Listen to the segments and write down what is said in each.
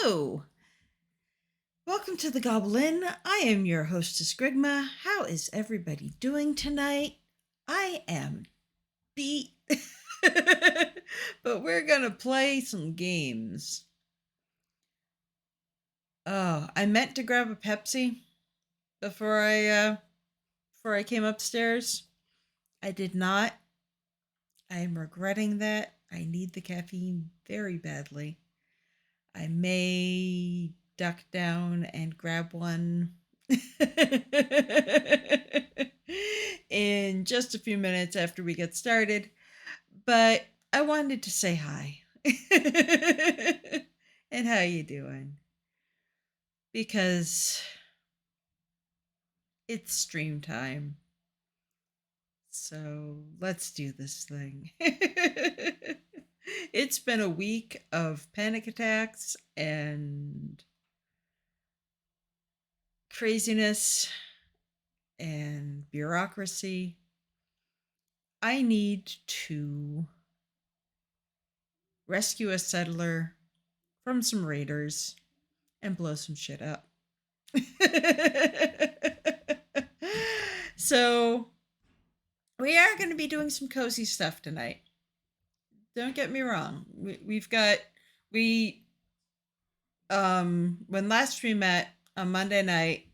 Hello. Welcome to the Gobble Inn. I am your hostess, Grigma. How is everybody doing tonight? I am beat. But we're going to play some games. Oh, I meant to grab a Pepsi before I came upstairs. I did not. I am regretting that. I need the caffeine very badly. I may duck down and grab one in just a few minutes after we get started, but I wanted to say hi. And how you doing? Because it's stream time. So let's do this thing. It's been a week of panic attacks and craziness and bureaucracy. I need to rescue a settler from some raiders and blow some shit up. So, we are going to be doing some cozy stuff tonight. Don't get me wrong. When last we met on Monday night,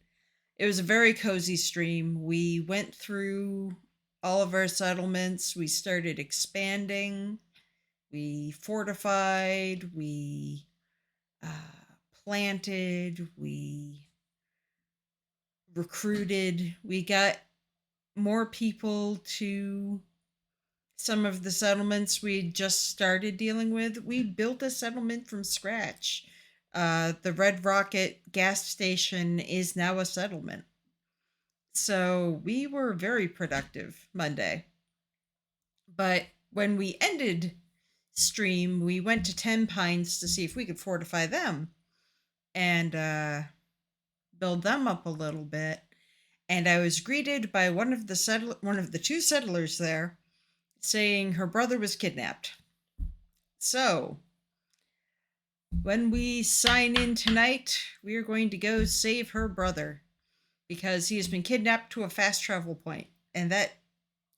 it was a very cozy stream. We went through all of our settlements. We started expanding. We fortified. We planted. We recruited. We got more people to some of the settlements we just started dealing with. We built a settlement from scratch. The Red Rocket gas station is now a settlement. So we were very productive Monday. But when we ended stream, we went to 10 Pines to see if we could fortify them and build them up a little bit. And I was greeted by one of the two settlers there saying her brother was kidnapped. So, when we sign in tonight, we are going to go save her brother because he has been kidnapped to a fast travel point, and that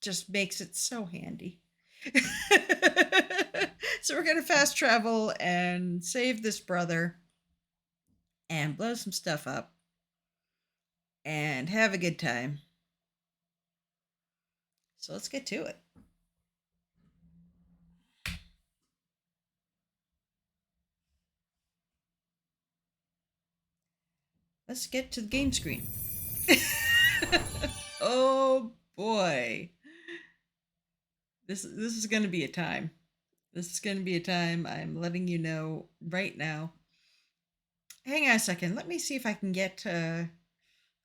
just makes it so handy. So we're going to fast travel and save this brother and blow some stuff up and have a good time. So let's get to it. Let's get to the game screen. Oh boy. This is going to be a time. This is going to be a time. I'm letting you know right now. Hang on a second. Let me see if I can get let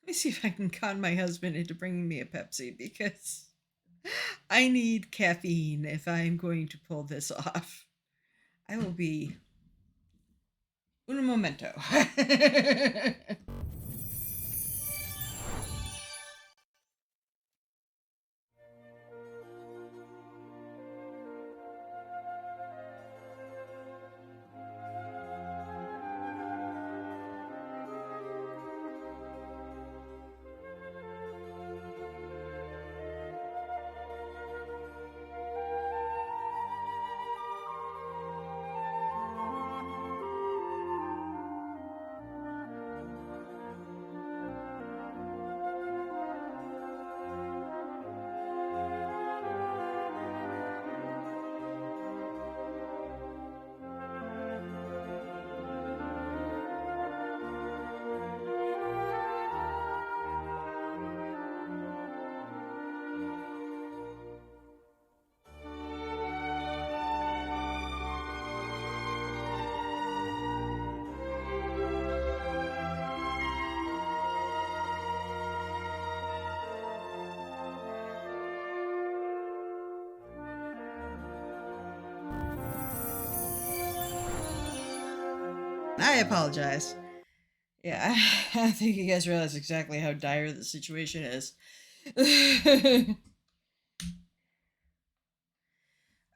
me see if I can con my husband into bringing me a Pepsi because I need caffeine if I'm going to pull this off. I will be un momento. I apologize. Yeah, I think you guys realize exactly how dire the situation is.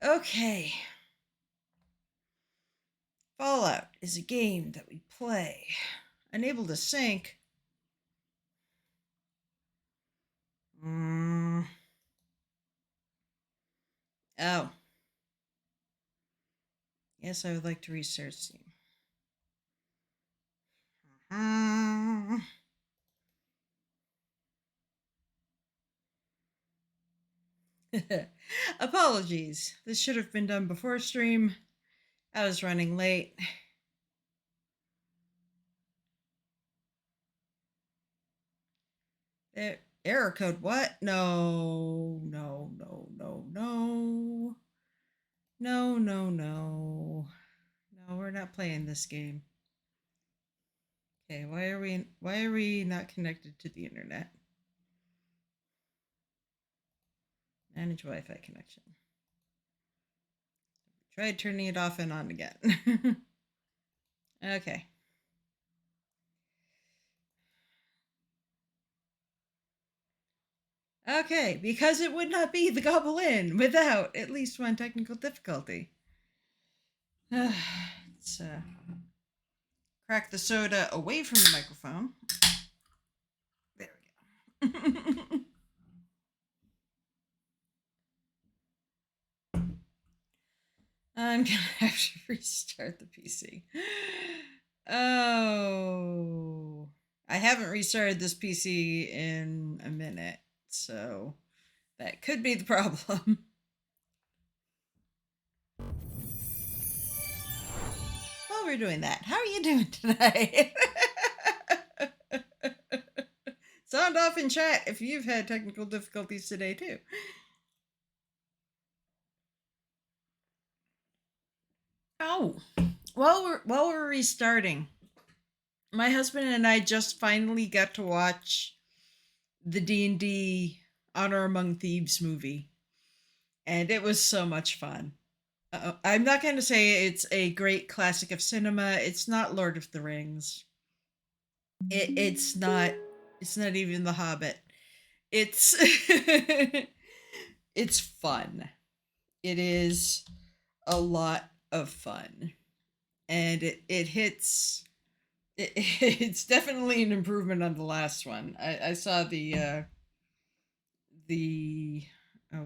Okay. Fallout is a game that we play. Unable to sync. Mm. Oh. Yes, I would like to restart Steam. Apologies. This should have been done before stream. I was running late. Error code, what? No, no, no, no, no. No, no, no. No, we're not playing this game. Okay, why are we not connected to the internet? Manage Wi-Fi connection. Try turning it off and on again. Okay. Okay, because it would not be the Gobble Inn without at least one technical difficulty. Let's crack the soda away from the microphone. There we go. I'm gonna have to restart the PC. Oh, I haven't restarted this PC in a minute, so that could be the problem. While we're doing that, how are you doing tonight? Sound off in chat if you've had technical difficulties today too. Oh, while we're restarting, my husband and I just finally got to watch the D&D Honor Among Thieves movie, and it was so much fun. I'm not going to say it's a great classic of cinema. It's not Lord of the Rings. It's not. It's not even The Hobbit. It's it's fun. It is a lot of fun, and it hits. It's definitely an improvement on the last one. I saw the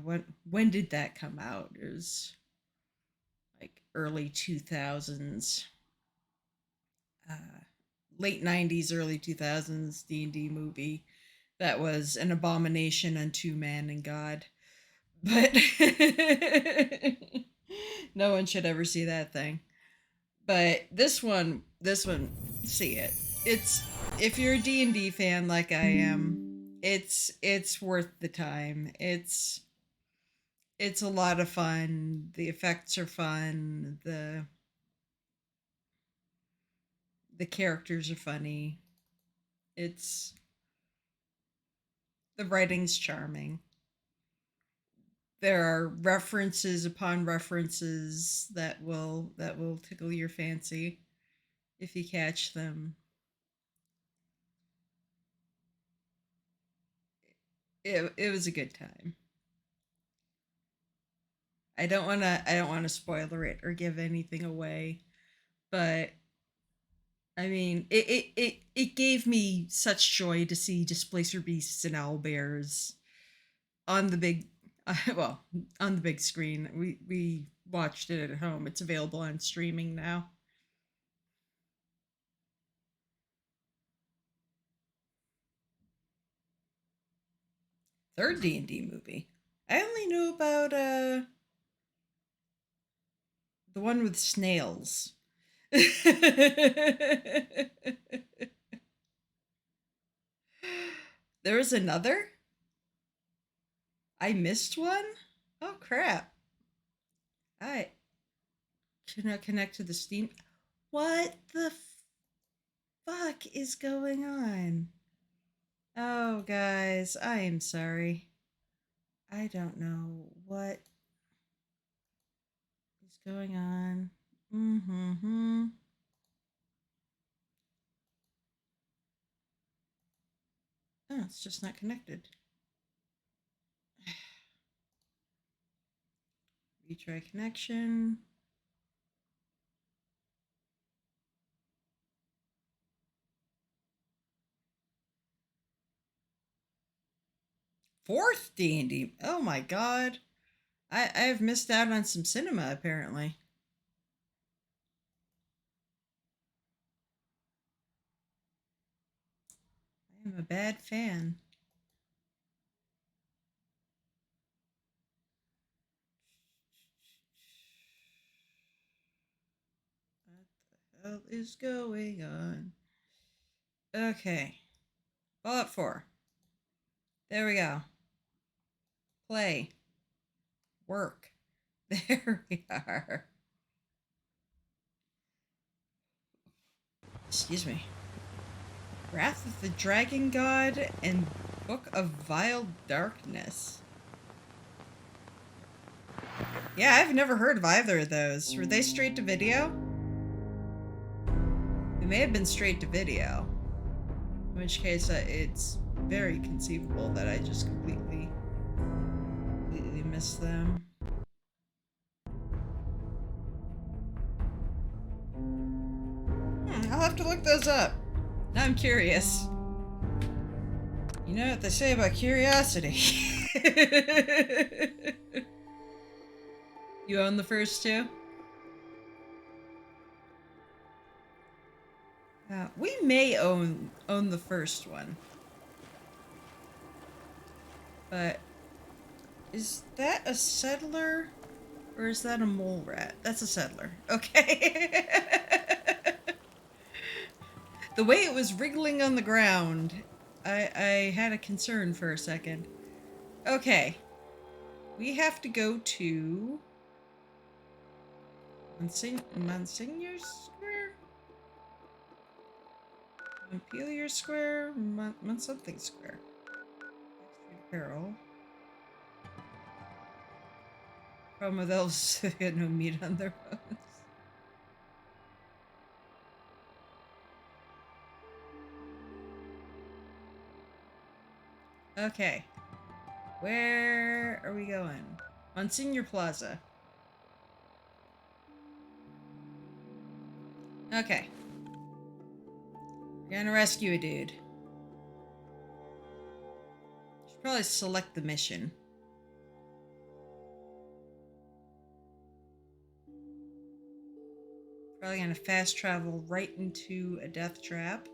what when did that come out? It was like early 2000s, uh, late 90s, early 2000s D&D movie that was an abomination unto man and God. But no one should ever see that thing. But this one, see it. It's if you're a D&D fan like I am, It's worth the time. It's a lot of fun. The effects are fun. The characters are funny. It's the writing's charming. There are references upon references that will tickle your fancy if you catch them. It was a good time. I don't want to spoiler it or give anything away, but I mean, it gave me such joy to see Displacer Beasts and Owlbears on the big, well, on the big screen. We watched it at home. It's available on streaming now. Third D&D movie. I only know about the one with snails. There was another? I missed one? Oh crap. I cannot connect to the Steam. What the fuck is going on? Oh, guys, I am sorry. I don't know what is going on. Mm-hmm. Oh, it's just not connected. Retry connection. Fourth D&D. Oh my god. I've missed out on some cinema apparently. I am a bad fan. What the hell is going on? Okay. Fallout 4. There we go. Play. Work. There we are. Excuse me. Wrath of the Dragon God and Book of Vile Darkness. Yeah, I've never heard of either of those. Were they straight to video? They may have been straight to video. In which case, it's very conceivable that I just completely missed them. I'll have to look those up. Now I'm curious. You know what they say about curiosity. You own the first two? We may own the first one. But is that a settler? Or is that a mole rat? That's a settler. Okay. The way it was wriggling on the ground, I had a concern for a second. Okay. We have to go to Monsignor Square? Montpelier Square? Something Square. Apparel. Problem with elves, they got no meat on their bones. Okay. Where are we going? Monsignor Plaza. Okay. We're gonna rescue a dude. Should probably select the mission. Probably gonna fast travel right into a death trap.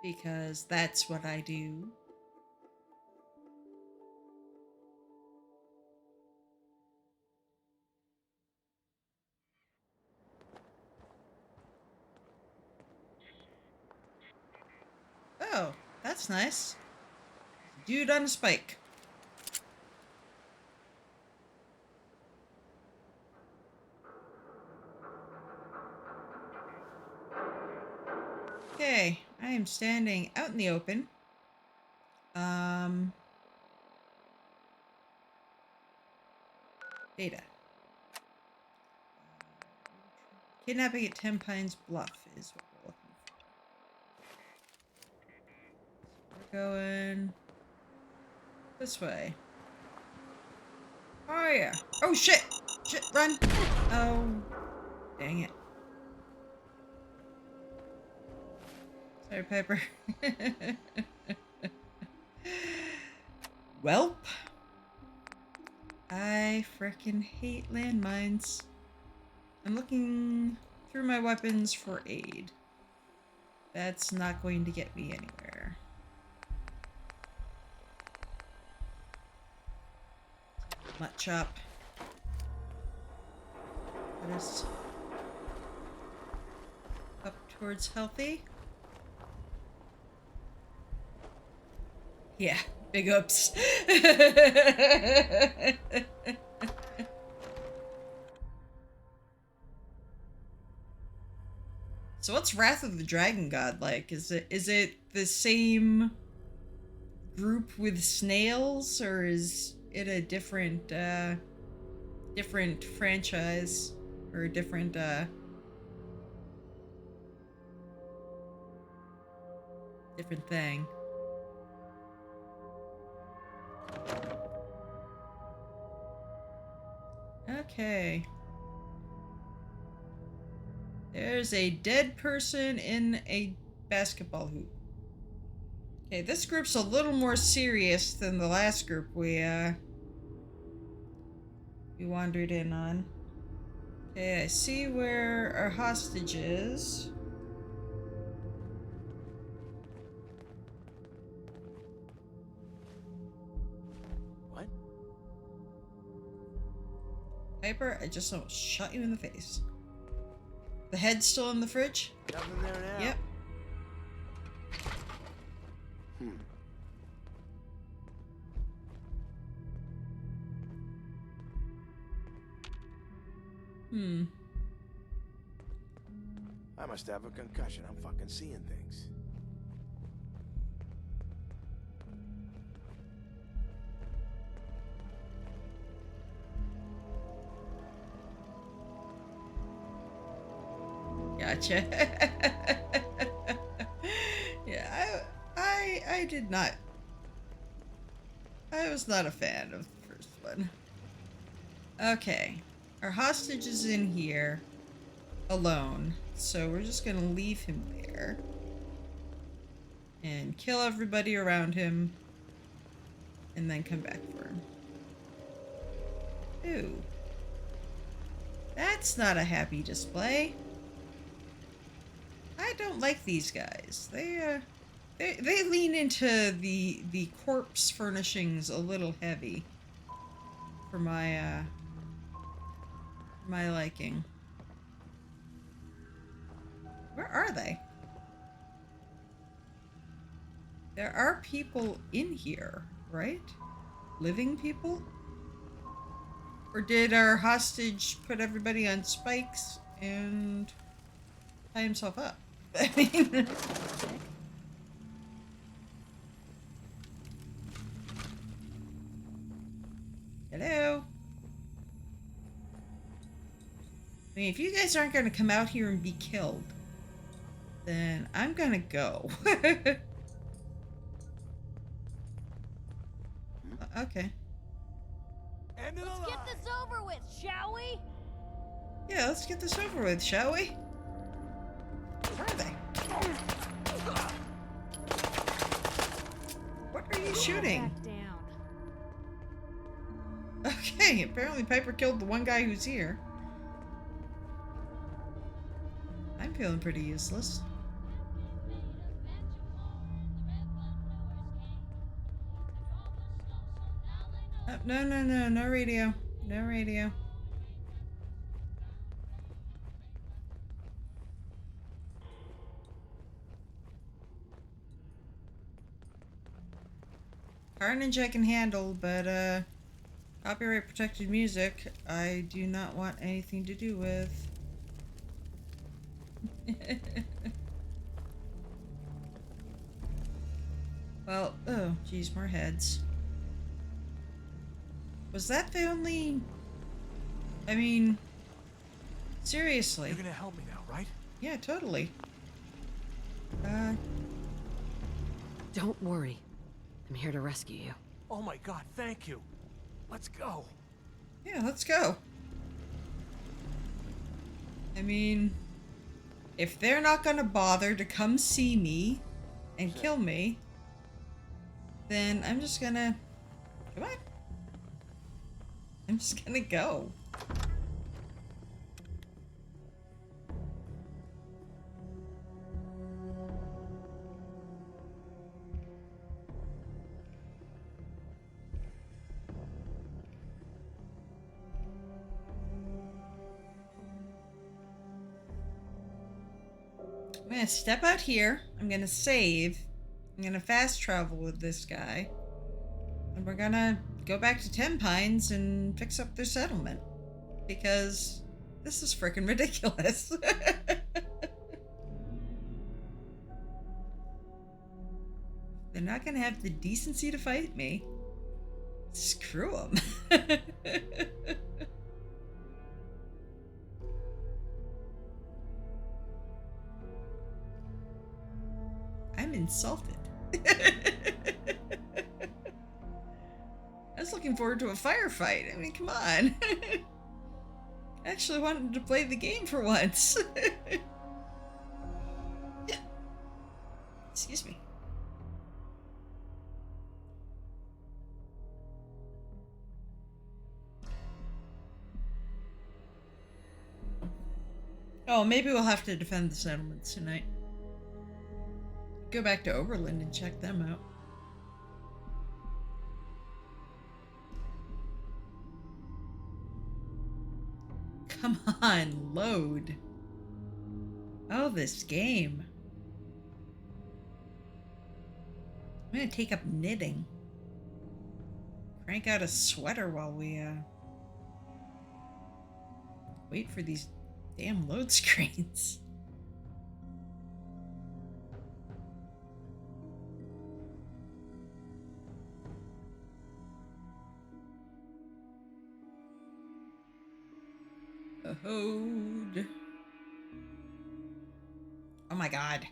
Because that's what I do. Oh, that's nice. Dude on a spike. Okay, I am standing out in the open. Data. Kidnapping at 10 Pines Bluff is what we're looking for. We're going this way. Oh yeah. Oh shit! Shit, run! Oh, dang it. Sorry, Piper. Welp. I frickin' hate landmines. I'm looking through my weapons for aid. That's not going to get me anywhere. Much up. Put us up towards healthy. Yeah, big ups. So what's Wrath of the Dragon God like? Is it the same group with snails, or is it a different different franchise or a different different thing? Okay. There's a dead person in a basketball hoop. Okay, this group's a little more serious than the last group we wandered in on. Okay, I see where our hostage is. What? Piper, I just almost shot you in the face. The head's still in the fridge? Nothing there now. Yep. I must have a concussion. I'm fucking seeing things. Gotcha. Yeah, I did not. I was not a fan of the first one. Okay. Our hostage is in here alone. So we're just gonna leave him there. And kill everybody around him. And then come back for him. Ooh. That's not a happy display. I don't like these guys. They lean into the corpse furnishings a little heavy for my liking. Where are they? There are people in here, right? Living people? Or did our hostage put everybody on spikes and tie himself up? I mean... Hello? I mean, if you guys aren't going to come out here and be killed, then I'm going to go. Okay. Let's get this over with, shall we? Yeah, let's get this over with, shall we? Where are they? What are you shooting? Back down. Okay, apparently Piper killed the one guy who's here. I'm feeling pretty useless. Oh, no radio. No radio. Carnage I can handle, but copyright protected music I do not want anything to do with. Well, oh geez, more heads. Was that the only... I mean, seriously. You're gonna help me now, right? Yeah, totally. Don't worry. I'm here to rescue you. Oh my god, thank you. Let's go. Yeah, let's go. I mean, if they're not gonna bother to come see me and kill me, then I'm just gonna... Come on. I'm just gonna go. I'm gonna step out here. I'm gonna save. I'm gonna fast travel with this guy. And we're gonna go back to Ten Pines and fix up their settlement. Because this is freaking ridiculous. They're not gonna have the decency to fight me. Screw them. I'm insulted. I was looking forward to a firefight. I mean, come on. I actually wanted to play the game for once. Excuse me. Oh, maybe we'll have to defend the settlements tonight. Go back to Oberlin and check them out. Come on, load. Oh, this game. I'm gonna take up knitting. Crank out a sweater while we, wait for these damn load screens. A hode. Oh my god.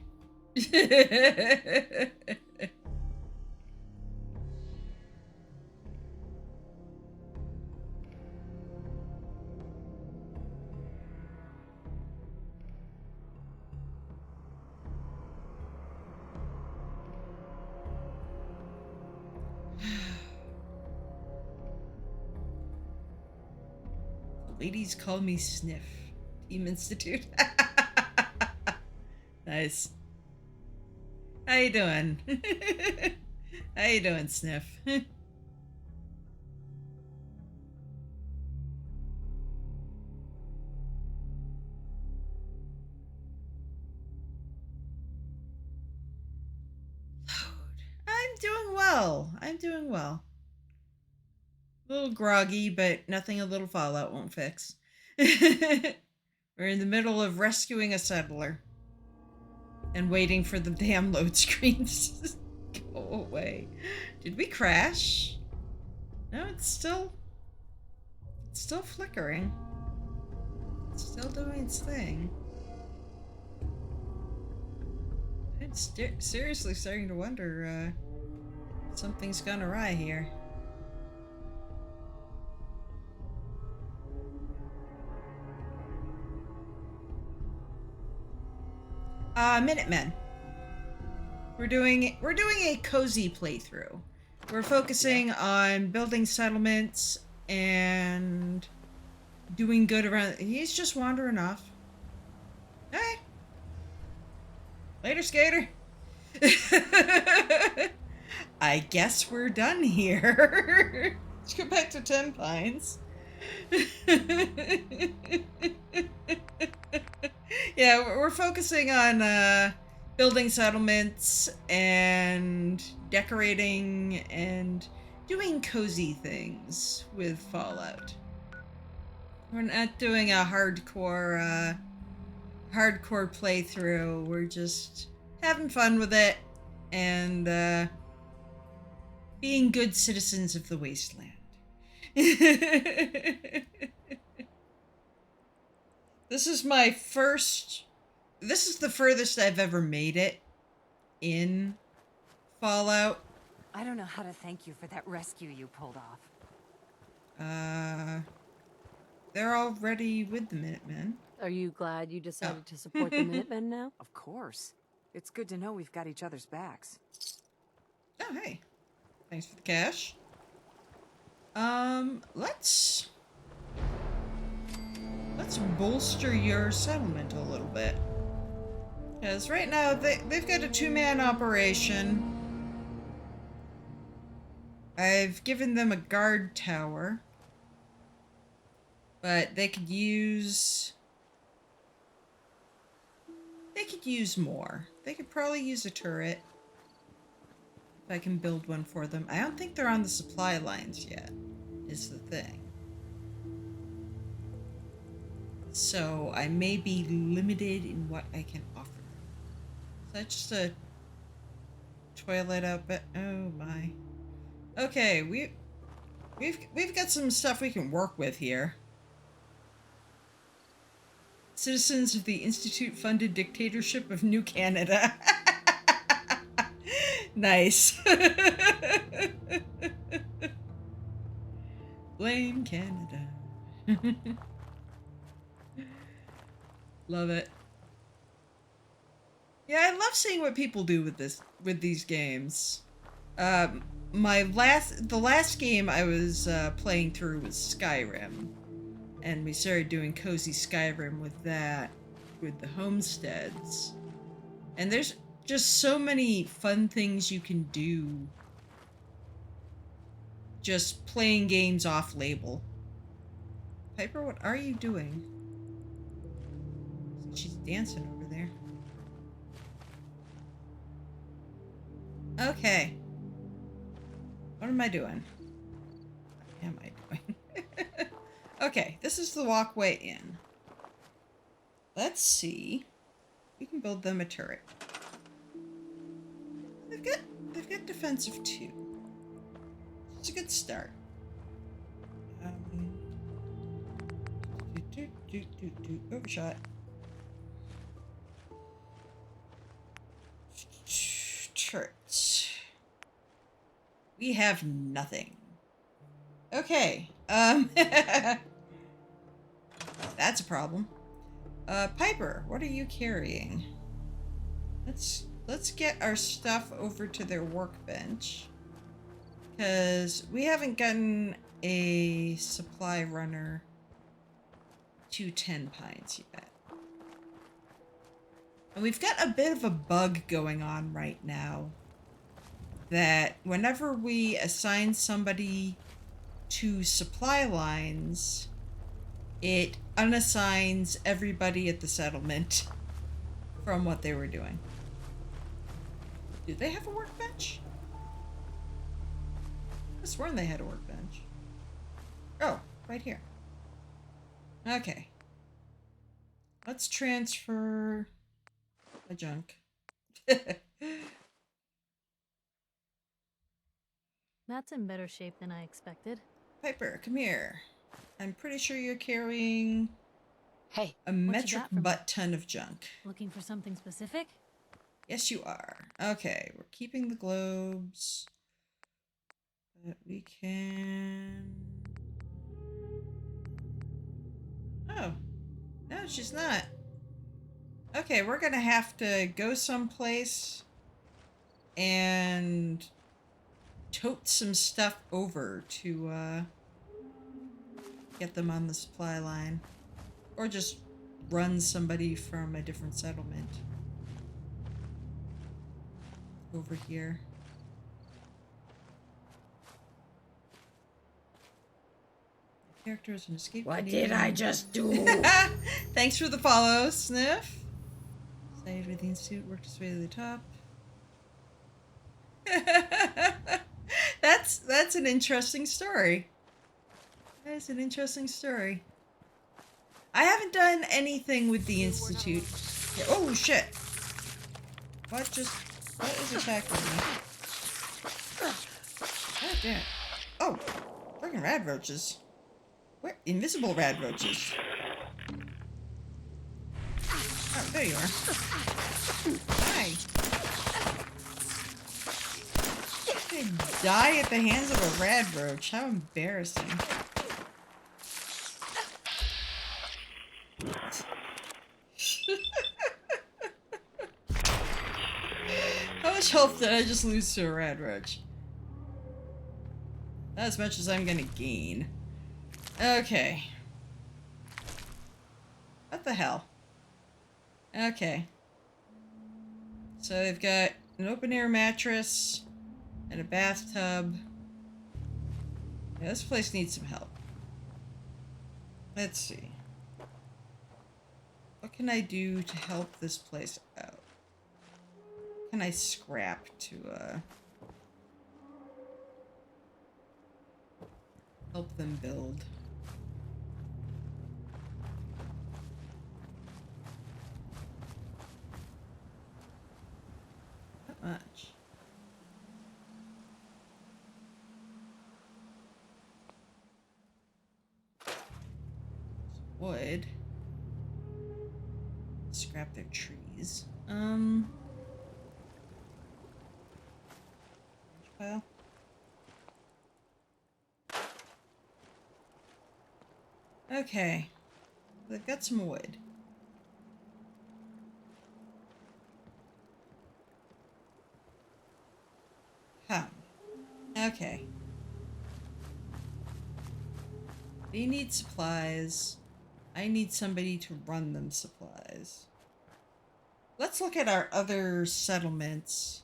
Ladies call me Sniff. Team Institute. Nice. How you doing? How you doing, Sniff? I'm doing well. I'm doing well. A little groggy, but nothing a little Fallout won't fix. We're in the middle of rescuing a settler. And waiting for the damn load screens to go away. Did we crash? No, it's still flickering. It's still doing its thing. I'm seriously starting to wonder, something's gone awry here. Minutemen. We're doing a cozy playthrough. We're focusing on building settlements and doing good around. He's just wandering off. Hey. Later, skater. I guess we're done here. Let's go back to Ten Pines. Yeah, we're focusing on building settlements and decorating and doing cozy things with Fallout. We're not doing a hardcore playthrough. We're just having fun with it and being good citizens of the wasteland. This is my first. This is the furthest I've ever made it in Fallout. I don't know how to thank you for that rescue you pulled off. They're already with the Minutemen. Are you glad you decided to support the Minutemen now? Of course. It's good to know we've got each other's backs. Oh, hey. Thanks for the cash. Let's bolster your settlement a little bit. Because right now, they've got a 2-man operation. I've given them a guard tower. But they could use more. They could probably use a turret. If I can build one for them. I don't think they're on the supply lines yet, is the thing. So I may be limited in what I can offer them. Is that just a toilet out? But oh my. Okay, we've got some stuff we can work with here. Citizens of the Institute-funded dictatorship of New Canada. Nice. Blame Canada. Love it. Yeah, I love seeing what people do with these games. The last game I was playing through was Skyrim. And we started doing cozy Skyrim with that, with the homesteads. And there's just so many fun things you can do just playing games off label. Piper, what are you doing? She's dancing over there. Okay. What am I doing? What am I doing? Okay, this is the walkway in. Let's see. We can build them a turret. They've got defensive 2. It's a good start. Overshot. Turrets. We have nothing. Okay. That's a problem. Piper, what are you carrying? Let's get our stuff over to their workbench. Because we haven't gotten a supply runner to 10 Pines yet. And we've got a bit of a bug going on right now. That whenever we assign somebody to supply lines, it unassigns everybody at the settlement from what they were doing. Do they have a workbench? I sworn they had a workbench. Oh, right here. Okay. Let's transfer the junk. That's in better shape than I expected. Piper, come here. I'm pretty sure you're carrying Hey, a metric butt ton of junk. Looking for something specific? Yes, you are. Okay, we're keeping the globes. But we can... Oh. No, she's not. Okay, we're gonna have to go someplace and tote some stuff over to get them on the supply line, or just run somebody from a different settlement over here. Characters and escape. What did I just do? Thanks for the follow, Sniff. Stayed with the Institute, worked his way to the top. That's an interesting story. That is an interesting story. I haven't done anything with the Institute. Yeah, oh shit! What is attacking me? God damn. Oh, freaking rad roaches. Where? Invisible rad roaches. Oh, there you are. Hi. I die at the hands of a rad roach. How embarrassing. How much health did I just lose to a rad roach? Not as much as I'm gonna gain. Okay. What the hell? Okay. So they've got an open air mattress and a bathtub. Yeah, this place needs some help. Let's see. What can I do to help this place out? What can I scrap to help them build? Not much. Wood. Scrap their trees. Well. Okay. They've got some wood. Huh. Okay. They need supplies. I need somebody to run them supplies. Let's look at our other settlements.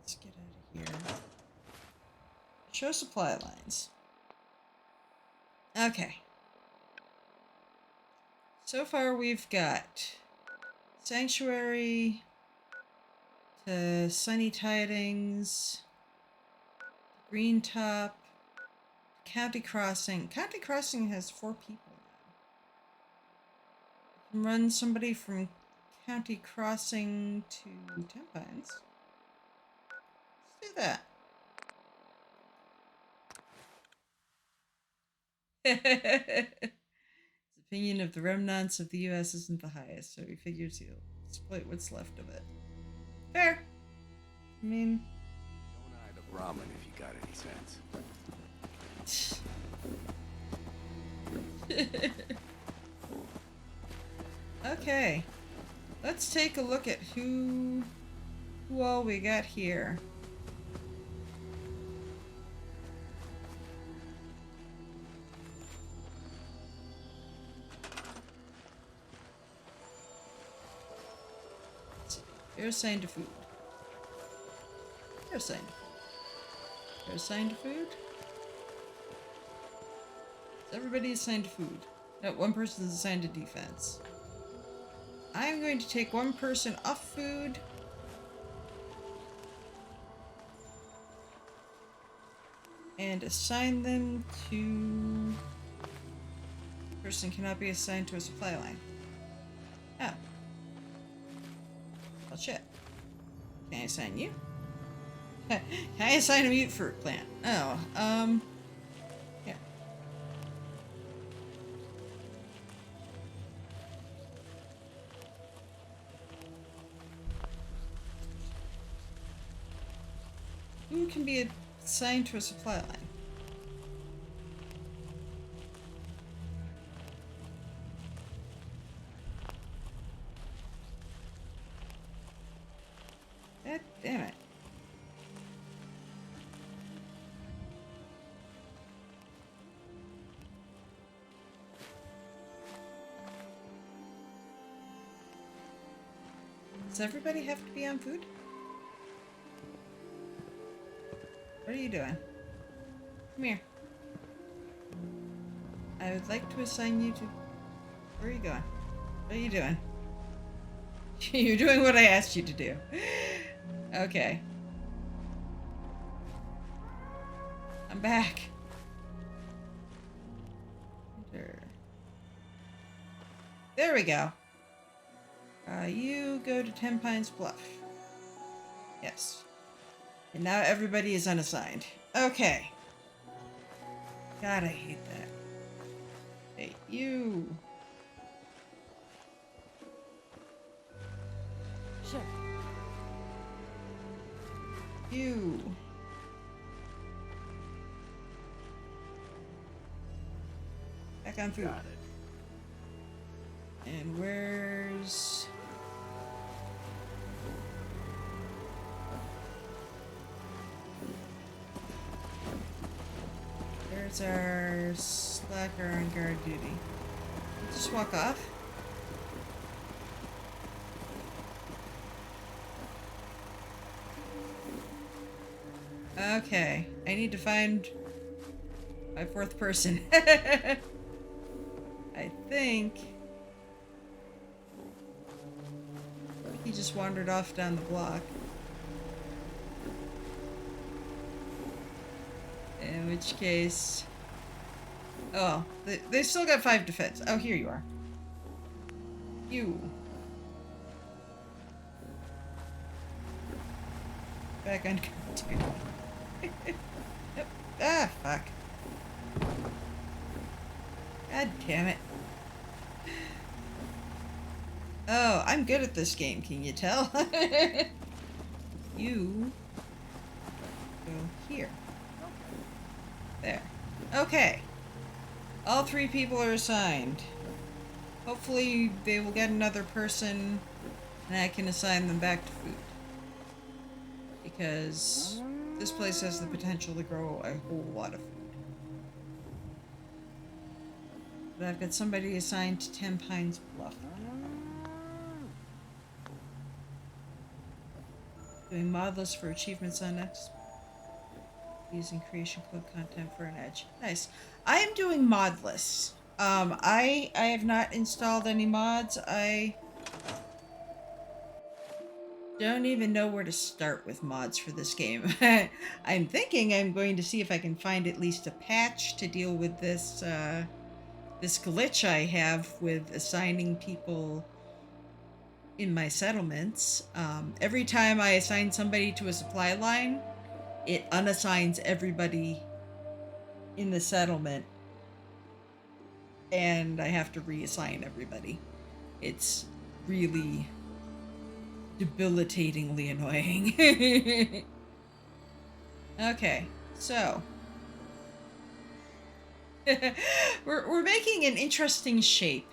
Let's get out of here. Show supply lines. Okay. So far we've got Sanctuary to Sunny Tidings, Green Top, County Crossing. County Crossing has 4 people now. I can run somebody from County Crossing to Tempines. Let's do that. His opinion of the remnants of the U.S. isn't the highest, so he figures he'll exploit what's left of it. Fair. I mean... Don't hide the Brahmin if you got any sense. Okay. Let's take a look at who all we got here. You're assigned to food. You're assigned to food. You're assigned to food? Is everybody assigned to food? No, one person is assigned to defense. I'm going to take one person off food. And assign them to... Person cannot be assigned to a supply line. Oh. Well, shit. Can I assign you? Can I assign a mute fruit plant? Oh, yeah. Who can be assigned to a supply line? God damn it. Does everybody have to be on food? What are you doing? Come here. I would like to assign you to... Where are you going? What are you doing? You're doing what I asked you to do. Okay. I'm back. Enter. There we go. You go to 10 Pines Bluff. Yes. And now everybody is unassigned. Okay. God, I hate that. Hey, you. Sure. You. Back on food. Got it. And where's... There's our slacker on guard duty. Just walk off. Okay, I need to find my fourth person. I think he just wandered off down the block. In which case... Oh, they still got 5 defense. Oh, here you are. You. Back on duty. Yep. Ah, fuck. God damn it. Oh, I'm good at this game, can you tell? You go here. There. Okay. All 3 people are assigned. Hopefully they will get another person and I can assign them back to food. Because this place has the potential to grow a whole lot of food. But I've got somebody assigned to 10 Pines Bluff. Doing mod lists for achievements on X. Using Creation Club content for an edge. Nice. I am doing mod lists. I have not installed any mods. I don't even know where to start with mods for this game. I'm thinking I'm going to see if I can find at least a patch to deal with this this glitch I have with assigning people in my settlements. Every time I assign somebody to a supply line, it unassigns everybody in the settlement, and I have to reassign everybody. It's really debilitatingly annoying. Okay, so we're making an interesting shape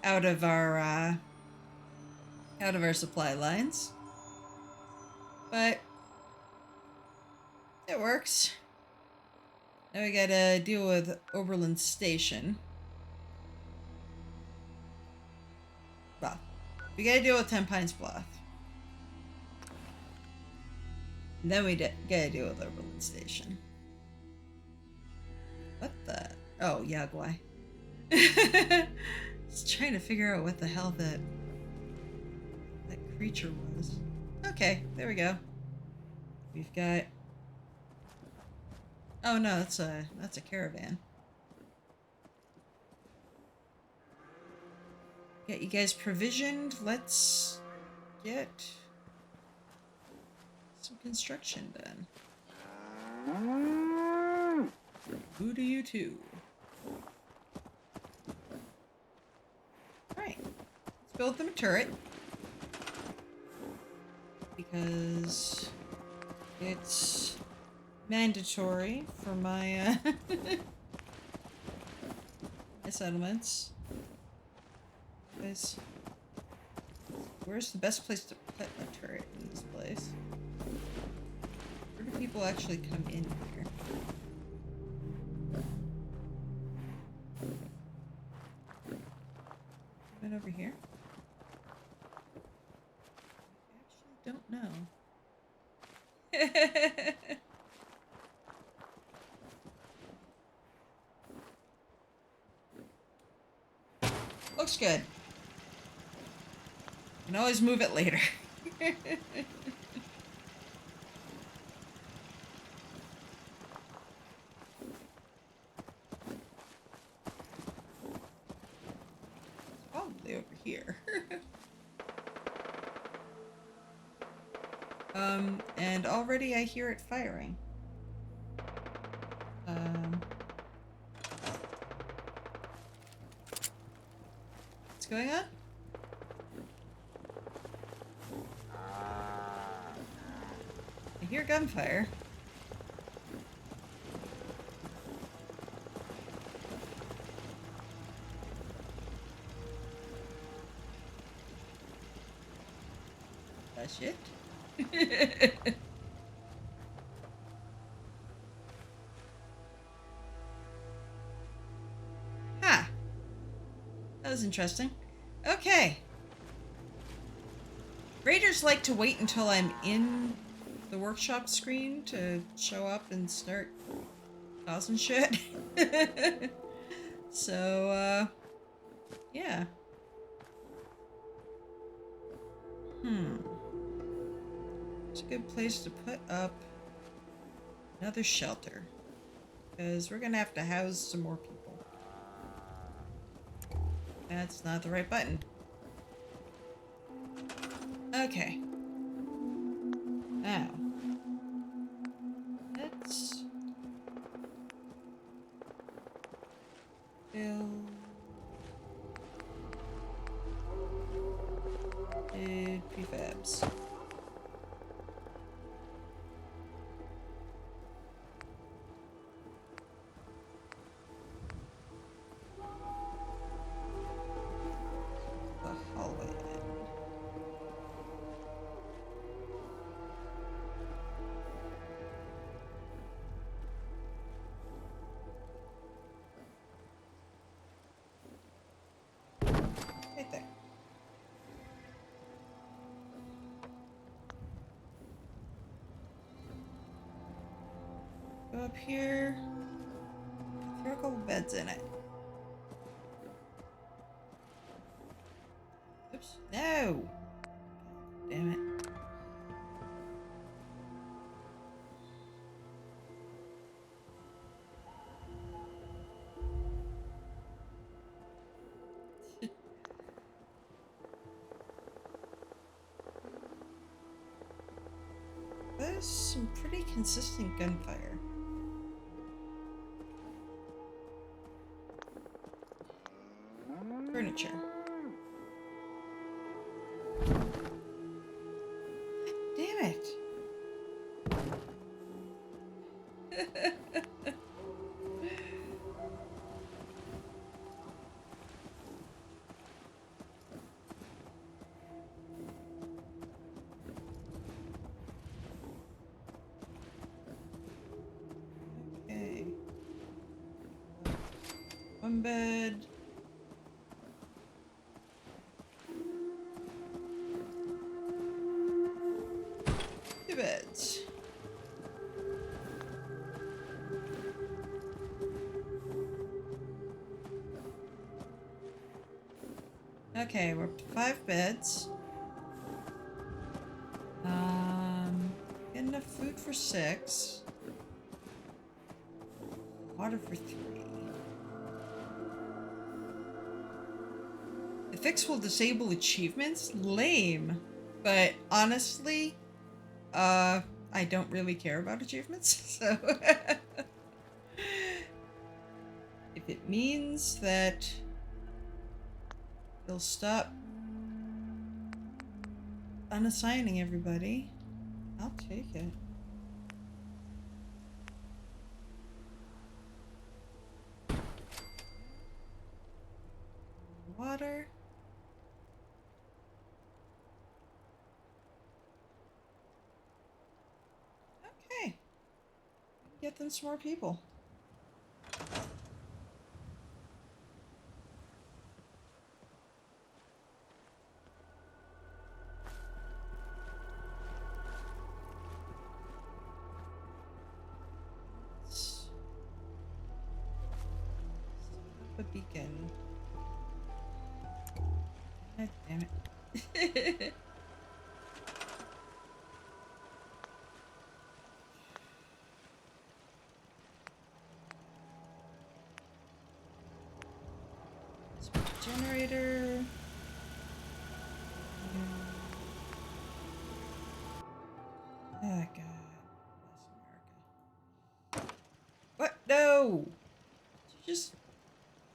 out of our supply lines, but it works. Now we gotta deal with Oberlin Station. Well, we gotta deal with 10 Pines Bluff. And then we gotta deal with Oberlin Station. What the? Oh, Yaguai. Just trying to figure out what the hell that creature was. Okay, there we go. We've got... Oh no, that's a caravan. Get you guys provisioned. Let's get some construction done. Who do you two? Alright. Let's build them a turret. Because it's mandatory for my my settlements. Guys, where's the best place to put a turret in this place? Where do people actually come in here? Right over here? I actually don't know. Looks good. can always move it later. Probably over here. And already I hear it firing. What's going on? I hear gunfire. That shit. Huh. That was interesting. Okay. Raiders like to wait until I'm in the workshop screen to show up and start causing shit. So, yeah. It's a good place to put up another shelter. Because we're gonna have to house some more people. That's not the right button. Okay. Now. Let's build prefabs. The hallway end. Right there. Go up here. Throw a couple beds in it. Oops. No! Damn it. There's some pretty consistent gunfire. Furniture. Damn it. Okay. One bed. Two beds. Okay, we're up to 5 beds. Get enough food for 6. Water for 3. The fix will disable achievements? Lame. But honestly, I don't really care about achievements, so if it means that they'll stop unassigning everybody, I'll take it. Water. Okay. Get them some more people. A beacon. God damn it. Generator. Oh, God. Bless America. What? No! Did you just...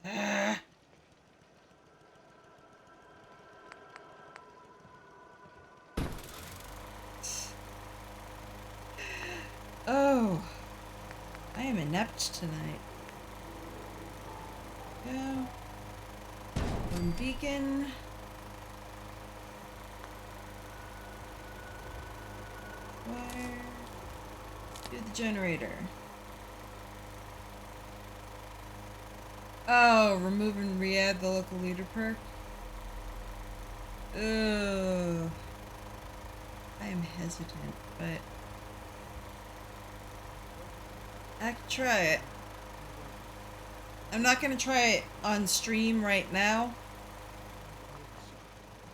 Ah. Oh. I am inept tonight. Go. One beacon. Wire. Do the generator. Oh, remove and re-add the local leader perk. Ugh. I am hesitant, but I could try it. I'm not gonna try it on stream right now,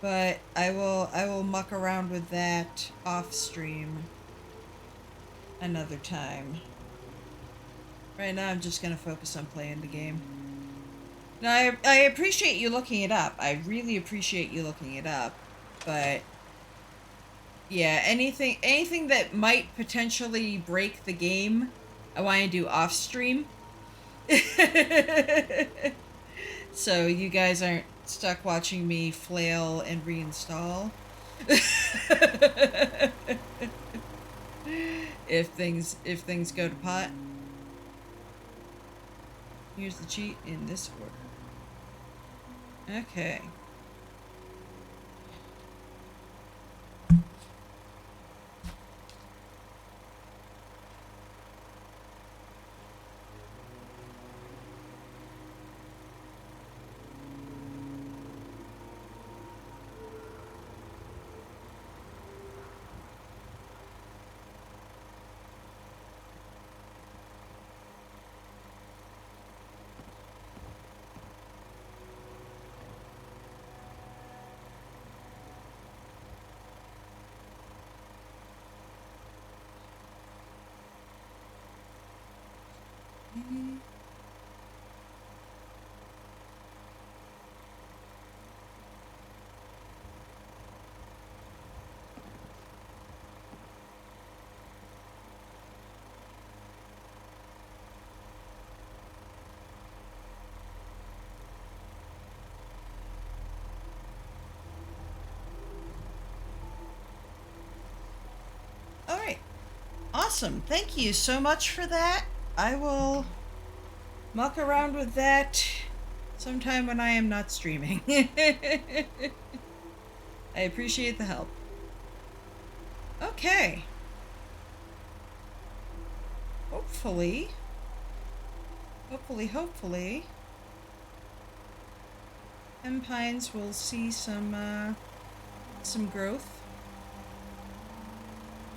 but I will muck around with that off stream another time. Right now I'm just gonna focus on playing the game. Now I appreciate you looking it up. I really appreciate you looking it up, but yeah, anything that might potentially break the game, I want to do off stream. So you guys aren't stuck watching me flail and reinstall. if things go to pot. Here's the cheat in this order. Okay. All right. Awesome. Thank you so much for that. I will muck around with that sometime when I am not streaming. I appreciate the help. Okay. Hopefully, Empines will see some growth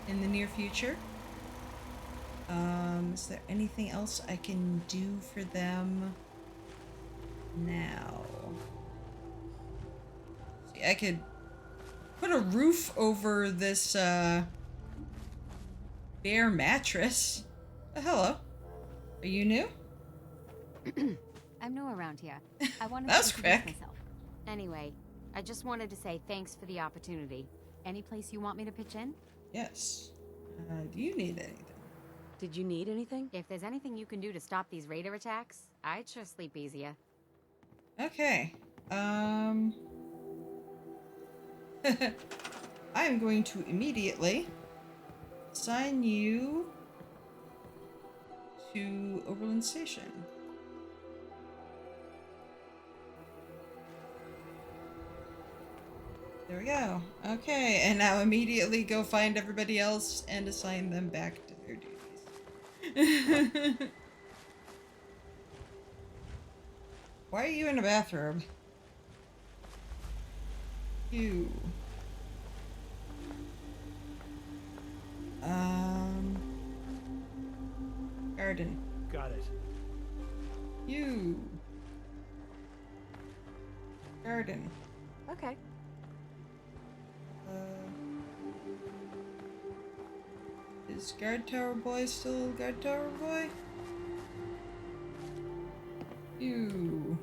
in the near future. Is there anything else I can do for them now? See, I could put a roof over this bare mattress. Oh, hello. Are you new? I'm new around here. I wanted That was to introduce quick. myself. Anyway, I just wanted to say thanks for the opportunity. Any place you want me to pitch in? Yes. Do you need anything? Did you need anything? If there's anything you can do to stop these raider attacks, I'd sure sleep easier. Okay. I am going to immediately assign you to Oberlin Station. There we go. Okay, and now immediately go find everybody else and assign them back to their duties. Why are you in a bathrobe? You. Garden. Got it. You. Garden. Okay. Is guard tower boy still guard tower boy? Ew.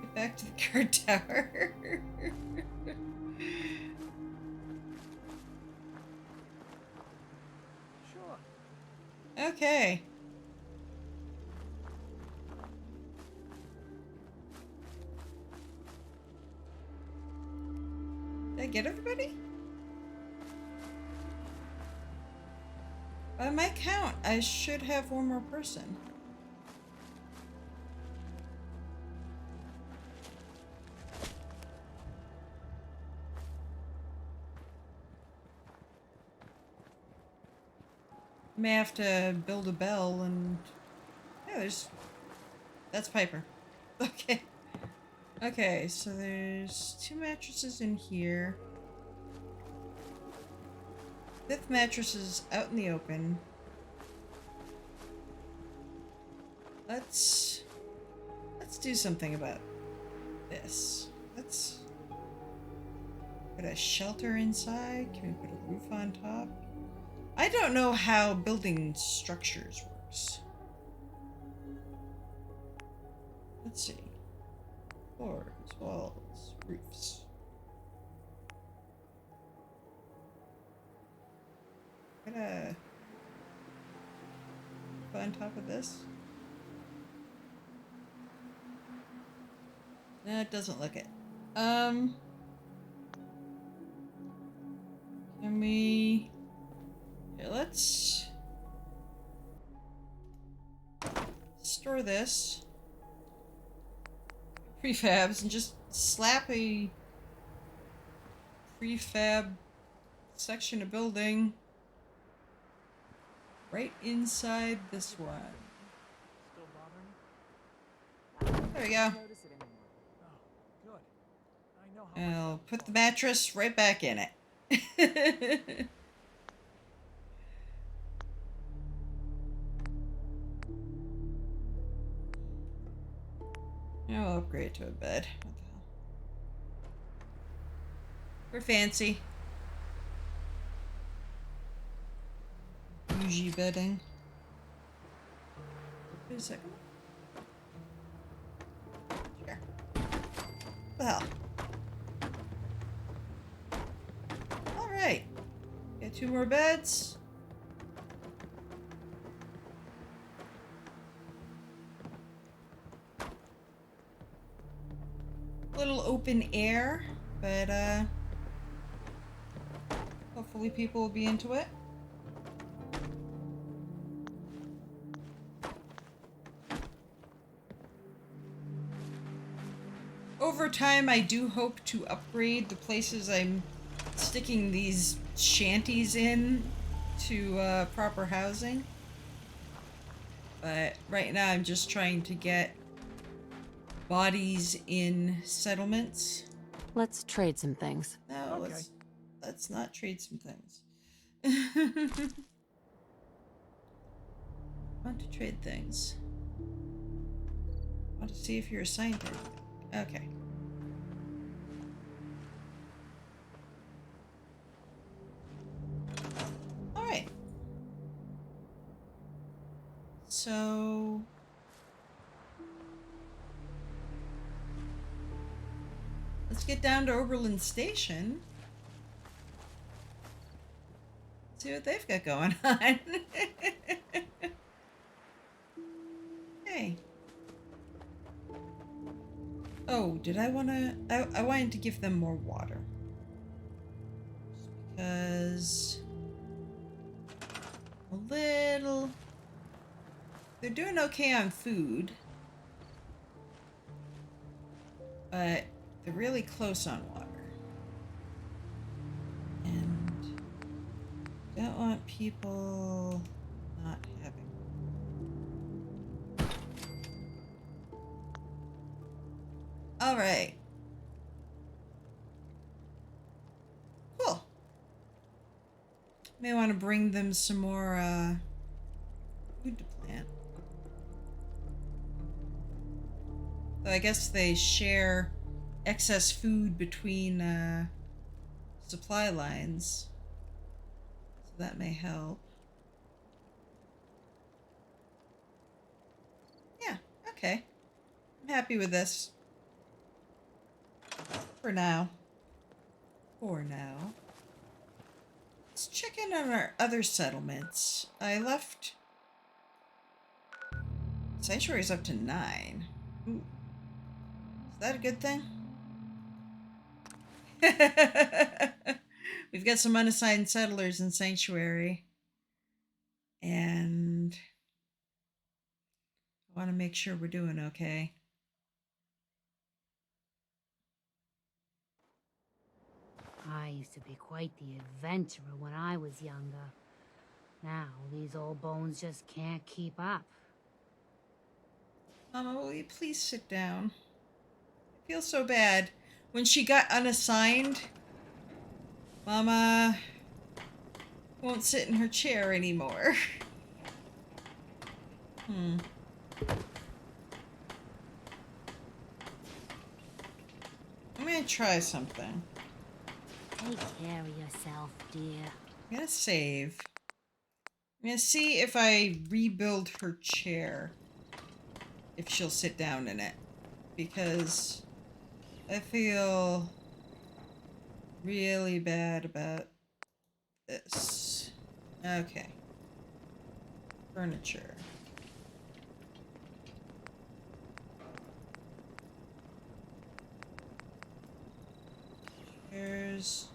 Get back to the guard tower. Sure. Okay. Did I get everybody? By my count, I should have one more person. May have to build a bell and... Yeah, there's... That's Piper. Okay. Okay, so there's 2 mattresses in here. 5th mattress is out in the open. Let's do something about this. Let's put a shelter inside. Can we put a roof on top? I don't know how building structures works. Let's see. Floors, walls, roofs. Put a roof on top of this. No, it doesn't look it. Can we... Here, let's store this prefabs and just slap a prefab section of building right inside this one. Still bothering There we go. Notice it anymore. you? Oh, good. I know how much I'll that put the costs. mattress right back in it. I'll upgrade to a bed. What the hell? We're fancy. Bougie bedding. Wait a second. Sure. What the hell? Alright. Got 2 more beds. Little open air, but hopefully people will be into it. Over time, I do hope to upgrade the places I'm sticking these shanties in to proper housing. But right now I'm just trying to get bodies in settlements. Let's trade some things. No, Okay. let's not trade some things. Want to trade things. Want to see if you're assigned to anything. Okay. Alright. So... let's get down to Oberlin Station. See what they've got going on. Hey. Oh, did I wanna... I wanted to give them more water. Because... a little... they're doing okay on food. But they're really close on water. And... don't want people not having... Alright. Cool. May want to bring them some more, food to plant. So I guess they share excess food between, supply lines. So that may help. Yeah, okay. I'm happy with this. For now. For now. Let's check in on our other settlements. I left... Sanctuary's up to 9. Ooh. Is that a good thing? We've got some unassigned settlers in Sanctuary. And I want to make sure we're doing okay. I used to be quite the adventurer when I was younger. Now, these old bones just can't keep up. Mama, will you please sit down? I feel so bad. When she got unassigned, Mama won't sit in her chair anymore. I'm gonna try something. Take care of yourself, dear. I'm gonna save. I'm gonna see if I rebuild her chair. If she'll sit down in it. Because I feel really bad about this. Okay. Furniture. Here's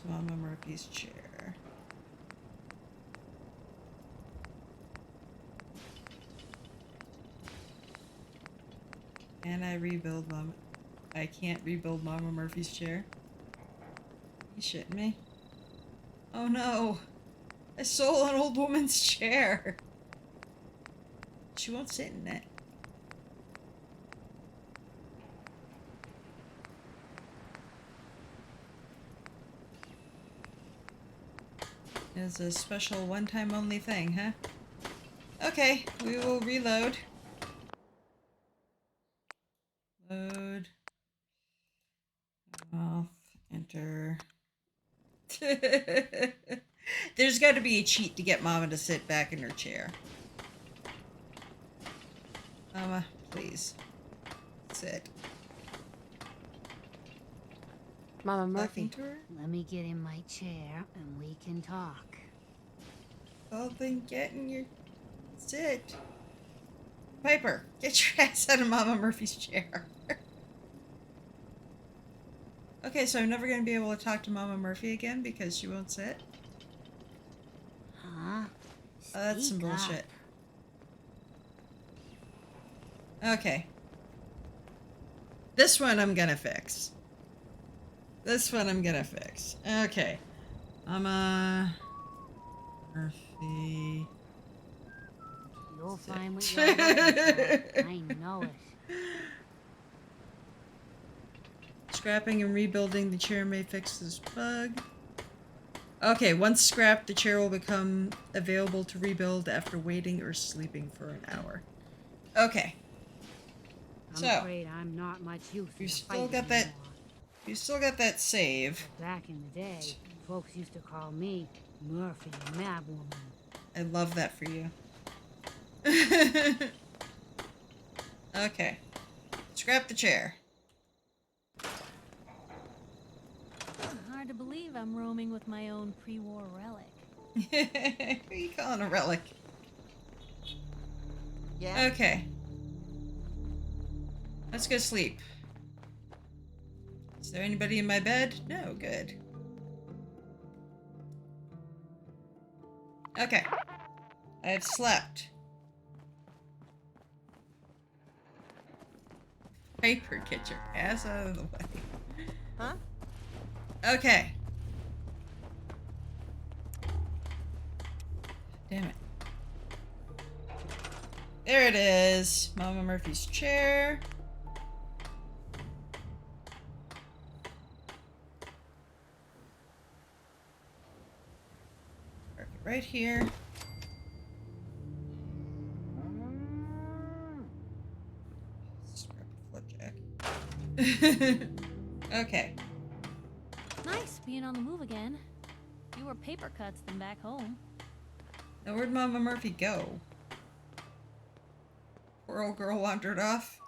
Mama Murphy's chair. Can I rebuild Mama? I can't rebuild Mama Murphy's chair. You shitting me? Oh no! I stole an old woman's chair! She won't sit in it. It's a special one-time only thing, huh? Okay, we will reload. Load. Off. Enter. There's got to be a cheat to get Mama to sit back in her chair. Mama, please. Sit. Mama Talking Murphy. to her? Let me get in my chair and we can talk. Well, then get in your... Sit. Piper, get your ass out of Mama Murphy's chair. Okay, so I'm never going to be able to talk to Mama Murphy again because she won't sit? Huh? Oh, that's some Speak up. bullshit. Okay. This one I'm gonna fix. This one I'm gonna fix. Okay. Mama Murphy. You'll find what you're looking for. I know it. Scrapping and rebuilding the chair may fix this bug. Okay, once scrapped, the chair will become available to rebuild after waiting or sleeping for an hour. Okay. I'm So, afraid I'm not much use in you a still fight got that- anymore. You still got that save. Back in the day, folks used to call me Murphy Mad Woman. I love that for you. Okay. Scrap the chair. Hard to believe I'm roaming with my own pre-war relic. Who are you calling a relic? Yeah? Okay. Let's go sleep. Is there anybody in my bed? No, good. Okay. I have slept. Piper, get your ass out of the way. Huh? Okay. Damn it. There it is. Mama Murphy's chair. Park it right here. Scrap the flipjack. Okay. Nice being on the move again. Fewer paper cuts than back home. Now, where'd Mama Murphy go? Poor old girl wandered off.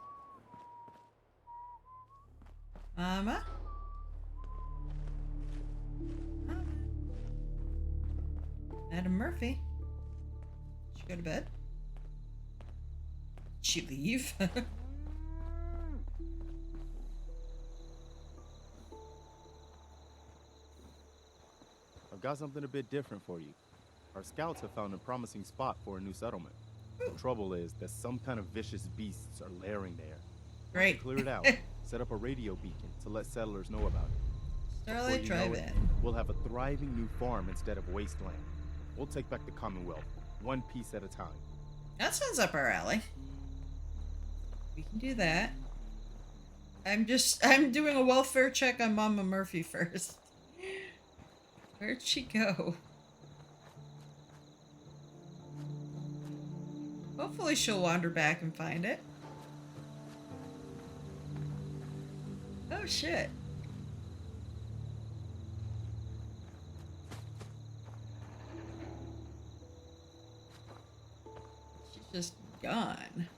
Mama? Mama? Madam Murphy? Did she go to bed? Did she leave? I've got something a bit different for you. Our scouts have found a promising spot for a new settlement. The trouble is that some kind of vicious beasts are lairing there. Great. To clear it out, set up a radio beacon to let settlers know about it. Starlight Before you know it, Drive-In. we'll have a thriving new farm instead of wasteland. We'll take back the Commonwealth, one piece at a time. That sounds up our alley. We can do that. I'm doing a welfare check on Mama Murphy first. Where'd she go? Hopefully she'll wander back and find it. Oh shit. She's just gone.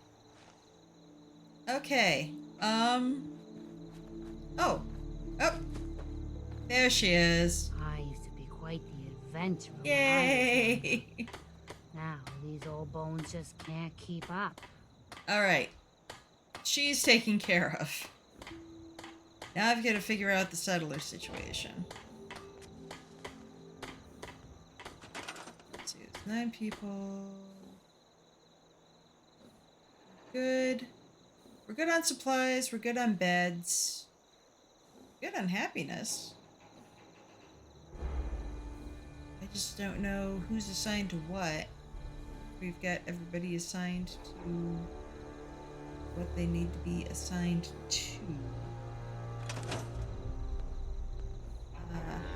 Okay. Oh. Oh. There she is. I used to be quite the adventurer. when I was Yay. young. Now these old bones just can't keep up. Alright. She's taken care of. Now I've got to figure out the settler situation. Let's see, there's 9 people. Good. We're good on supplies, we're good on beds. Good on happiness. I just don't know who's assigned to what. We've got everybody assigned to what they need to be assigned to.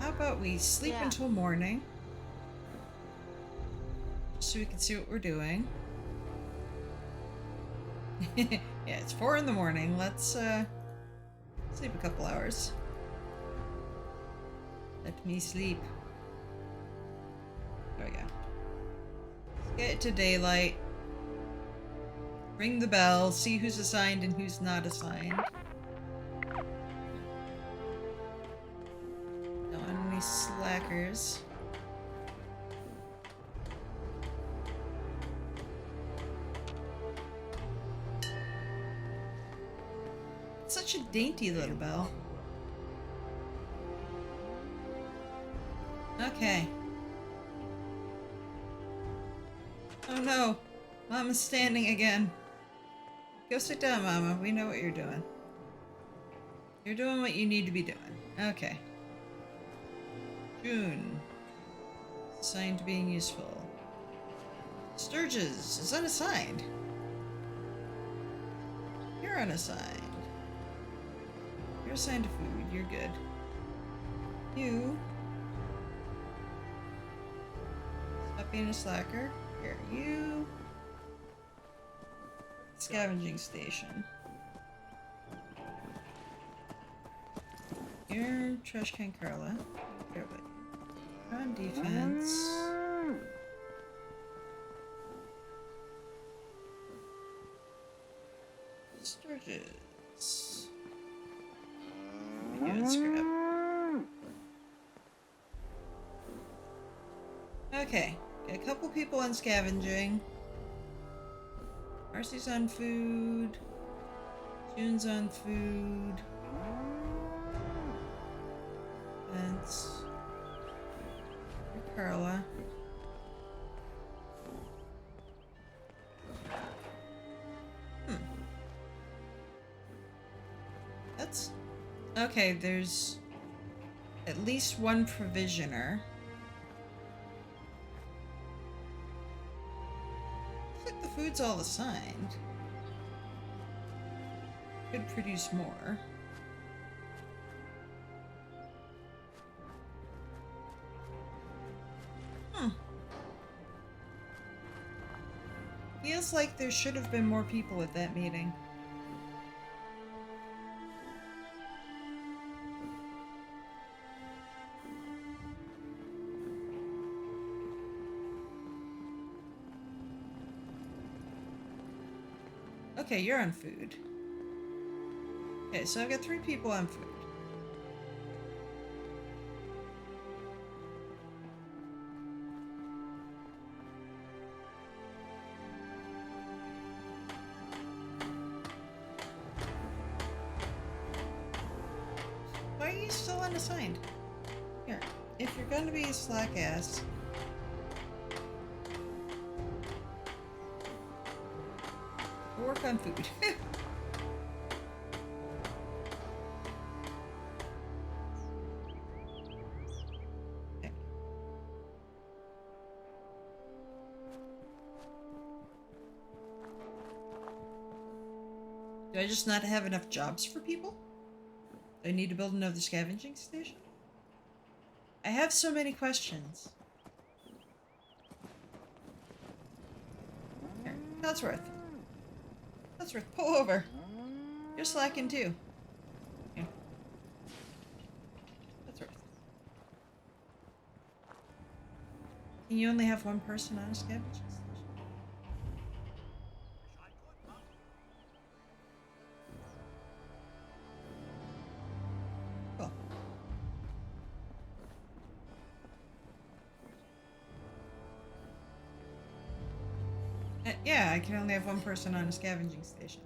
How about we sleep until morning? Just so we can see what we're doing. Yeah, it's 4 in the morning. Let's sleep a couple hours. Let me sleep. There we go. Let's get to daylight. Ring the bell, see who's assigned and who's not assigned. Don't want any slackers. It's such a dainty little bell. Okay. Oh no! Mama's standing again. Go sit down, Mama. We know what you're doing. You're doing what you need to be doing. Okay. June. Assigned to being useful. Sturges is unassigned. You're unassigned. You're assigned to food. You're good. You. Stop being a slacker. Here, you. Scavenging station. You're trash can Carla. Here, but on defense. Sturges. You scrap. Okay, got a couple people on scavenging. Marcy's on food. June's on food. Vance. Carla. That's... Okay, there's at least one provisioner. Looks like the food's all assigned. Could produce more. Feels like there should have been more people at that meeting. Okay, you're on food. Okay, so I've got 3 people on food. Why are you still unassigned? Here, if you're gonna be a slack ass, work on food. Okay. Do I just not have enough jobs for people? Do I need to build another scavenging station? I have so many questions. Here, Codsworth. Codsworth, pull over. You're slacking too. Here. Codsworth. Can you only have one person on a scavenging station? Cool. Yeah, I can only have one person on a scavenging station.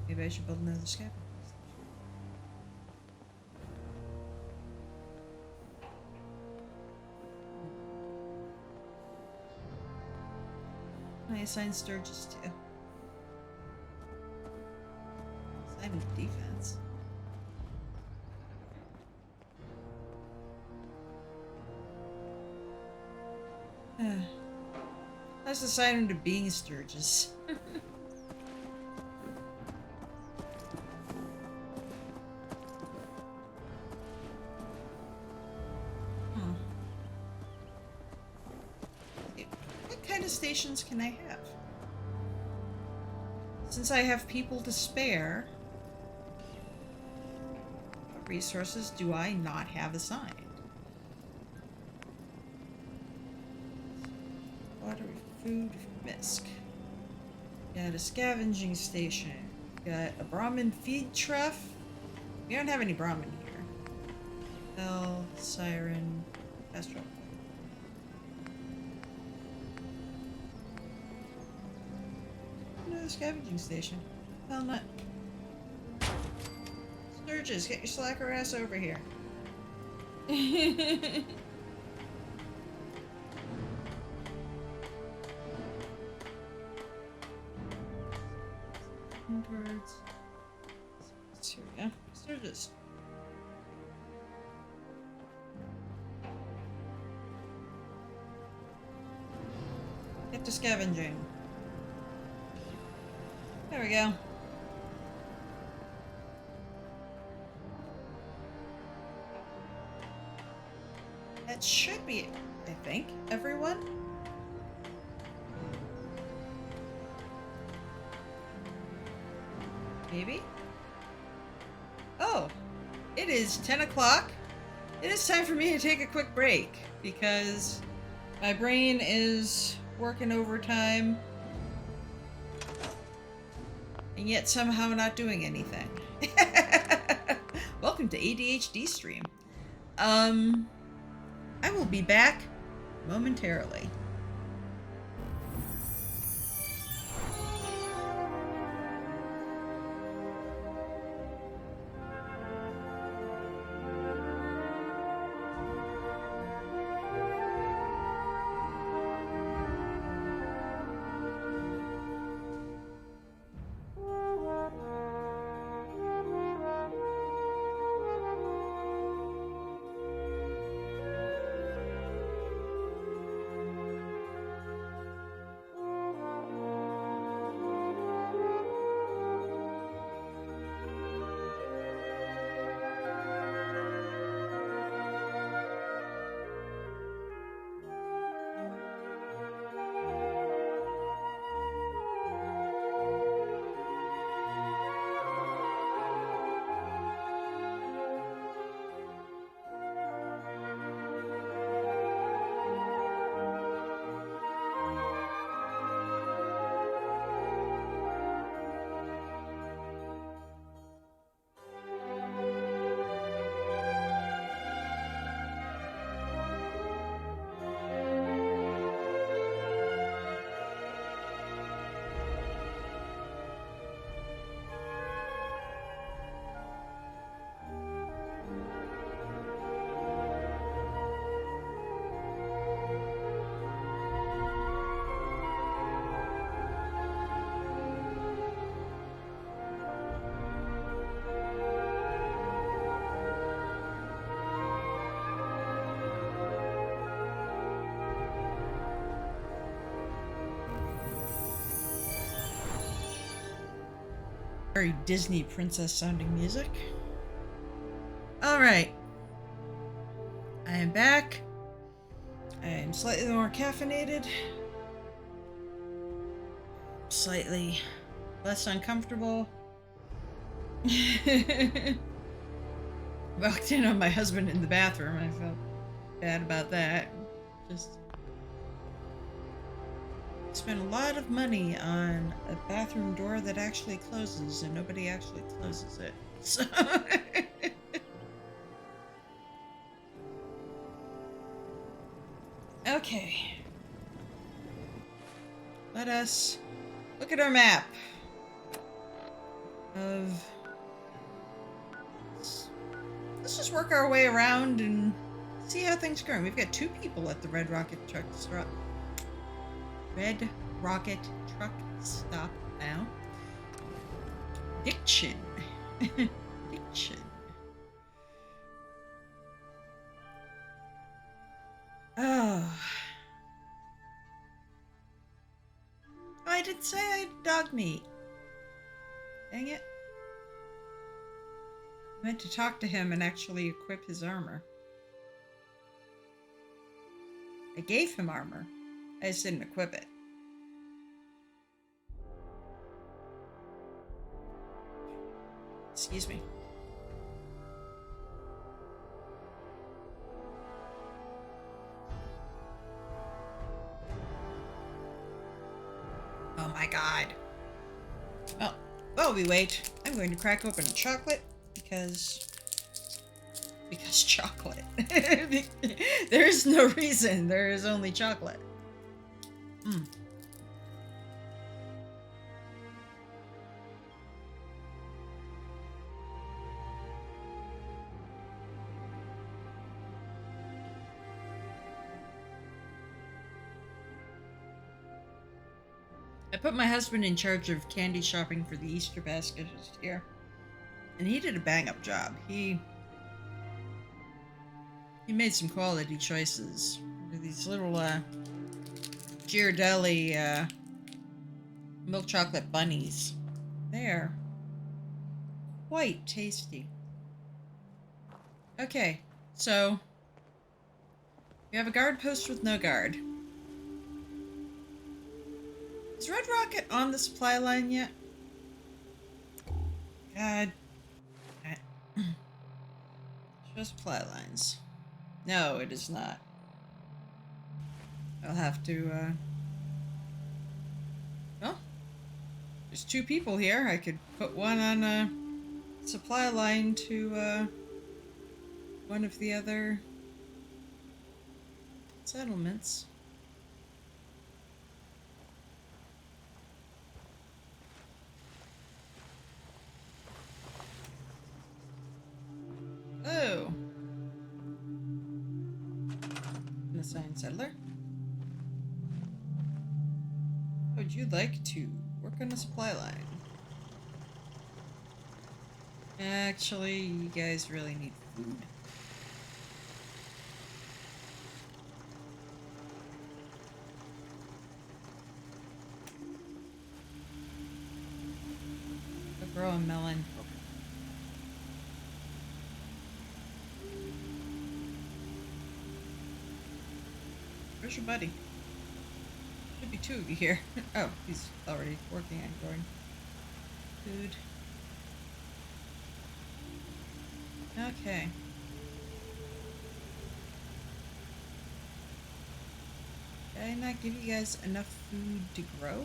Maybe I should build another scavenging station. I assign Sturgis too. Assign defense. Let's assign him to being Sturgis. What kind of stations can I have? Since I have people to spare, what resources do I not have assigned? Water, food, Misk. Got a scavenging station. Got a Brahmin feed trough. We don't have any Brahmin here. Bell, Siren, Astral. Another scavenging station. Hell not. Sturgis, get your slacker ass over here. Birds. Here we go. Sturgis. Get to scavenging. There we go. That should be it, I think. Everyone? Maybe? Oh, it is 10 o'clock. It is time for me to take a quick break because my brain is working overtime and yet somehow not doing anything. Welcome to ADHD stream. I will be back momentarily. Very Disney princess sounding music. Alright. I am back. I am slightly more caffeinated. Slightly less uncomfortable. Walked in on my husband in the bathroom. I felt bad about that. Just spent a lot of money on a bathroom door that actually closes, and nobody actually closes it. So okay. Let us look at our map of... Let's just work our way around and see how things are going. We've got 2 people at the Red Rocket Truck Stop. Red Rocket Truck Stop now. Diction. Diction. Oh. I did say I had dog meat. Dang it. I meant to talk to him and actually equip his armor. I gave him armor. I just didn't equip it. Excuse me. Oh my god. Well, while we wait, I'm going to crack open a chocolate because chocolate. There is no reason. There is only chocolate. I put my husband in charge of candy shopping for the Easter basket this year, and he did a bang-up job. He made some quality choices. These little Ghirardelli milk chocolate bunnies. They're quite tasty. Okay, so we have a guard post with no guard. Is Red Rocket on the supply line yet? God. Show supply lines. No, it is not. I'll have to, well, there's 2 people here. I could put one on a supply line to, one of the other settlements. Oh. An assigned settler. Would you like to work on a supply line? Actually, you guys really need food. Go grow a melon. Where's your buddy? Should be 2 of you here. Oh, he's already working on growing food. Okay. Did I not give you guys enough food to grow?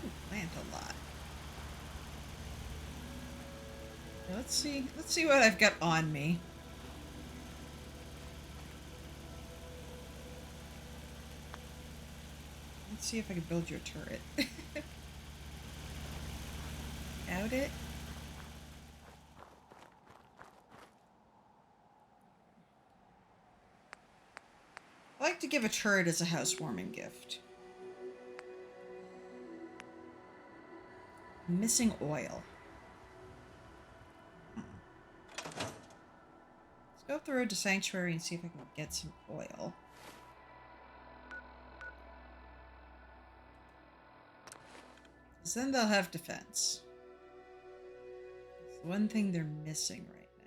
Ooh, plant a lot. Let's see what I've got on me. Let's see if I can build you a turret. Doubt it. I like to give a turret as a housewarming gift. Missing oil. Let's go up the road to Sanctuary and see if I can get some oil. Because then they'll have defense. It's the one thing they're missing right now.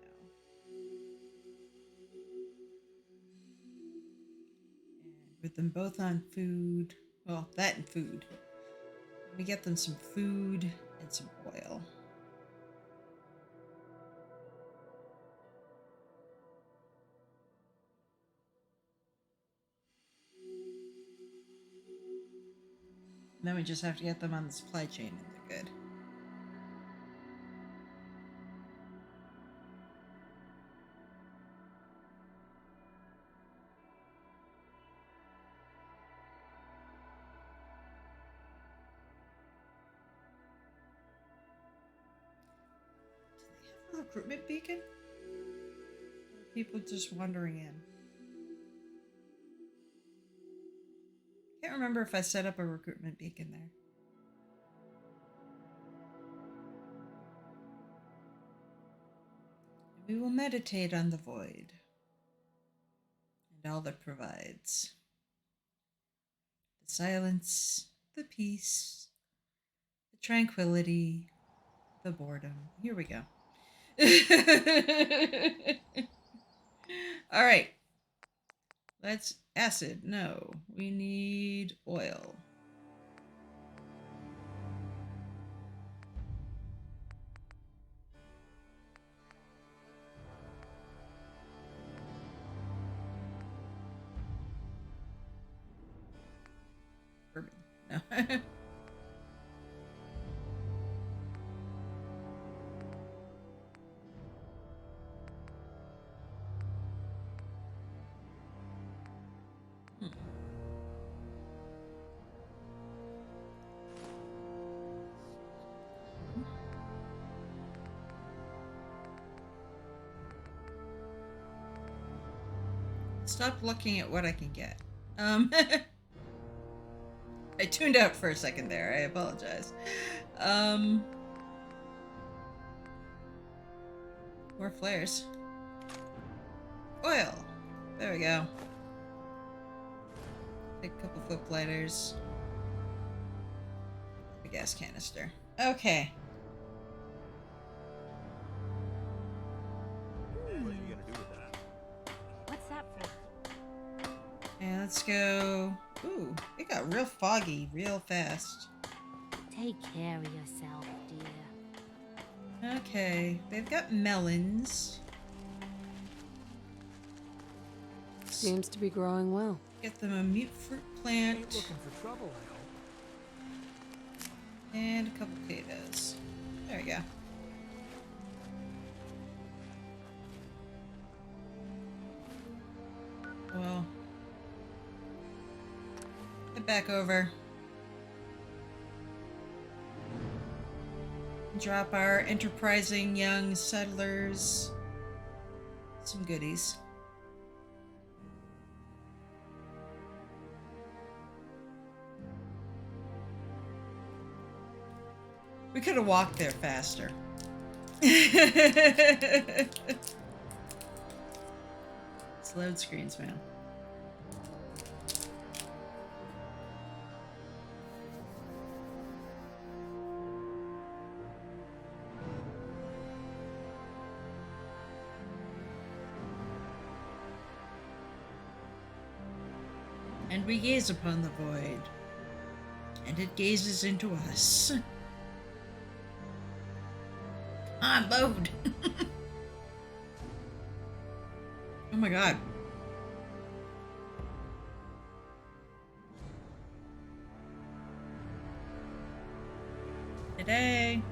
And with them both on food, well, that and food. We get them some food and some oil. And then we just have to get them on the supply chain and they're good. Do they have a recruitment beacon? Or are people just wandering in? Can't remember if I set up a recruitment beacon there. We will meditate on the void and all that provides. The silence, the peace, the tranquility, the boredom. Here we go. All right. Let's acid. No, we need oil. Bourbon. No. Stop looking at what I can get. I tuned out for a second there. I apologize. More flares. Oil. There we go. Take a couple foot lighters. A gas canister. Okay. What are you gonna do with that? What's that for? And let's go. Ooh, it got real foggy real fast. Take care of yourself, dear. Okay, they've got melons. Seems to be growing well. Get them a mute fruit plant. Ain't looking for trouble, I hope. And a couple potatoes. There we go. Well, head back over. Drop our enterprising young settlers some goodies. We could have walked there faster. It's load screens, man. And we gaze upon the void, and it gazes into us. Come on, load. Oh my god. Today.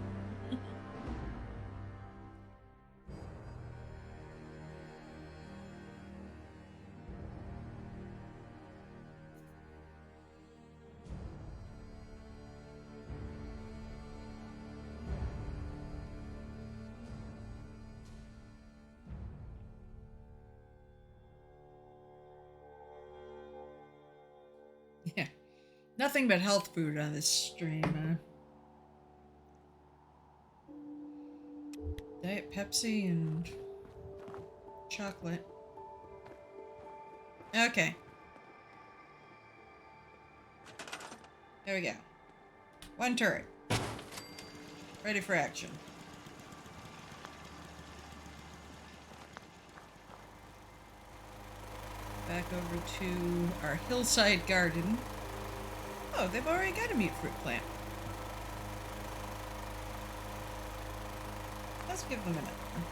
Yeah. Nothing but health food on this stream, Diet Pepsi and chocolate. Okay. There we go. One turret. Ready for action. Back over to our hillside garden. Oh, they've already got a mute fruit plant. Let's give them another one.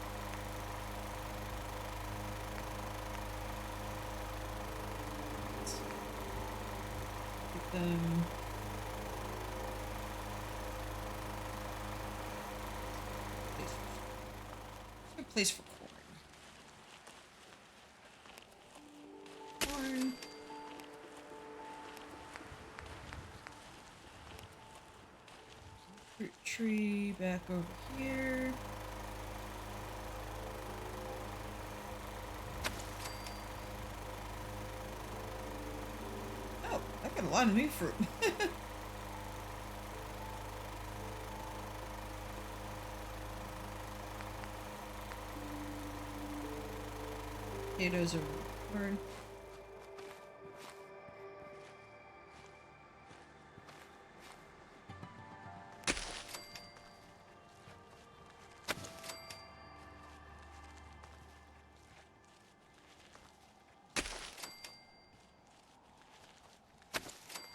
Get them. Good place for corn. Fruit tree back over here. Oh, I got a lot of new fruit. Potatoes over corn.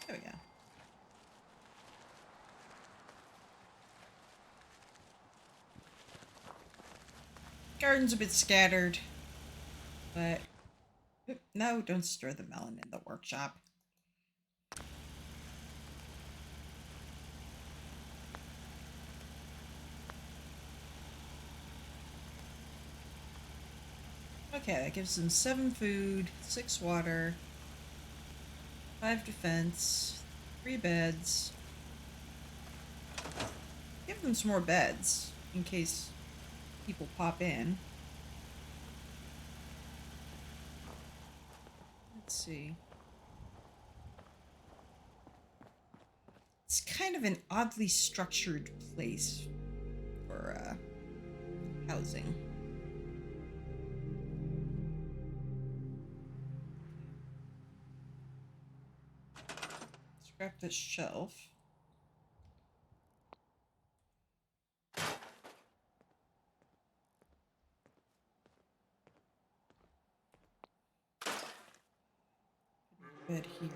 There we go. Garden's a bit scattered, but no, don't stir the melon in the workshop. Okay, that gives them 7 food, 6 water, 5 defense, 3 beds. Give them some more beds in case people pop in. Let's see. It's kind of an oddly structured place for housing. Scrap this shelf. Bed here.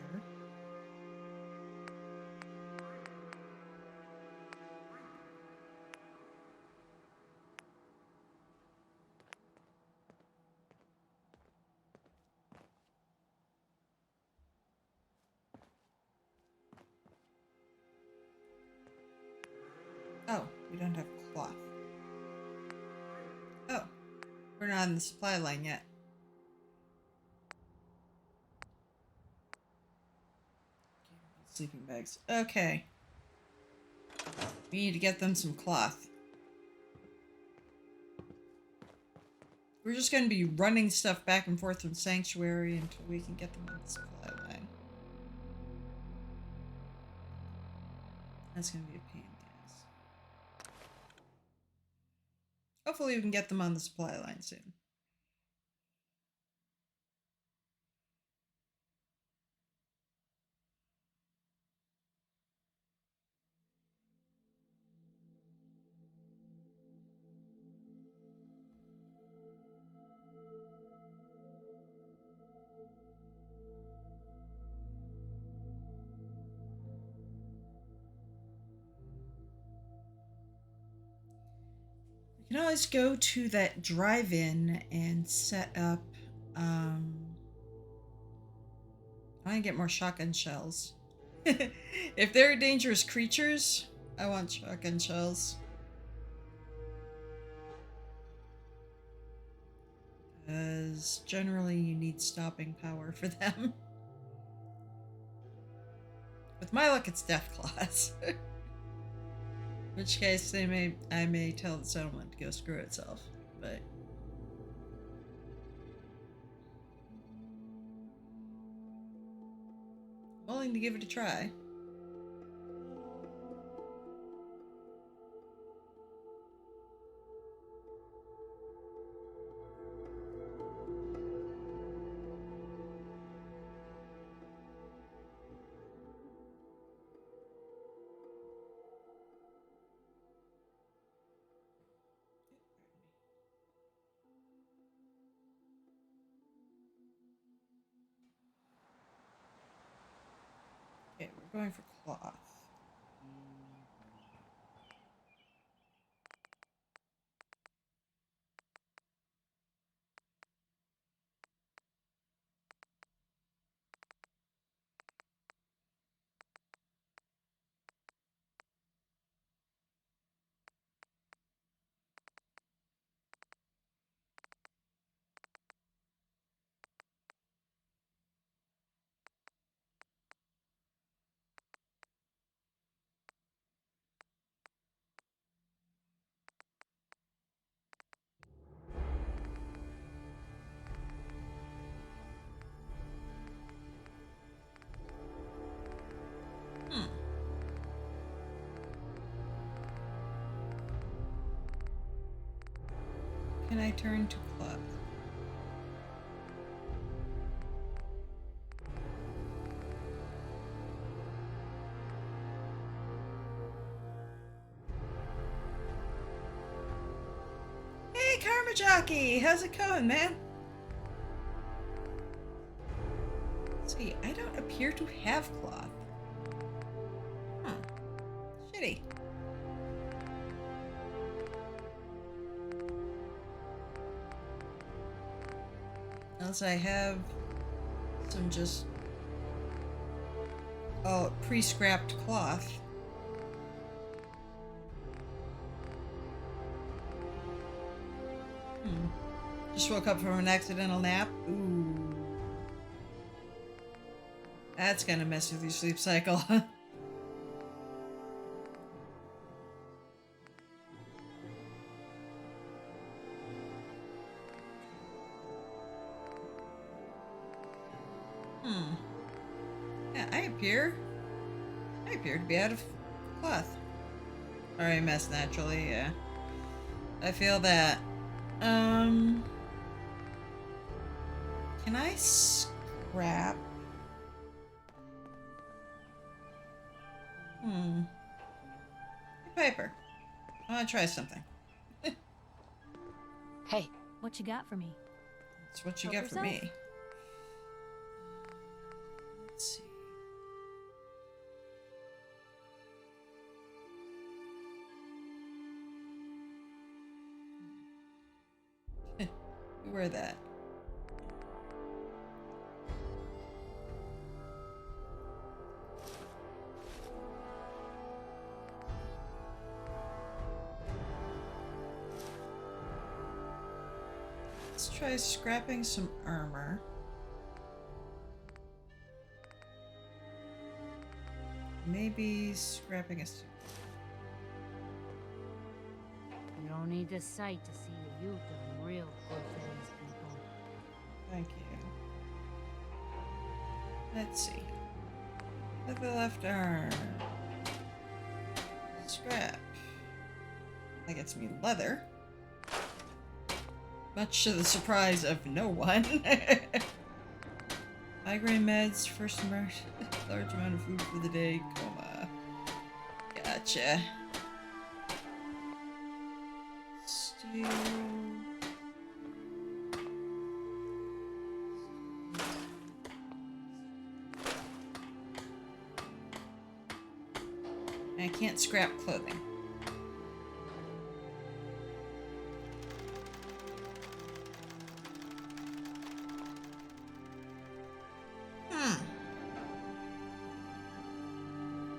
Oh, we don't have cloth. Oh, we're not on the supply line yet. Sleeping bags. Okay. We need to get them some cloth. We're just going to be running stuff back and forth from Sanctuary until we can get them on the supply line. That's going to be a pain in the ass. Hopefully we can get them on the supply line soon. You can always go to that drive-in and set up, I want to get more shotgun shells. If there are dangerous creatures, I want shotgun shells. Because generally you need stopping power for them. With my luck, it's death claws. In which case, I may tell the settlement to go screw itself, but I'm willing to give it a try. We're going for cloth. Can I turn to cloth? Hey, Karma Jockey! How's it going, man? Let's see, I don't appear to have cloth. Shitty. Unless I have some just pre-scrapped cloth. Just woke up from an accidental nap. Ooh. That's gonna mess with your sleep cycle. Yeah, I appear to be out of cloth. Or I mess naturally, yeah. I feel that. Can I scrap? Hey, Piper. I want to try something. Hey, What you got for me? That's what you Help get for yourself. me. Let's see. You wear that. Let's try scrapping some armor. Maybe scrapping a suit. you don't need the sight to see that you've done real good for these people. Thank you. Let's see. With the left arm. Scrap. That gets me leather. Much to the surprise of no one. Migraine meds, first emerge, large amount of food for the day, coma. Gotcha. Steel. I can't scrap clothing.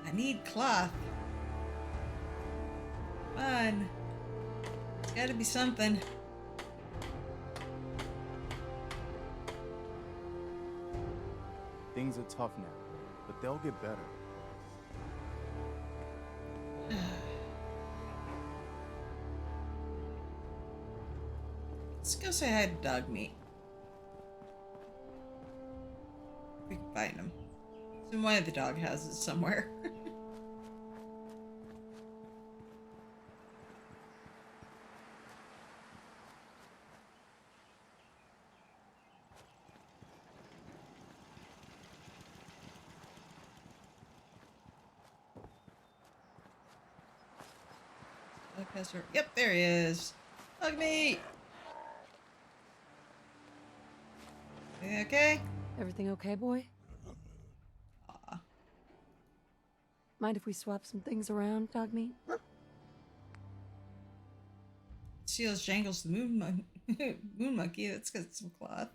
I need cloth. Come on. It's gotta be something. Things are tough now, but they'll get better. Let's go say hi to dog meat. We can find him. It's in one of the dog houses somewhere. Yep, there he is. Dog meat. You okay? Everything okay, boy? Aw. Mind if we swap some things around, dog meat? Seals jangles the moon monkey. That's got some cloth.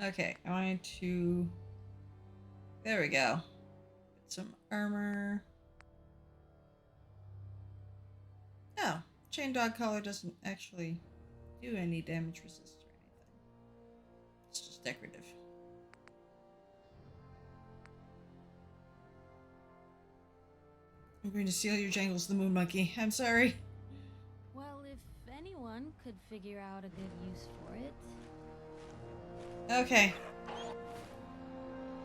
Okay, I wanted to. There we go. Get some armor. Oh, chain dog collar doesn't actually do any damage resist or anything. It's just decorative. I'm going to seal your jangles, the moon monkey. I'm sorry. Well, if anyone could figure out a good use for it. Okay.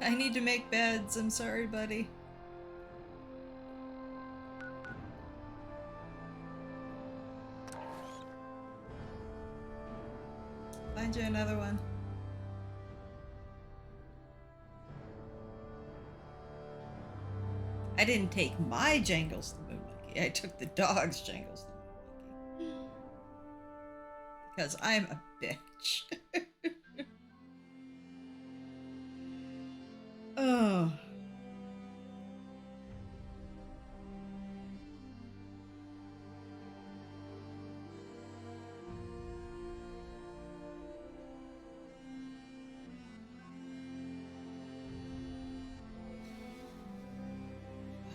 I need to make beds. I'm sorry, buddy. Find you another one. I didn't take my Jangles the Moon Monkey. I took the dog's Jangles the Moon Monkey. Because I'm a bitch. Oh.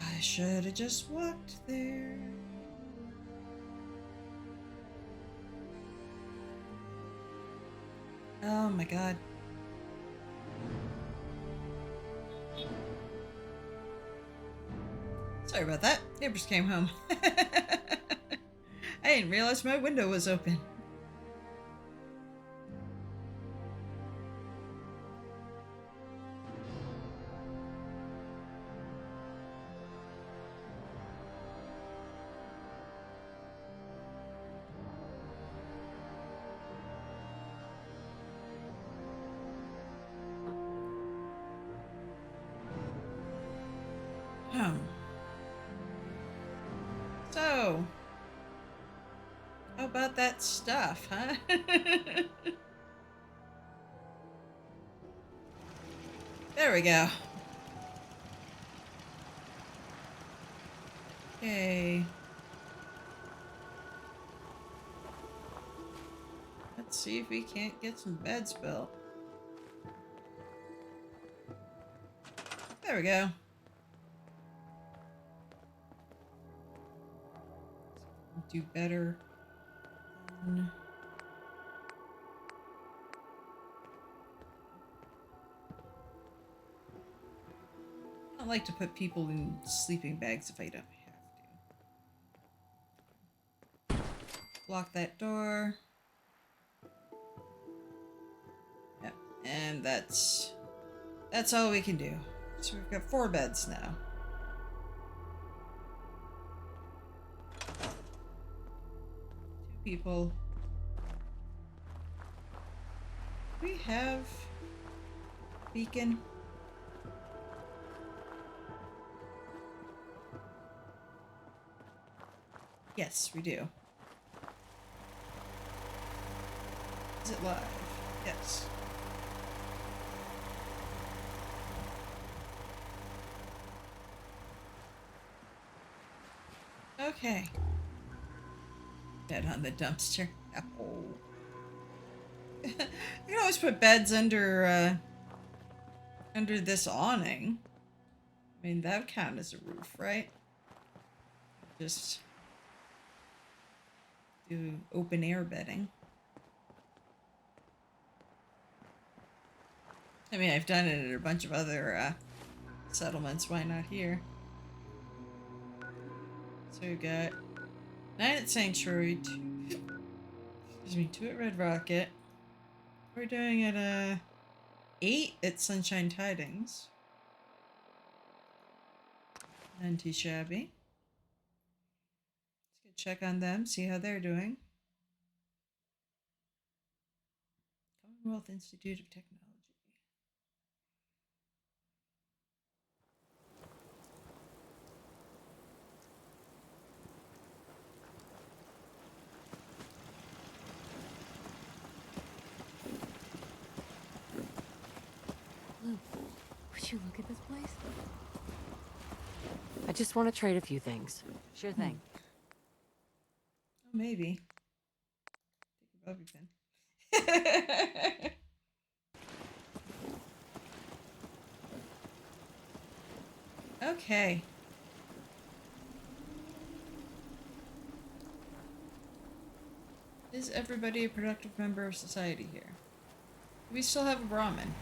I should have just walked there. Oh my god. Sorry about that. Neighbors came home. I didn't realize my window was open. So, how about that stuff, huh? There we go. Okay. Let's see if we can't get some beds built. There we go. Do better. I don't like to put people in sleeping bags if I don't have to. Block that door. Yep, and that's all we can do. So we've got 4 beds now. People. Do we have beacon? Yes, we do. Is it live? Yes. Okay. Bed on the dumpster. Oh. You can always put beds under this awning. I mean, that would count as a roof, right? Just do open air bedding. I mean, I've done it at a bunch of other settlements. Why not here? So we got 9 at Sanctuary, 2 at Red Rocket. We're doing it 8 at Sunshine Tidings. None too shabby. Let's go check on them, see how they're doing. Commonwealth Institute of Technology. Luke, would you look at this place? I just want to trade a few things. Sure thing. Maybe. Take a bobby pin. Okay. Is everybody a productive member of society here? Do we still have a Brahmin?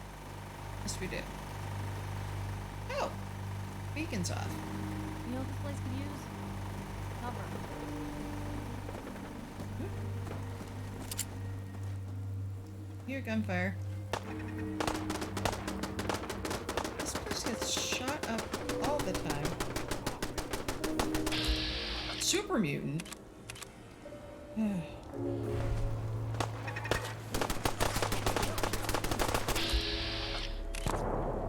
Yes, we do. Oh! Beacon's off. You know what this place could use? Cover. Here, gunfire. This place gets shot up all the time. Super mutant.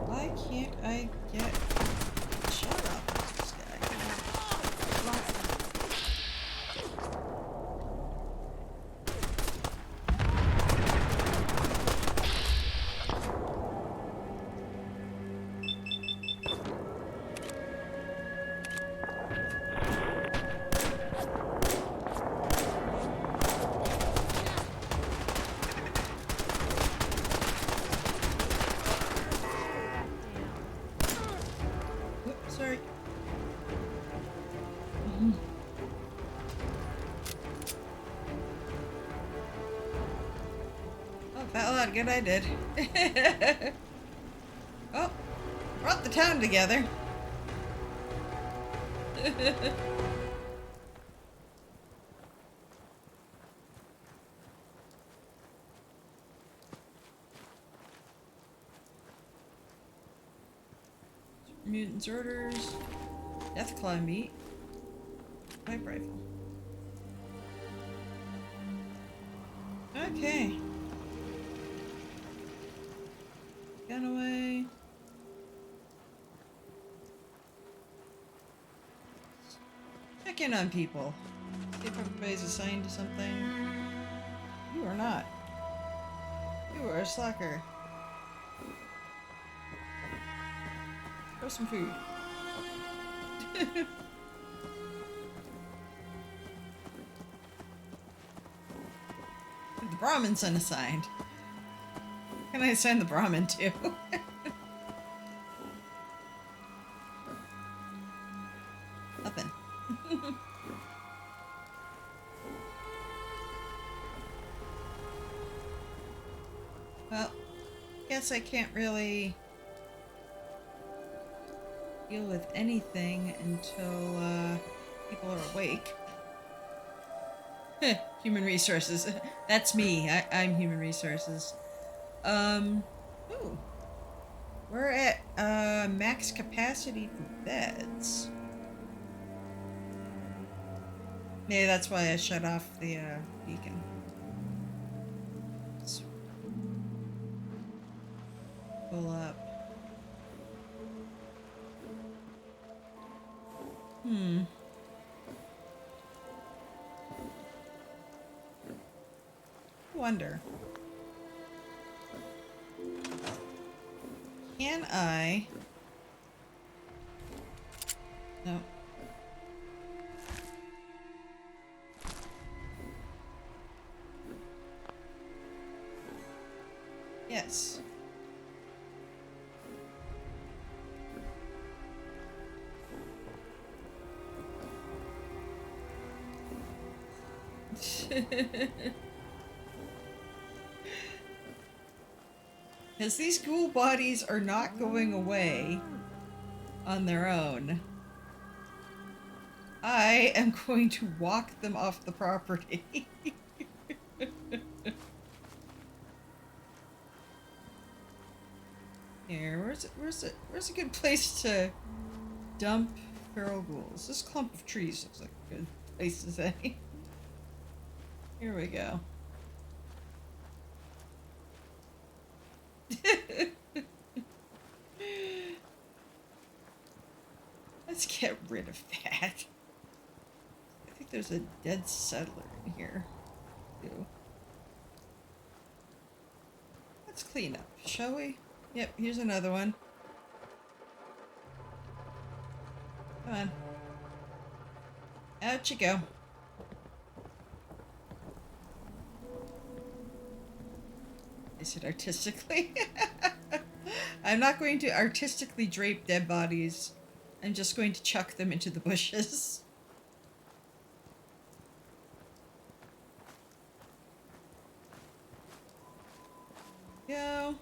Why can't I get shot up with this guy? Oops, sorry. Oh, fell out good I did. Oh, brought the town together. Mutants orders. Deathclaw meat. Pipe rifle. Okay. Gun away. Check in on people. See if everybody's assigned to something. You are not. You are a slacker. Throw some food. The Brahmin's unassigned. What can I assign the Brahmin to? Nothing. Well, guess I can't really deal with anything until people are awake. Human resources. That's me. I'm human resources. Ooh. We're at max capacity for beds. Maybe that's why I shut off the beacon. Let's pull up. Wonder. Can I? No. Yes. Because these ghoul bodies are not going away on their own. I am going to walk them off the property. Here, where's a good place to dump feral ghouls? This clump of trees looks like a good place to say. Here we go. Let's get rid of that. I think there's a dead settler in here, too. Let's clean up, shall we? Yep, here's another one. Come on. Out you go. Is it artistically? I'm not going to artistically drape dead bodies. I'm just going to chuck them into the bushes. Go.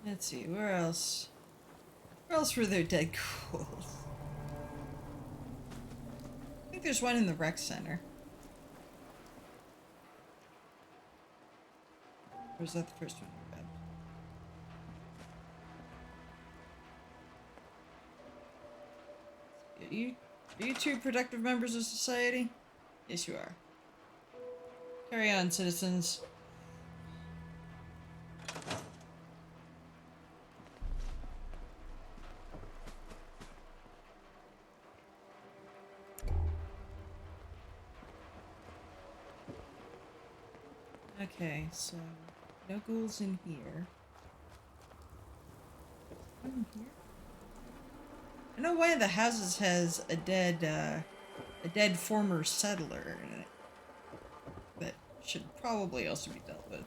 Let's see, where else? Where else were there dead ghouls? I think there's one in the rec center. Or was that the first one I read? Are you two productive members of society? Yes, you are. Carry on, citizens. Okay, so no ghouls in here. One in here? I know one of the houses has a dead former settler in it, but should probably also be dealt with.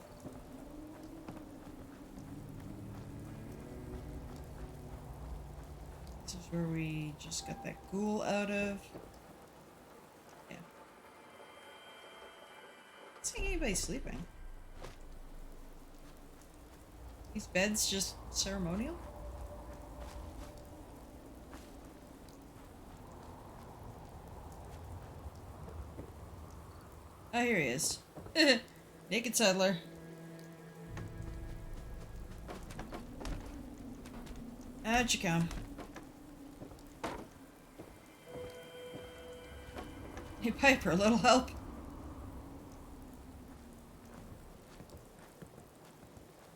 This is where we just got that ghoul out of. Yeah. I don't see anybody sleeping. These beds just ceremonial? Oh, here he is. Naked settler. Out you come. Hey, Piper, a little help?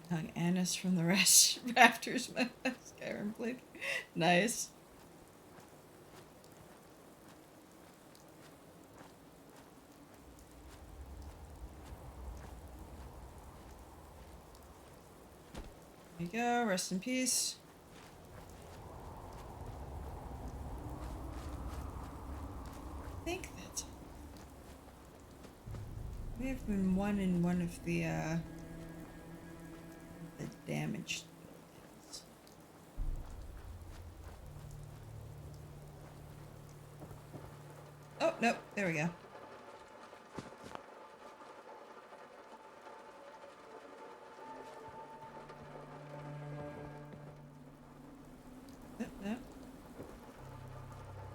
Hung anise from the rafters. My Skyrim blade. Nice. There you go. Rest in peace. I think that's. May have been one in one of the damaged buildings. Oh, nope. There we go. No.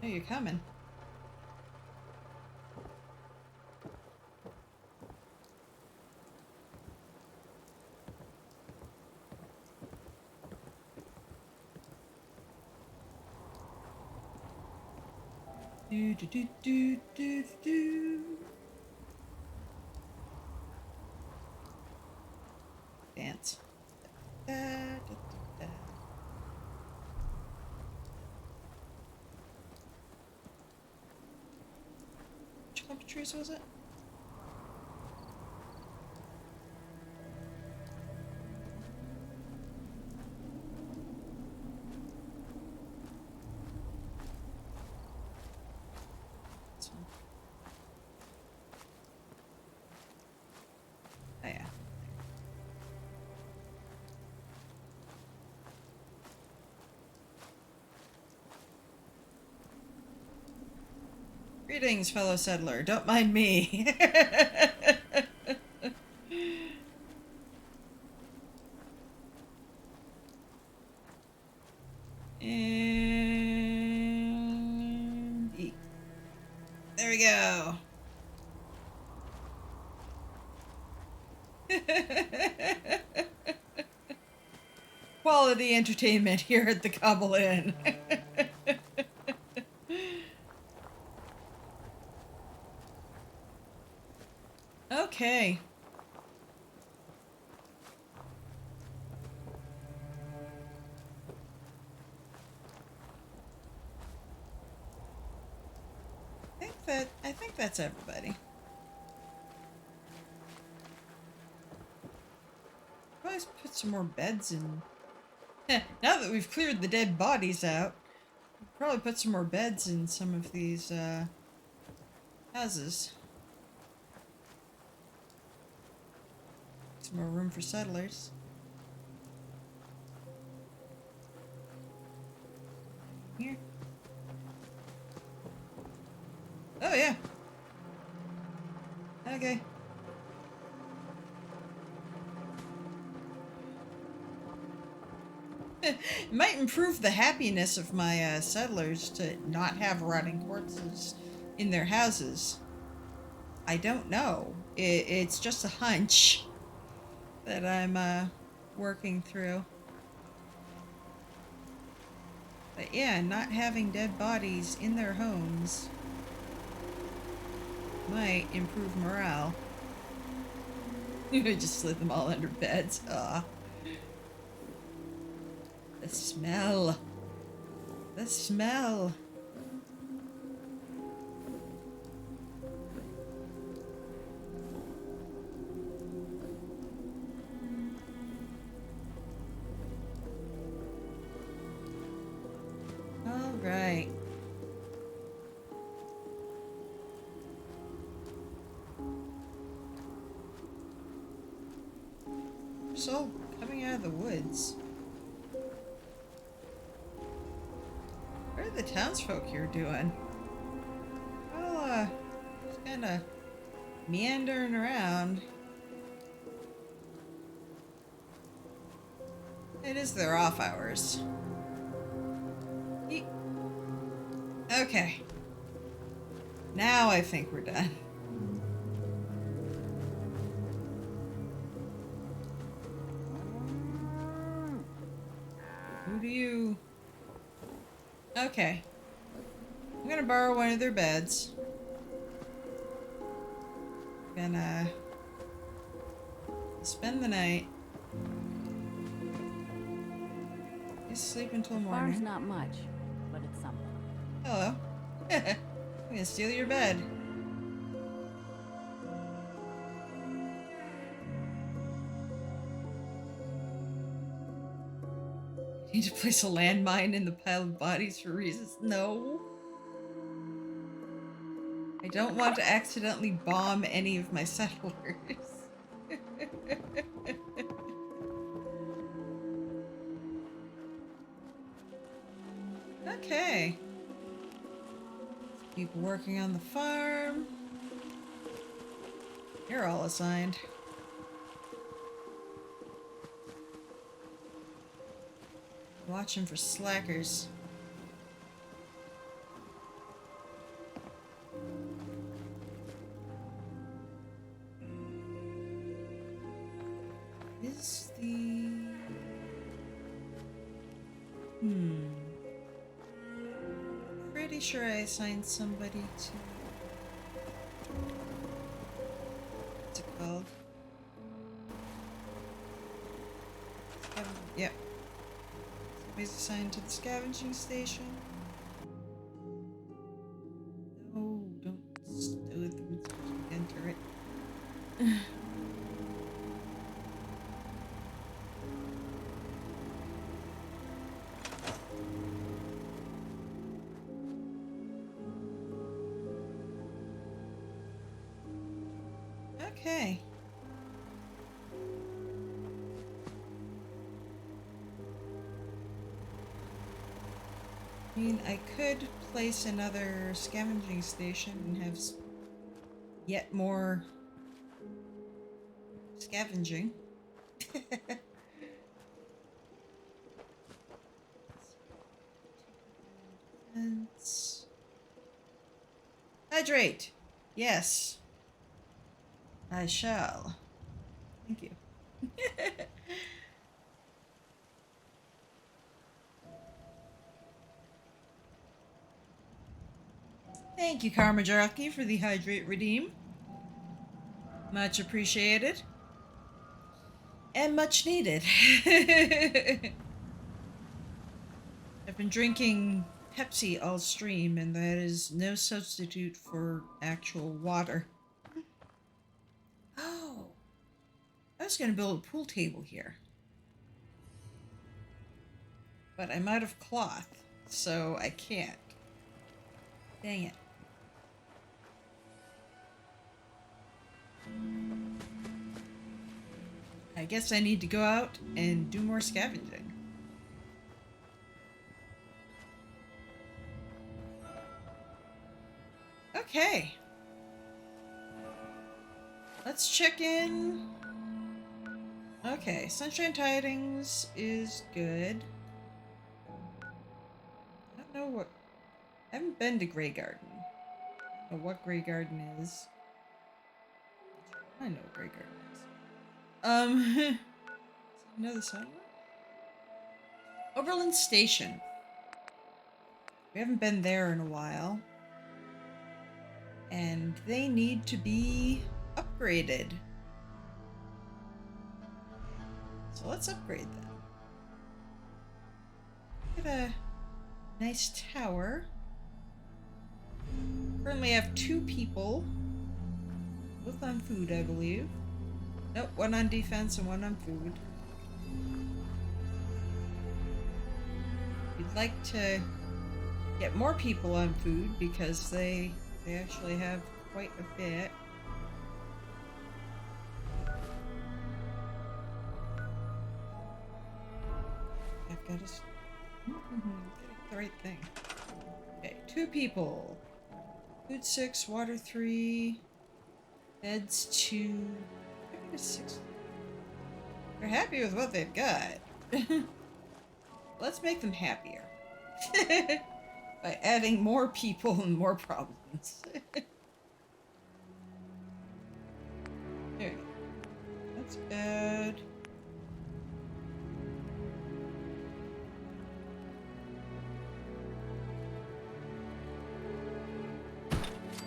Oh, you're coming. Do do do do do do. Dance. Da, da, da, da. Which clump of trees was it? This one. Oh yeah. Greetings, fellow settler. Don't mind me. And eat. There we go. Quality entertainment here at the Gobble Inn. Okay. I think that's everybody. Let's put some more beds in. Now that we've cleared the dead bodies out, we'll probably put some more beds in some of these houses. Some more room for settlers. Here. Oh yeah. Okay. It might improve the happiness of my settlers to not have rotting corpses in their houses. I don't know. It's just a hunch that I'm working through. But yeah, not having dead bodies in their homes might improve morale. Just slid them all under beds. Ugh. The smell. The smell. All right. So, coming out of the woods. What are the townsfolk here doing? Well, just kinda meandering around. It is their off hours. Okay. Now I think we're done. Who do you... Okay. I'm gonna borrow one of their beds. Gonna spend the night. Just sleep until morning. Farm's not much, but it's something. Hello. I'm gonna steal your bed. Need to place a landmine in the pile of bodies for reasons? No. I don't want to accidentally bomb any of my settlers. Okay. Let's keep working on the farm. You're all assigned. Watching for slackers. Is the... Pretty sure I assigned somebody to... What's it called? Yep. Somebody's assigned to the scavenging station. No, don't stow the roots enter it. Okay. I mean, I could place another scavenging station and have yet more scavenging. Defense. Hydrate. Yes. I shall. Thank you. Thank you, Karma Jaraki, for the Hydrate Redeem. Much appreciated. And much needed. I've been drinking Pepsi all stream, and that is no substitute for actual water. Oh. I was going to build a pool table here. But I'm out of cloth, so I can't. Dang it. I guess I need to go out and do more scavenging. Okay. Let's check in. Okay, Sunshine Tidings is good. I don't know what... I haven't been to Grey Garden. I don't know what Grey Garden is. I know what Grey Garden is. Another song? Oberlin Station. We haven't been there in a while. And they need to be upgraded. So let's upgrade them. Get a nice tower. Currently have 2 people. Both on food, I believe. Nope, 1 on defense and 1 on food. We'd like to get more people on food because they actually have quite a bit. I've got to get the right thing. Okay, 2 people. Food 6, water 3, beds 2. I got a 6. They're happy with what they've got. Let's make them happier. By adding more people and more problems. There we go. That's bad.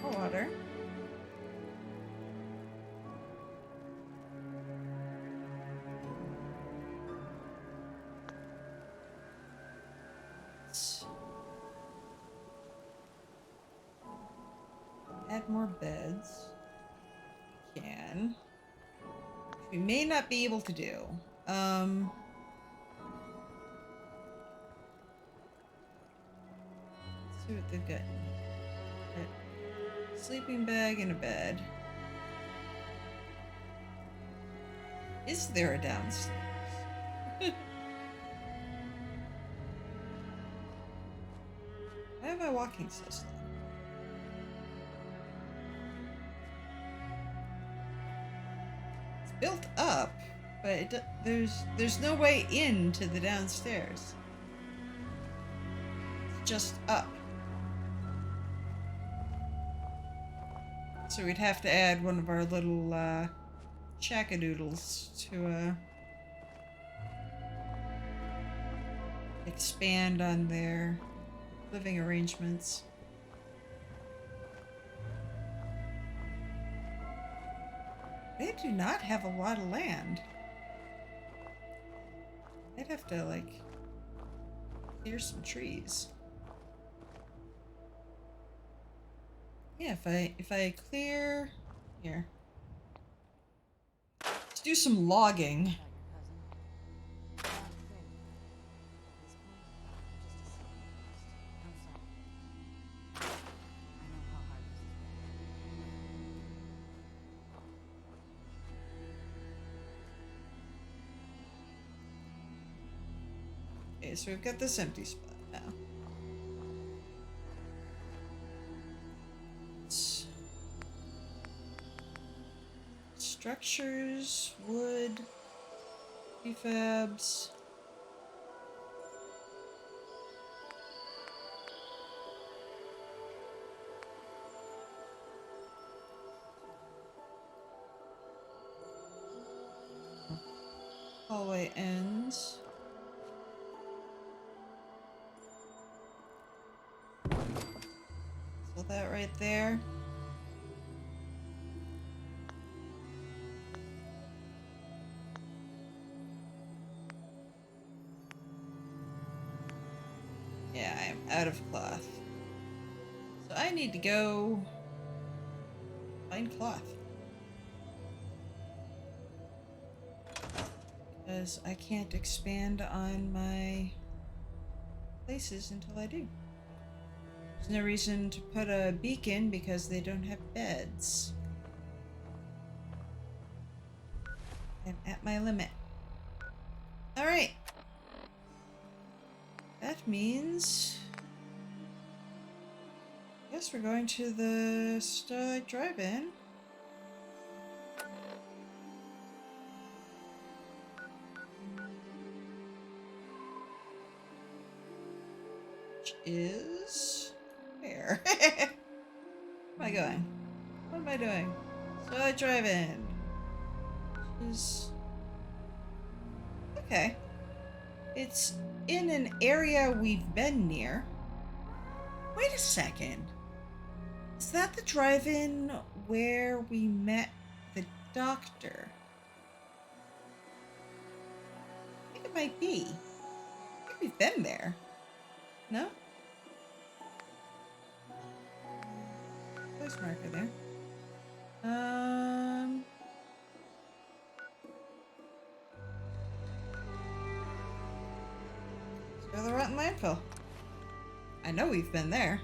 More water. Add more beds. Can. Which we may not be able to do. Let's see what they've got. Sleeping bag and a bed. Is there a downstairs? I have my walking system. It's built up, but there's no way into the downstairs. It's just up. So we'd have to add one of our little shackadoodles to expand on their living arrangements. They do not have a lot of land. They'd have to, like, clear some trees. Yeah, if I clear here. Let's do some logging. Okay, so we've got this empty spot now. Structures, wood, prefabs. Hallway ends. So that right there. Yeah, I am out of cloth. So I need to go find cloth. Because I can't expand on my places until I do. There's no reason to put a beacon because they don't have beds. I'm at my limit. Alright. That means... I guess we're going to the Starlight Drive-In. Which is... where? Where am I going? What am I doing? Starlight Drive-In. Which is... okay. It's in an area we've been near. Wait a second. Is that the drive-in where we met the doctor? I think it might be. I think we've been there. No? Place marker there. Let's go to the rotten landfill. I know we've been there.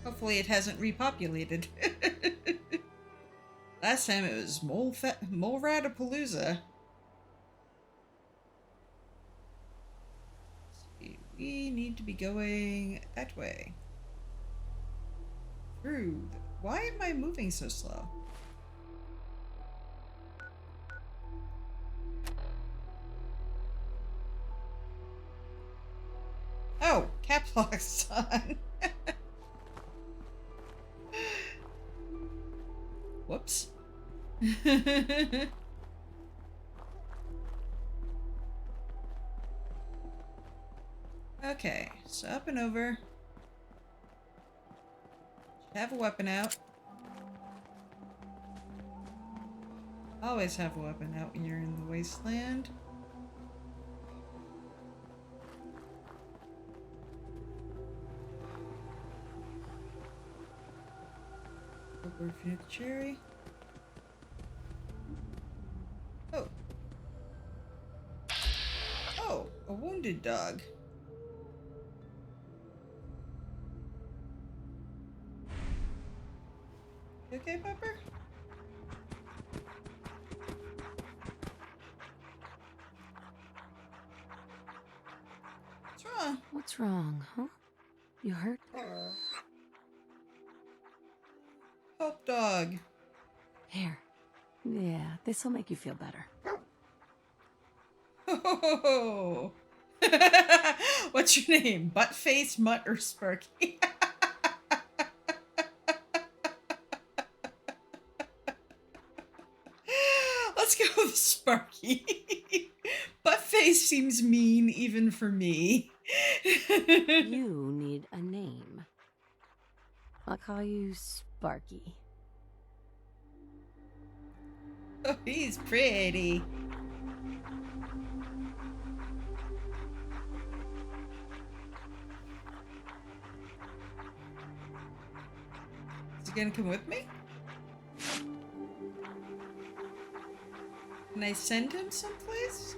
Hopefully it hasn't repopulated. Last time it was Mole Radapalooza. We need to be going that way. Through. Why am I moving so slow? Oh, caps lock's on. Whoops. Okay, so up and over. Should have a weapon out. Always have a weapon out when you're in the wasteland. Over cherry. Oh. Oh, a wounded dog. You okay, Pepper? What's wrong? What's wrong, huh? You hurt? Help dog. Here. Yeah, this'll make you feel better. Oh. What's your name? Buttface, Mutt, or Sparky? Let's go with Sparky. Buttface seems mean even for me. You need a name. I'll call you Sparky. Oh, he's pretty. Is he gonna come with me? Can I send him someplace?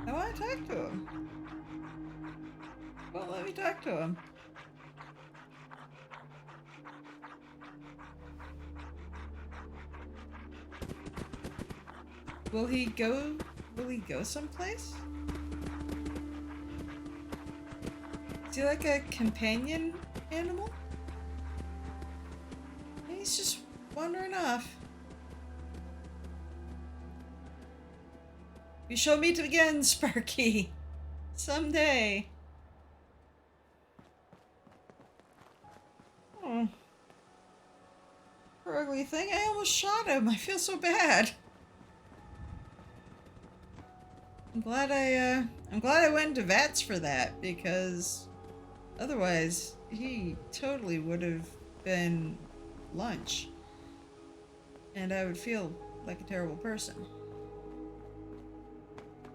I want to talk to him. Well, let me talk to him. Will he go someplace? Is he like a companion animal? He's just wandering off. We shall meet again, Sparky. Someday. Oh. Poor ugly thing, I almost shot him. I feel so bad. I'm glad I went to VATS for that, because otherwise he totally would have been lunch. And I would feel like a terrible person.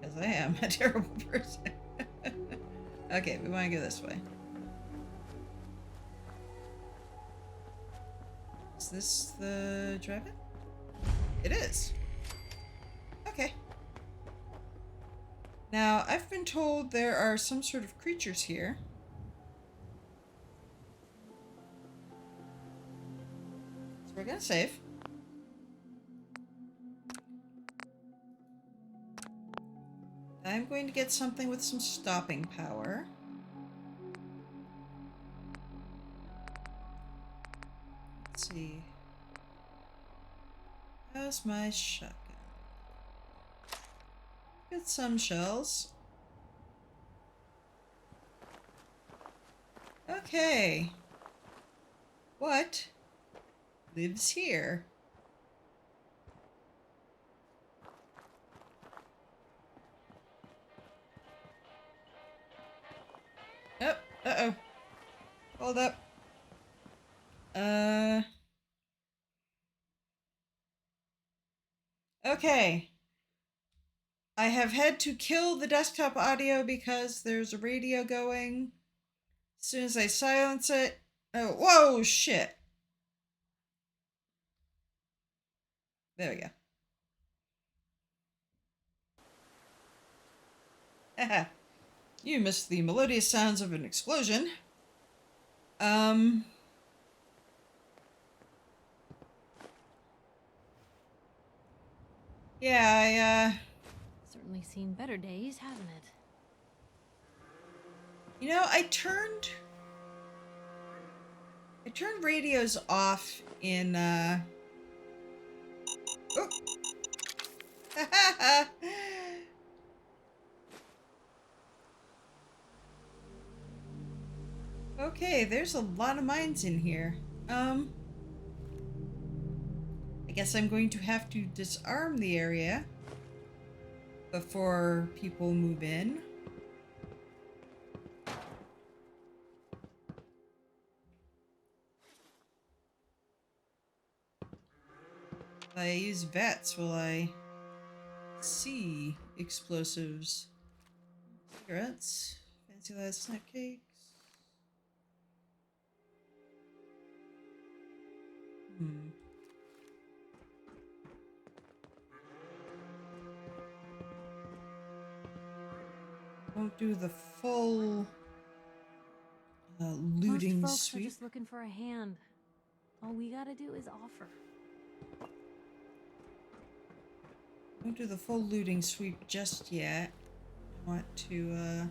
Because I am a terrible person. Okay, we want to go this way. Is this the drive-in? It is. Okay. Now, I've been told there are some sort of creatures here. So we're gonna save. I'm going to get something with some stopping power. Let's see. How's my shotgun? Get some shells. Okay. What lives here? Oh, uh-oh. Hold up. Okay. I have had to kill the desktop audio because there's a radio going. As soon as I silence it... Oh, whoa, shit. There we go. Haha. You missed the melodious sounds of an explosion. Yeah, Certainly seen better days, hasn't it? you know, I turned radios off in, Oh! Okay, there's a lot of mines in here. I guess I'm going to have to disarm the area before people move in. If I use VATS, will I see explosives? Cigarettes? Fancy last snack cakes? Won't do the full looting Most folks sweep. are just looking for a hand. All we gotta do is offer. Won't do the full looting sweep just yet. I want to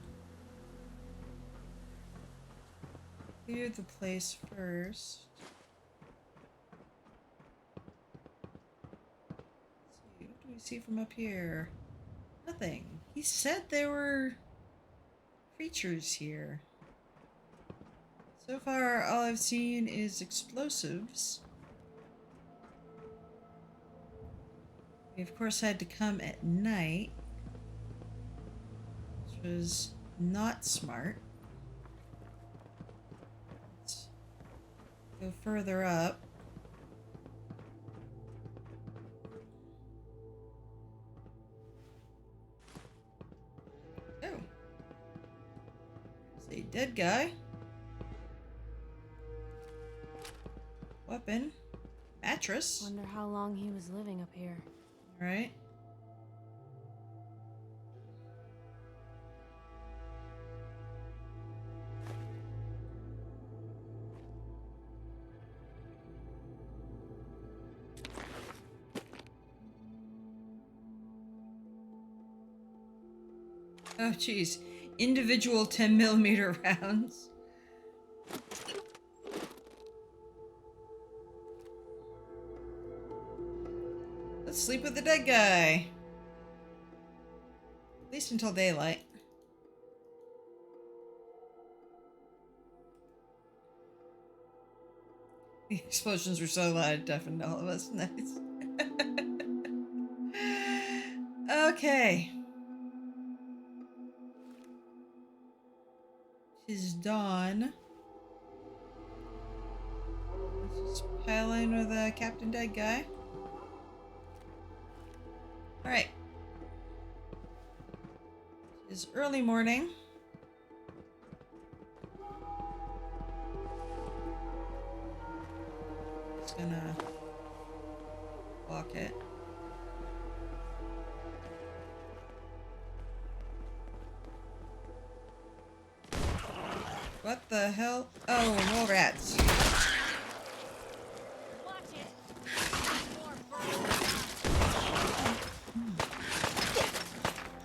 clear the place first. Let's see, what do we see from up here? Nothing. He said there were creatures here. So far, all I've seen is explosives. We, of course, had to come at night, which was not smart. Let's go further up. Oh. There's a dead guy. Weapon. Mattress. Wonder how long he was living up here. Alright. Oh, jeez. Individual 10mm rounds. Let's sleep with the dead guy. At least until daylight. The explosions were so loud it deafened all of us. Nice. Okay. Tis dawn. Let's just pile in with Captain Dead Guy. Alright. It's early morning. Just gonna kit. What the hell? Oh, more rats.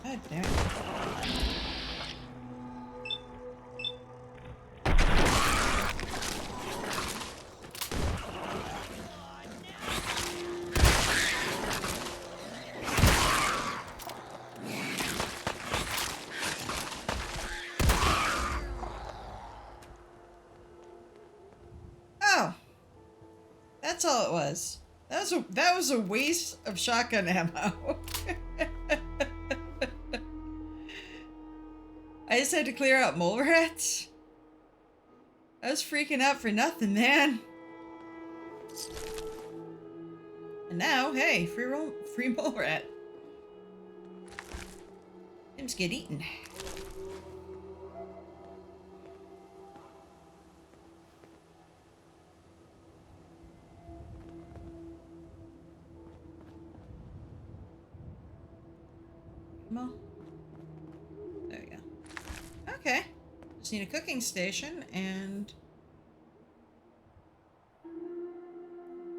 God damn it. Oh, that's all it was. That was a waste of shotgun ammo. I just had to clear out mole rats. I was freaking out for nothing, man. And now, hey, free mole rat. Let's get eaten. Come on. There we go. Okay. Just need a cooking station and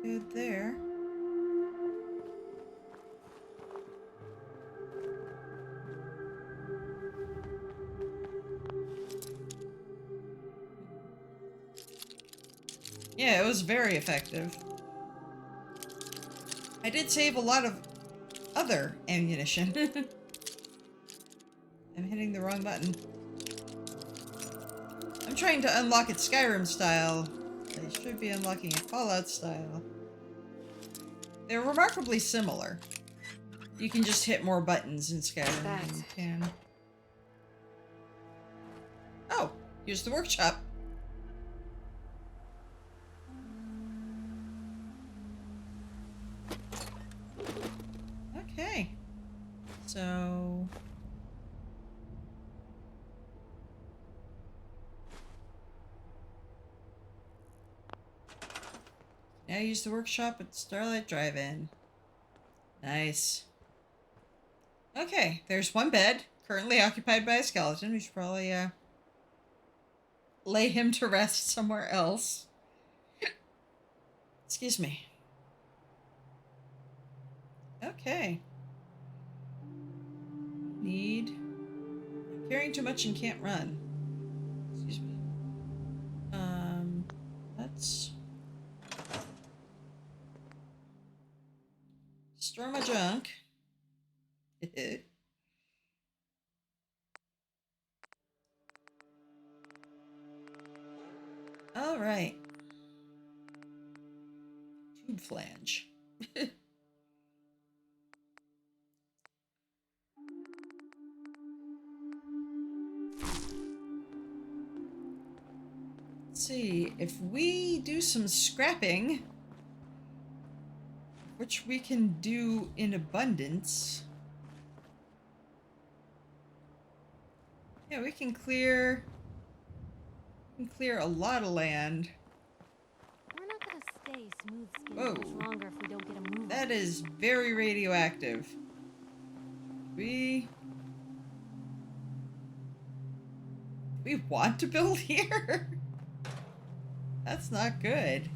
good there. Yeah, it was very effective. I did save a lot of other ammunition. I'm hitting the wrong button. I'm trying to unlock it Skyrim style. I should be unlocking it Fallout style. They're remarkably similar. You can just hit more buttons in Skyrim than you can. Oh, here's the workshop. Okay. So... now use the workshop at Starlight Drive-In. Nice. Okay, there's one bed, currently occupied by a skeleton. We should probably, lay him to rest somewhere else. Excuse me. Okay. I'm carrying too much and can't run. Excuse me. Let's store my junk. All right. Tube flange. Let's see, if we do some scrapping, which we can do in abundance. Yeah, we can clear a lot of land. We're not gonna stay smooth skinned Whoa. much longer if we don't get a move. That is very radioactive. We want to build here? That's not good.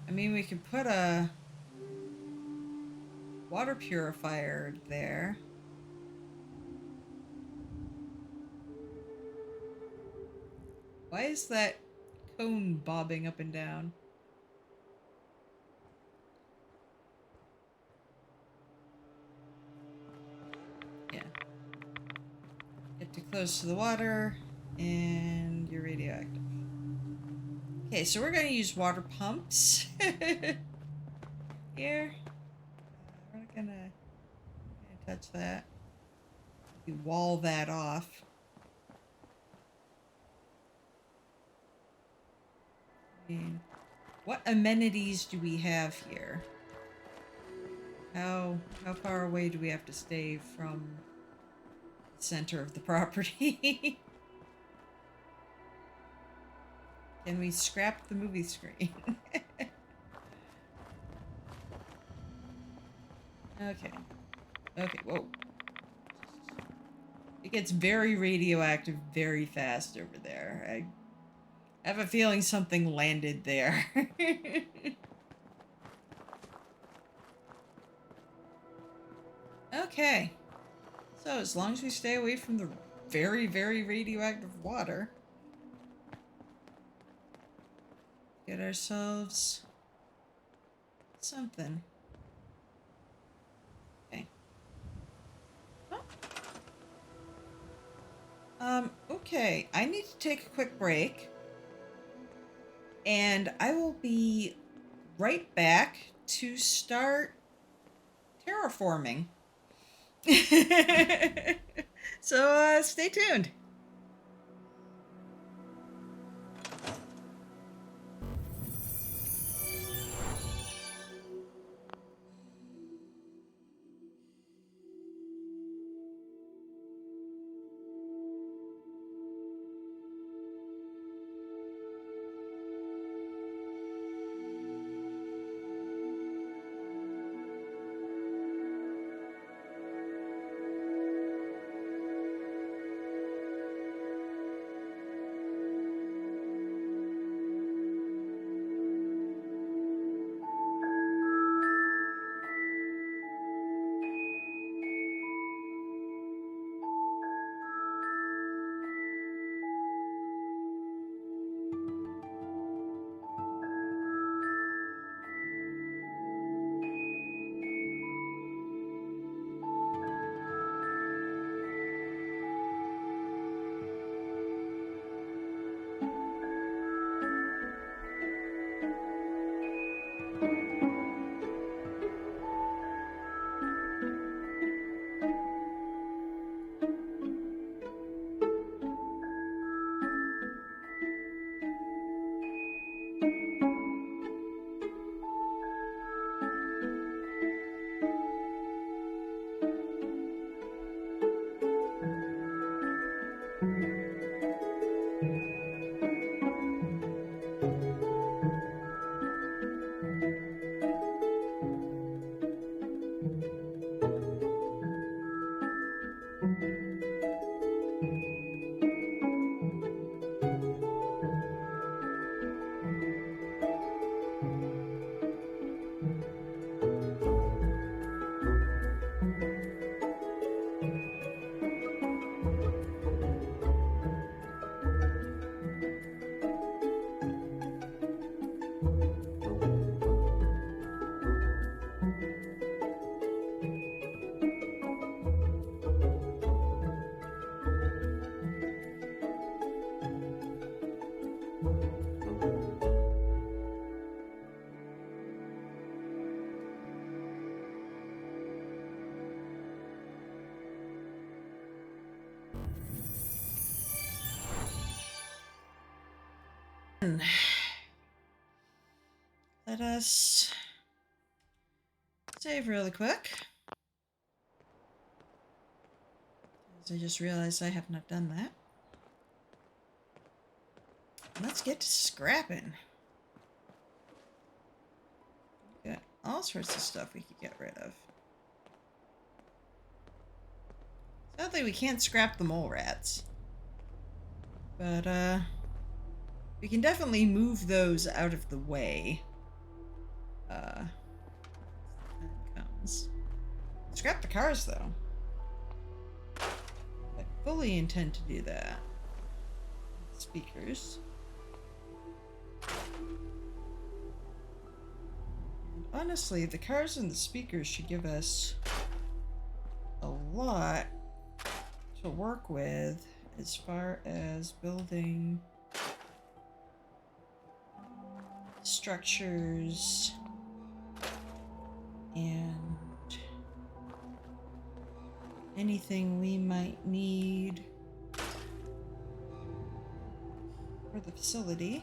I mean, we could put a water purifier there. Why is that cone bobbing up and down? Yeah. Get too close to the water, and you're radioactive. Okay, so we're going to use water pumps here. We're not gonna touch that. We wall that off. I mean, what amenities do we have here? How far away do we have to stay from the center of the property? Can we scrap the movie screen? Okay. Okay, whoa. It gets very radioactive very fast over there. I have a feeling something landed there. Okay. So as long as we stay away from the very, very radioactive water, get ourselves something. Okay. Okay. I need to take a quick break. And I will be right back to start terraforming. So stay tuned. Let us save really quick. As I just realized I have not done that. Let's get to scrapping. Got all sorts of stuff we could get rid of. Sadly, we can't scrap the mole rats. But, we can definitely move those out of the way. That comes. Scrap the cars, though. I fully intend to do that. Speakers. And honestly, the cars and the speakers should give us a lot to work with as far as building structures and anything we might need for the facility.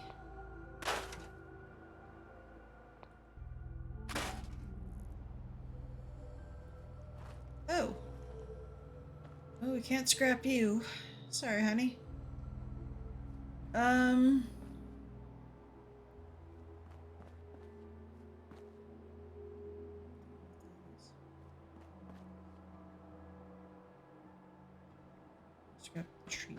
Oh. Oh, we can't scrap you. Sorry, honey. Scrap the trees.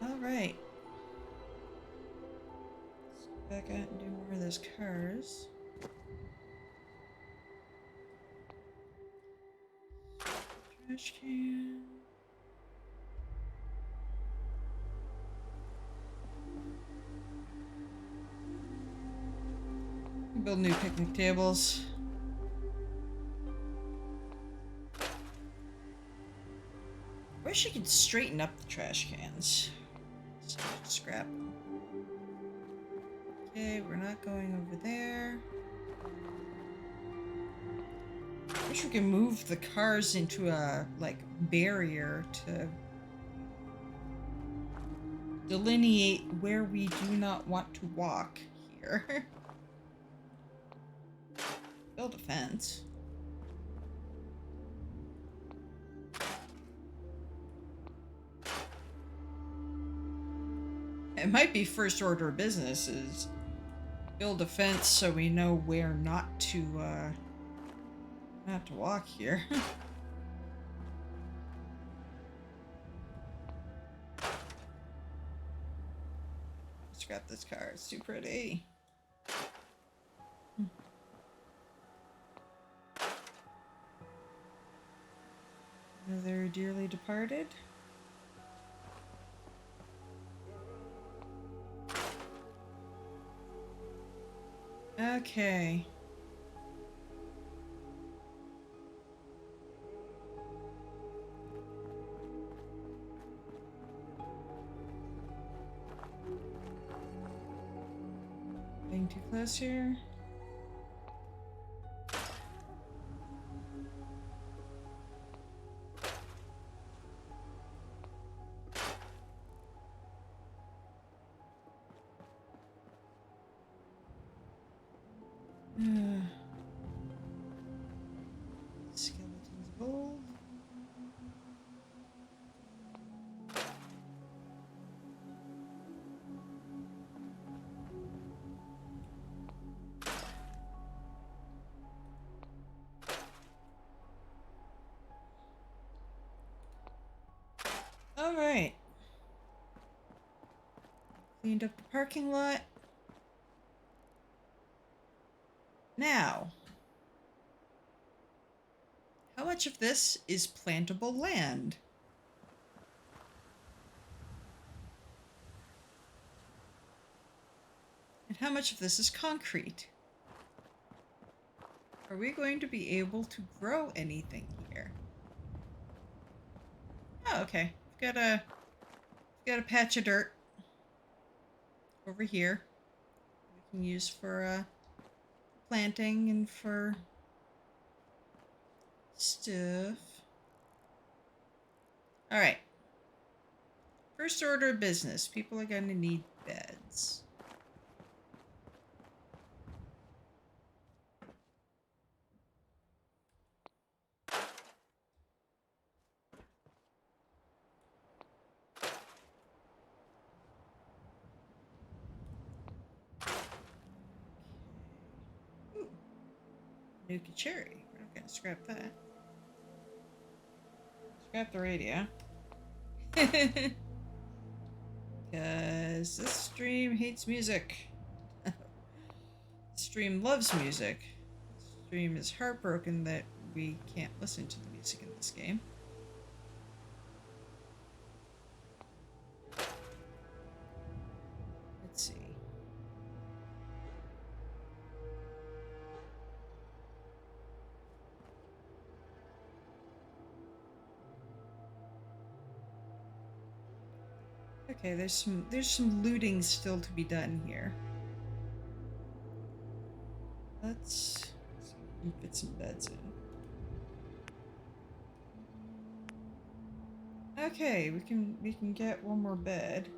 All right. Let's go back out and do more of those cars. Trash can. Build new picnic tables. Wish you could straighten up the trash cans. So scrap them. Okay, we're not going over there. Wish we could move the cars into a, like, barrier to delineate where we do not want to walk here. Build a fence. It might be first order of business is build a fence so we know where not to walk here. Scrap this car, it's too pretty. Another dearly departed. Okay. Getting too close here. Skeletons of gold. All right. Cleaned up the parking lot. Now, how much of this is plantable land? And how much of this is concrete? Are we going to be able to grow anything here? Oh, okay. We've got a patch of dirt over here we can use for planting and for stuff. All right. First order of business. People are going to need beds. Ooh. Nuki cherry. We're not going to scrap that. Scrap the radio. Because this stream hates music. This stream loves music. This stream is heartbroken that we can't listen to the music in this game. Let's see. Okay, there's some looting still to be done here. Let's see if we can fit some beds in. Okay, we can get one more bed.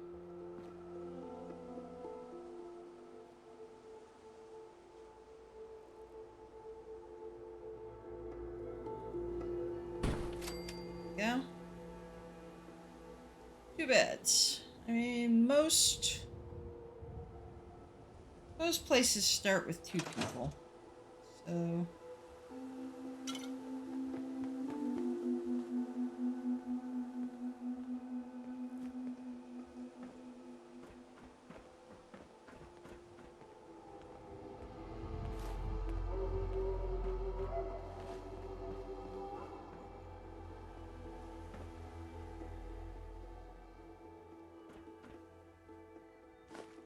2 beds. I mean, most places start with 2 people. So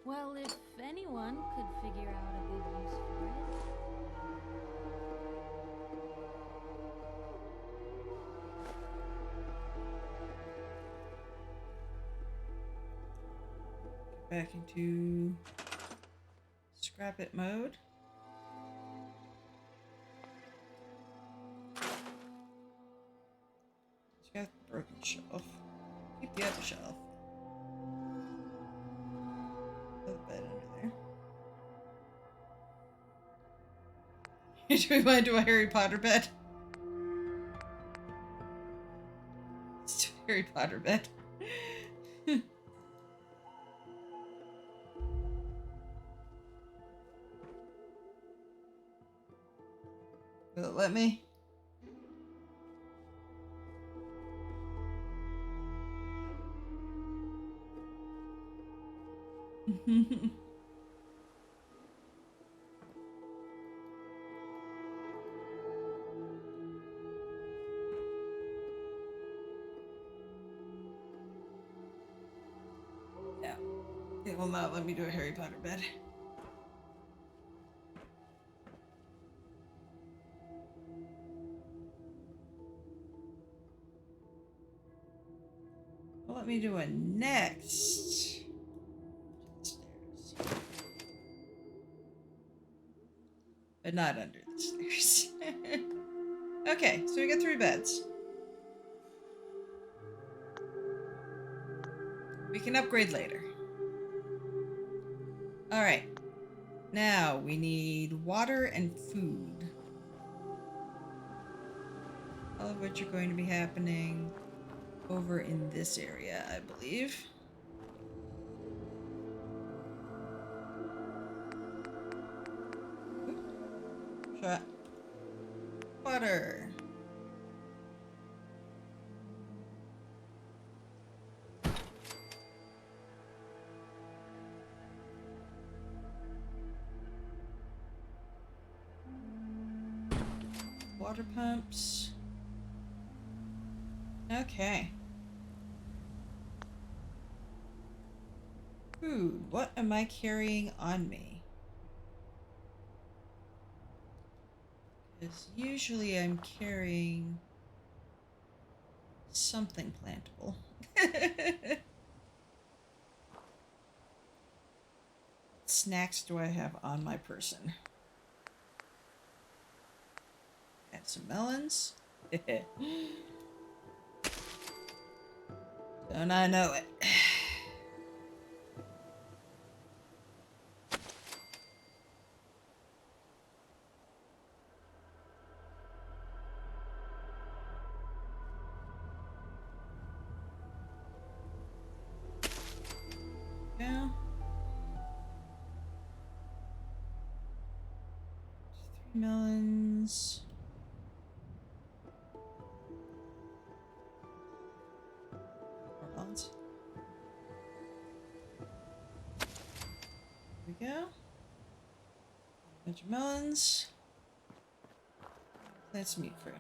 Well, if anyone could figure out a good use for it. get back into scrap it mode. It's got the broken shelf. Keep the other shelf. Put the bed under there. Do we want to do a Harry Potter bed? Let's do a Harry Potter bed. Will it let me? Yeah. It will not let me do a Harry Potter bed. Well, let me do a next. Stairs. But not under the stairs. Okay, so we got 3 beds. We can upgrade later. Alright. Now we need water and food. All of which are going to be happening over in this area, I believe. Shot. Water. Water pumps. Okay. Food. What am I carrying on me? Because usually I'm carrying something plantable. What snacks do I have on my person? Add some melons. Don't I know it? Yeah. 3 melons. More melons. There we go. A bunch of melons. Plant some meat fruit.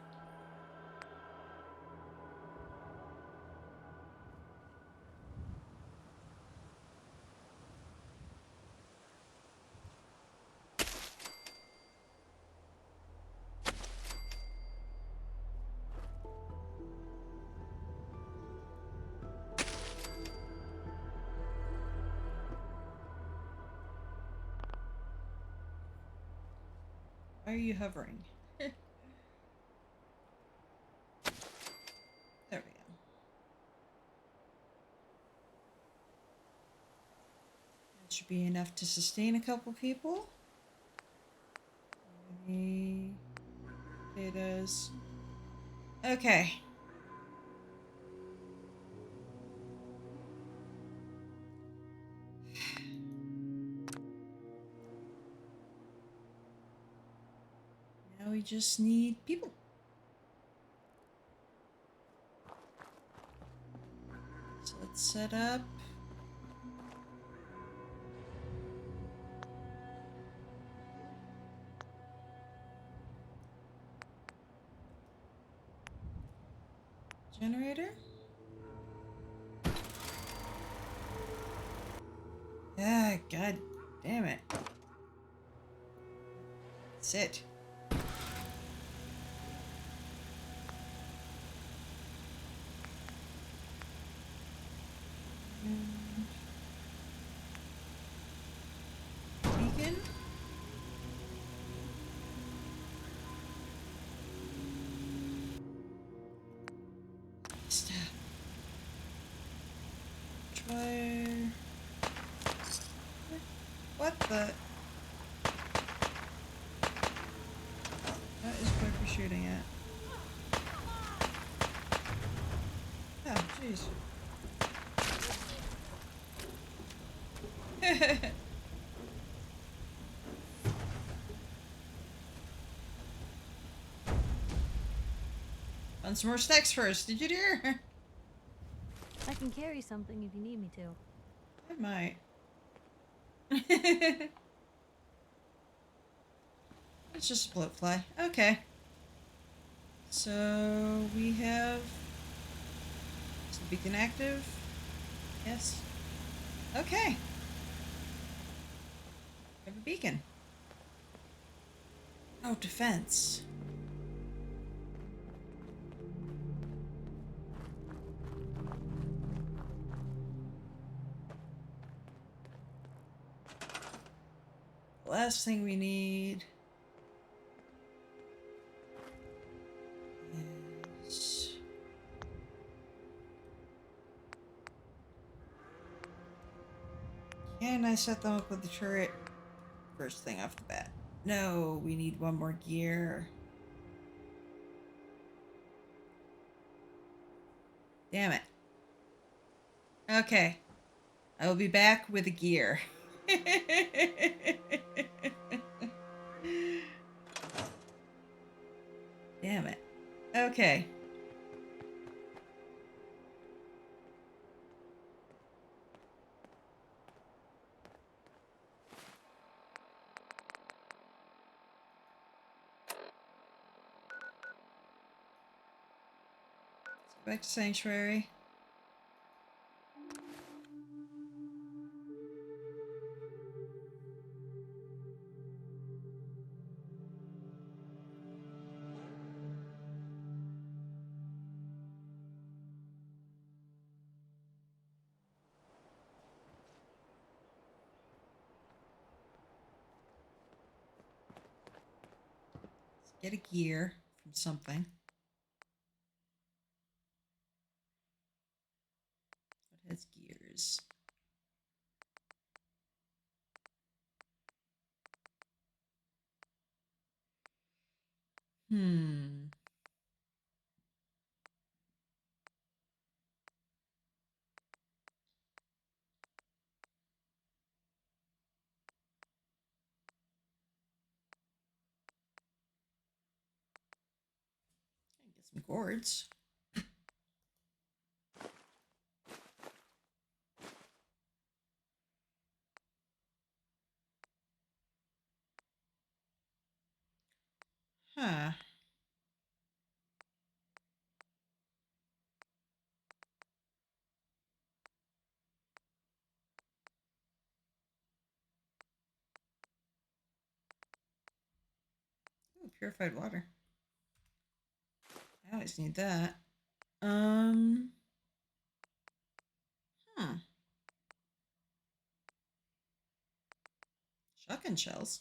Why are you hovering? There we go. That should be enough to sustain a couple people. Any potatoes. Okay. we just need people. So let's set up. Generator? Ah, god damn it. Sit. Beacon? Stop. Try. What the? That is what we're shooting at. Oh, jeez. Find some more snacks first, did you, dear? I can carry something if you need me to. I might. It's just a bloat fly. Okay. So we have. Is the beacon active? Yes. Okay. We have a beacon. Oh, defense. Last thing we need is can I set them up with the turret first thing off the bat? No, we need one more gear. Damn it. Okay. I will be back with a gear. Damn it. Okay. Back to Sanctuary. Let's get a gear from something. What has gears? Hmm. Get some gourds. Huh. Ooh, purified water. I always need that. Hmm. Shotgun shells.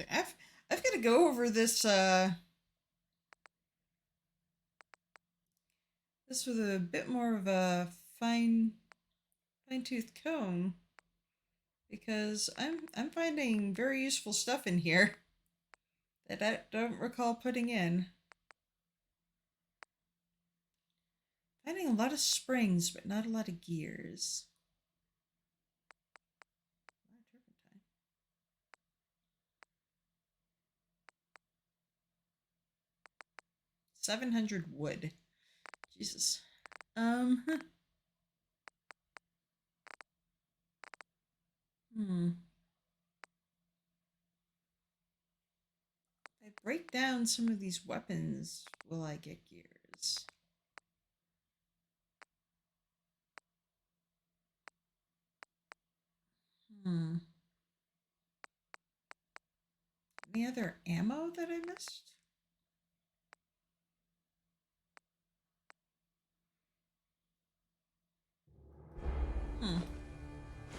I've got to go over this this with a bit more of a fine-tooth comb because I'm finding very useful stuff in here that I don't recall putting in. Finding a lot of springs, but not a lot of gears. 700 wood. Jesus. Hmm. If I break down some of these weapons, will I get gears? Hmm. Any other ammo that I missed?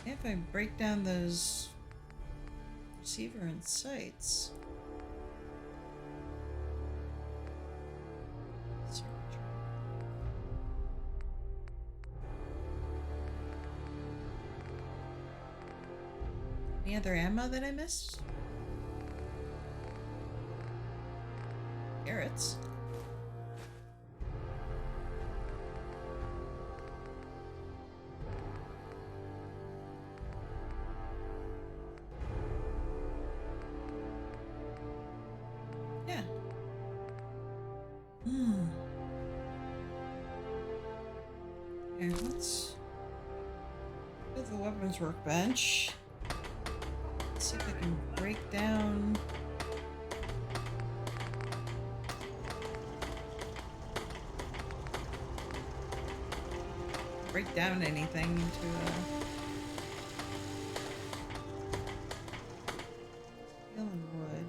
If I break down those receiver and sights. Any other ammo that I missed? Carrots. Yeah. Here, let's go to the weapons workbench. Let's see if I can break down. Break down anything into steel and wood.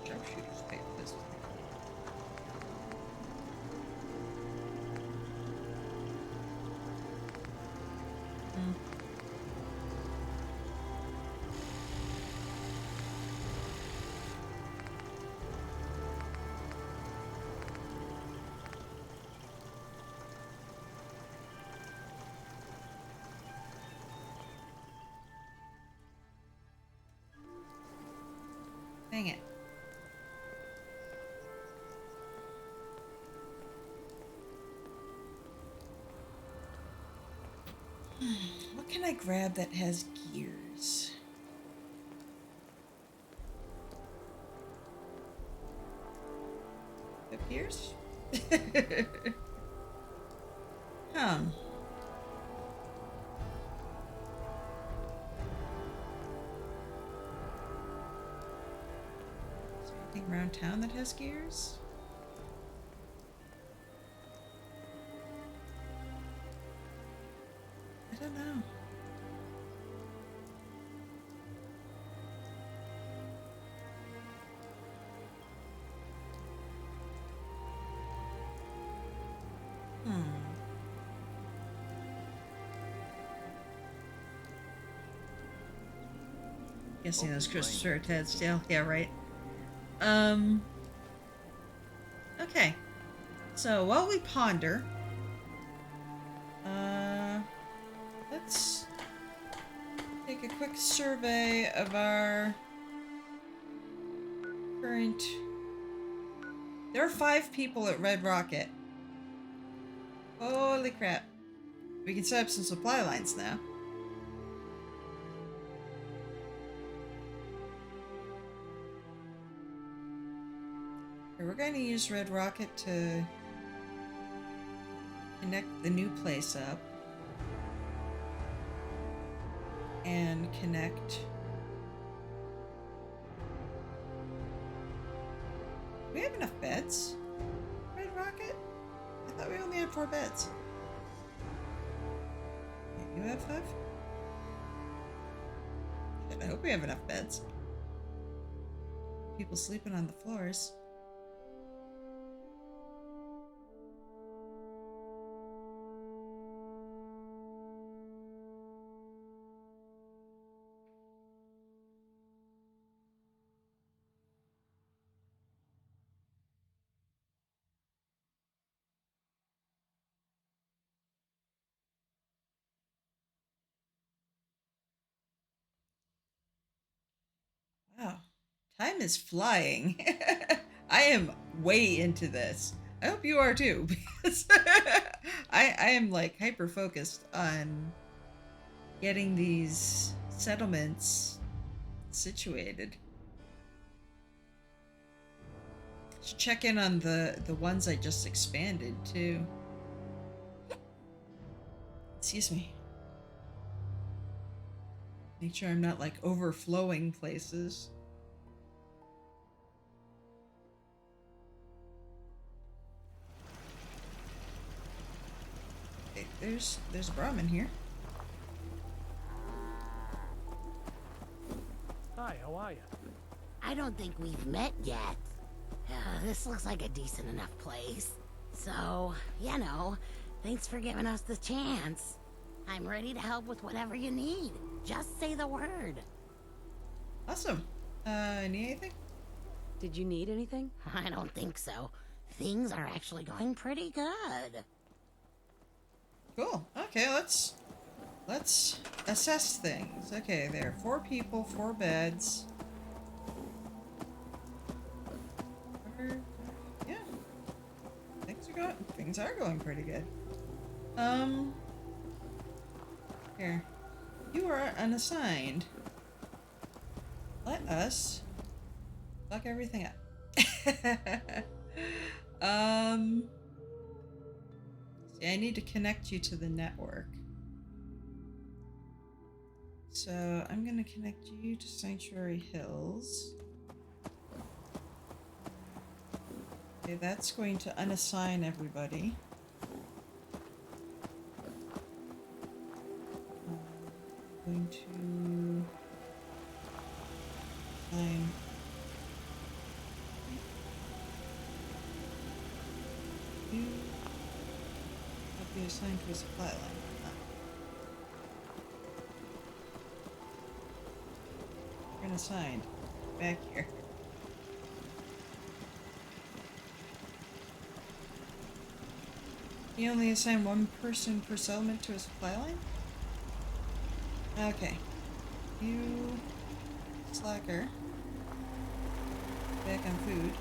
Sharpshooter's type pistol. Dang it. What can I grab that has gears? Have gears? Huh. Is there anything around town that has gears? I don't know. Guessing those crystals are Ted still. Yeah, right. Okay. So while we ponder, let's take a quick survey of our current. There are 5 people at Red Rocket. Holy crap. We can set up some supply lines now. We're going to use Red Rocket to connect the new place up. And connect. Do we have enough beds? Red Rocket? I thought we only had 4 beds. You have 5? Shit, I hope we have enough beds. People sleeping on the floors. Wow, time is flying. I am way into this. I hope you are too, because I am like hyper focused on getting these settlements situated. Should check in on the ones I just expanded too. Excuse me. Make sure I'm not like overflowing places. Okay, there's Brahmin here. Hi, how are you? I don't think we've met yet. This looks like a decent enough place. So, you know, thanks for giving us the chance. I'm ready to help with whatever you need. Just say the word. Awesome. Need anything? Did you need anything? I don't think so. Things are actually going pretty good. Cool. Okay, let's assess things. Okay, there are 4 people, 4 beds. Yeah. Things are going pretty good. Here. You are unassigned. Let us fuck everything up. See, I need to connect you to the network. So I'm gonna connect you to Sanctuary Hills. Okay, that's going to unassign everybody. I'm going to assign you. Have you assigned to a supply line? You're unassigned. Back here. You only assign 1 person per settlement to a supply line? Okay. You slacker. Back on food.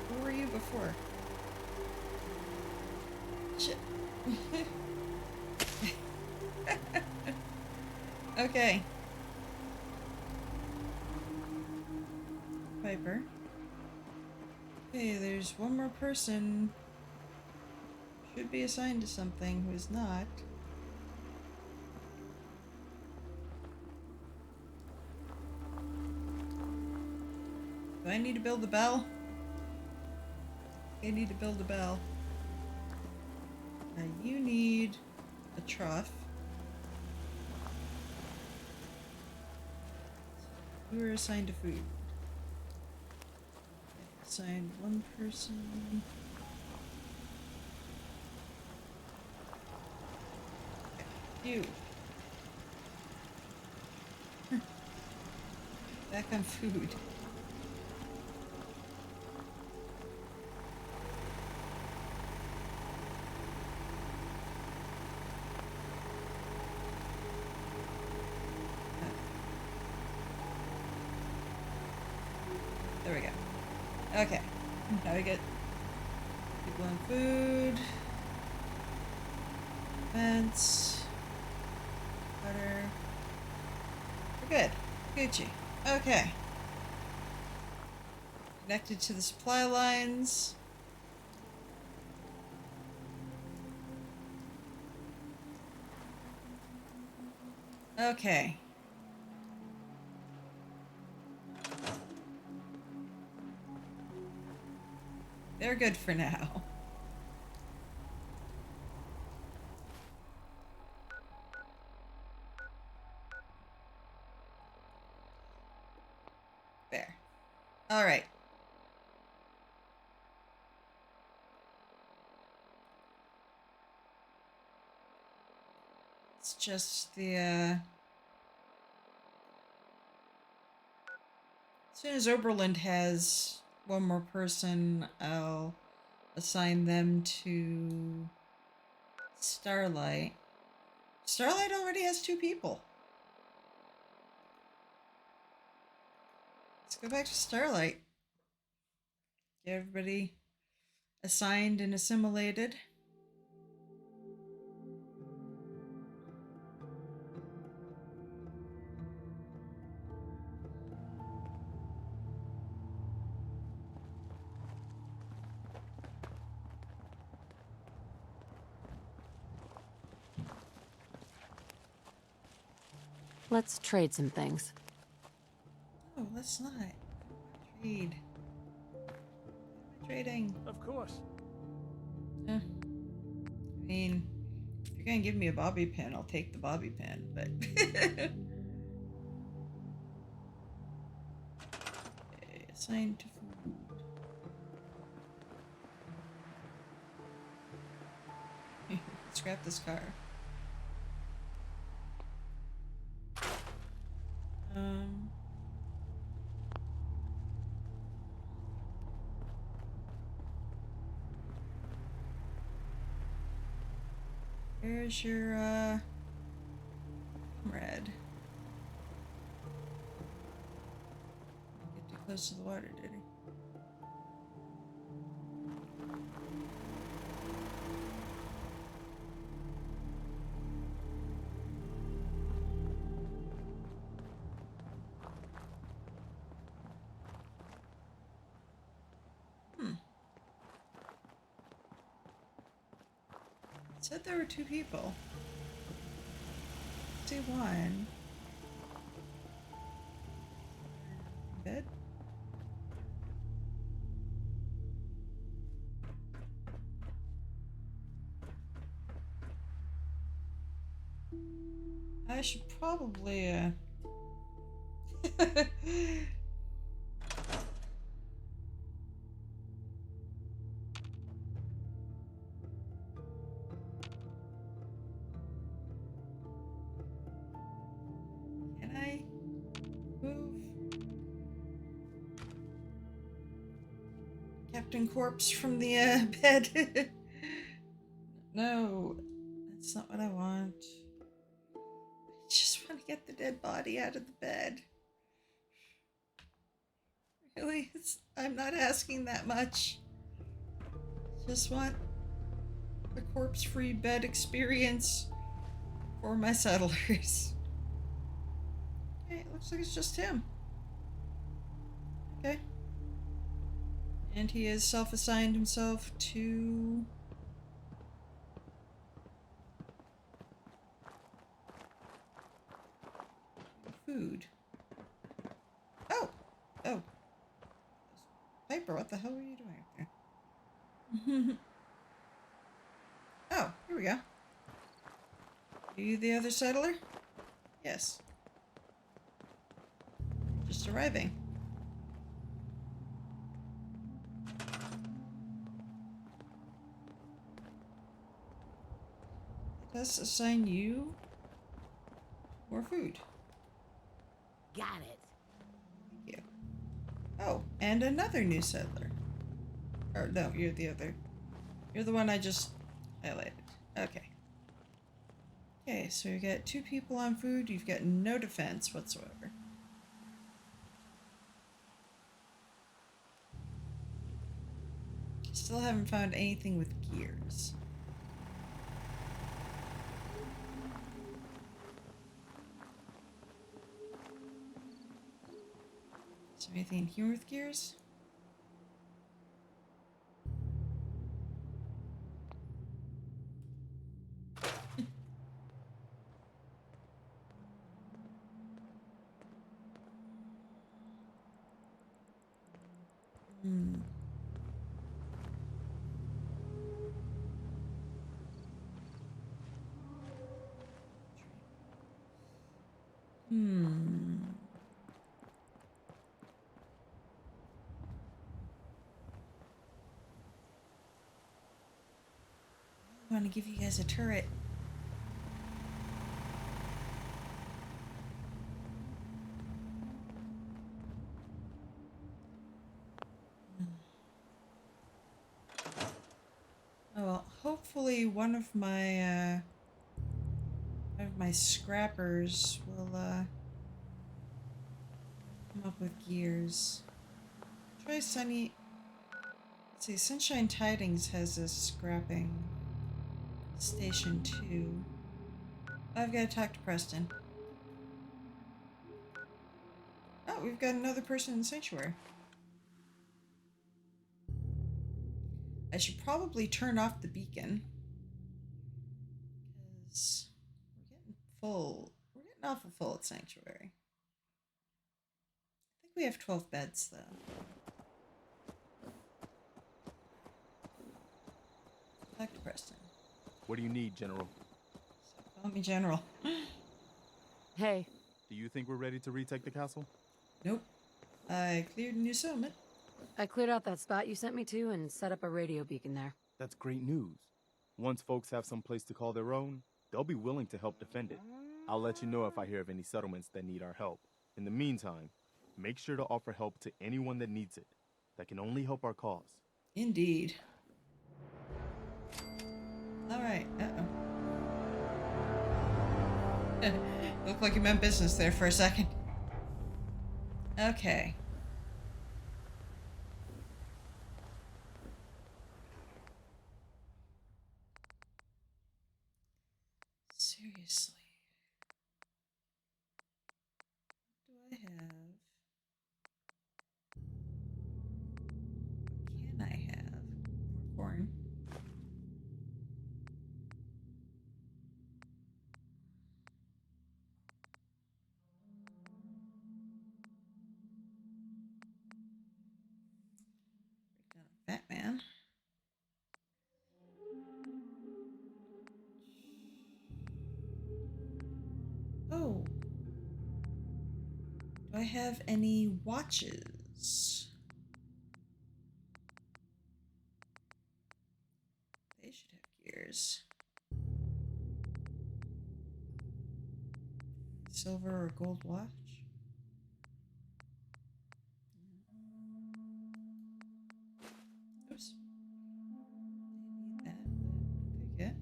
Where were you before? Shit. Okay. Piper. Okay, there's 1 more person. Should be assigned to something who is not. Do I need to build a bell? I need to build a bell. Now you need a trough. You were assigned to food. Assigned 1 person. Okay. You. Back on food. There we go. Okay. Now we get people on food. Vents. Butter. We're good. Gucci. Okay. Connected to the supply lines. Okay. They're good for now. There. All right. It's just the, as soon as Oberlin has 1 more person, I'll assign them to Starlight. Starlight already has 2 people. Let's go back to Starlight. Get everybody assigned and assimilated. Let's trade some things. Oh, let's not. Trade. Trading. Of course. I mean, if you're gonna give me a bobby pin, I'll take the bobby pin, but... Okay, assigned to food. Scrap this car. Where's your, comrade? Get too close to the water, did he? Said there were 2 people. Say one. Bed? I should probably, Can I move? Captain Corpse from the, bed? No, that's not what I want. I just want to get the dead body out of the bed. Really? I'm not asking that much. Just want a corpse-free bed experience for my settlers. Okay, it looks like it's just him. Okay. And he has self-assigned himself to... food. Oh! Oh. Piper, what the hell were you doing up there? Oh, here we go. Are you the other settler? Yes. Just arriving. Let us assign you more food. Got it. Thank you. Oh, and another new settler. Or no, you're the other. You're the one I just highlighted. Okay. Okay, so you got 2 people on food. You've got no defense whatsoever. Still haven't found anything with gears. Is there anything here with gears? Hmm. I want to give you guys a turret. Oh well, hopefully one of my scrappers will come come up with gears. Try Sunny. Let's see, Sunshine Tidings has a scrapping station too. I've got to talk to Preston. Oh, we've got another person in the sanctuary. I should probably turn off the beacon. Because we're getting full. We're getting awful full at Sanctuary. I think we have 12 beds, though. Talk to Preston. What do you need, General? So call me General. Hey. Do you think we're ready to retake the castle? Nope. I cleared a new settlement. I cleared out that spot you sent me to and set up a radio beacon there. That's great news. Once folks have some place to call their own, they'll be willing to help defend it. I'll let you know if I hear of any settlements that need our help. In the meantime, make sure to offer help to anyone that needs it. That can only help our cause. Indeed. Alright, Looked like you meant business there for a second. Okay. Seriously. What do I have? What can I have? More corn. Batman. Oh. Do I have any watches? They should have gears. Silver or gold watch? Oops. Didn't need that, but I'll take it.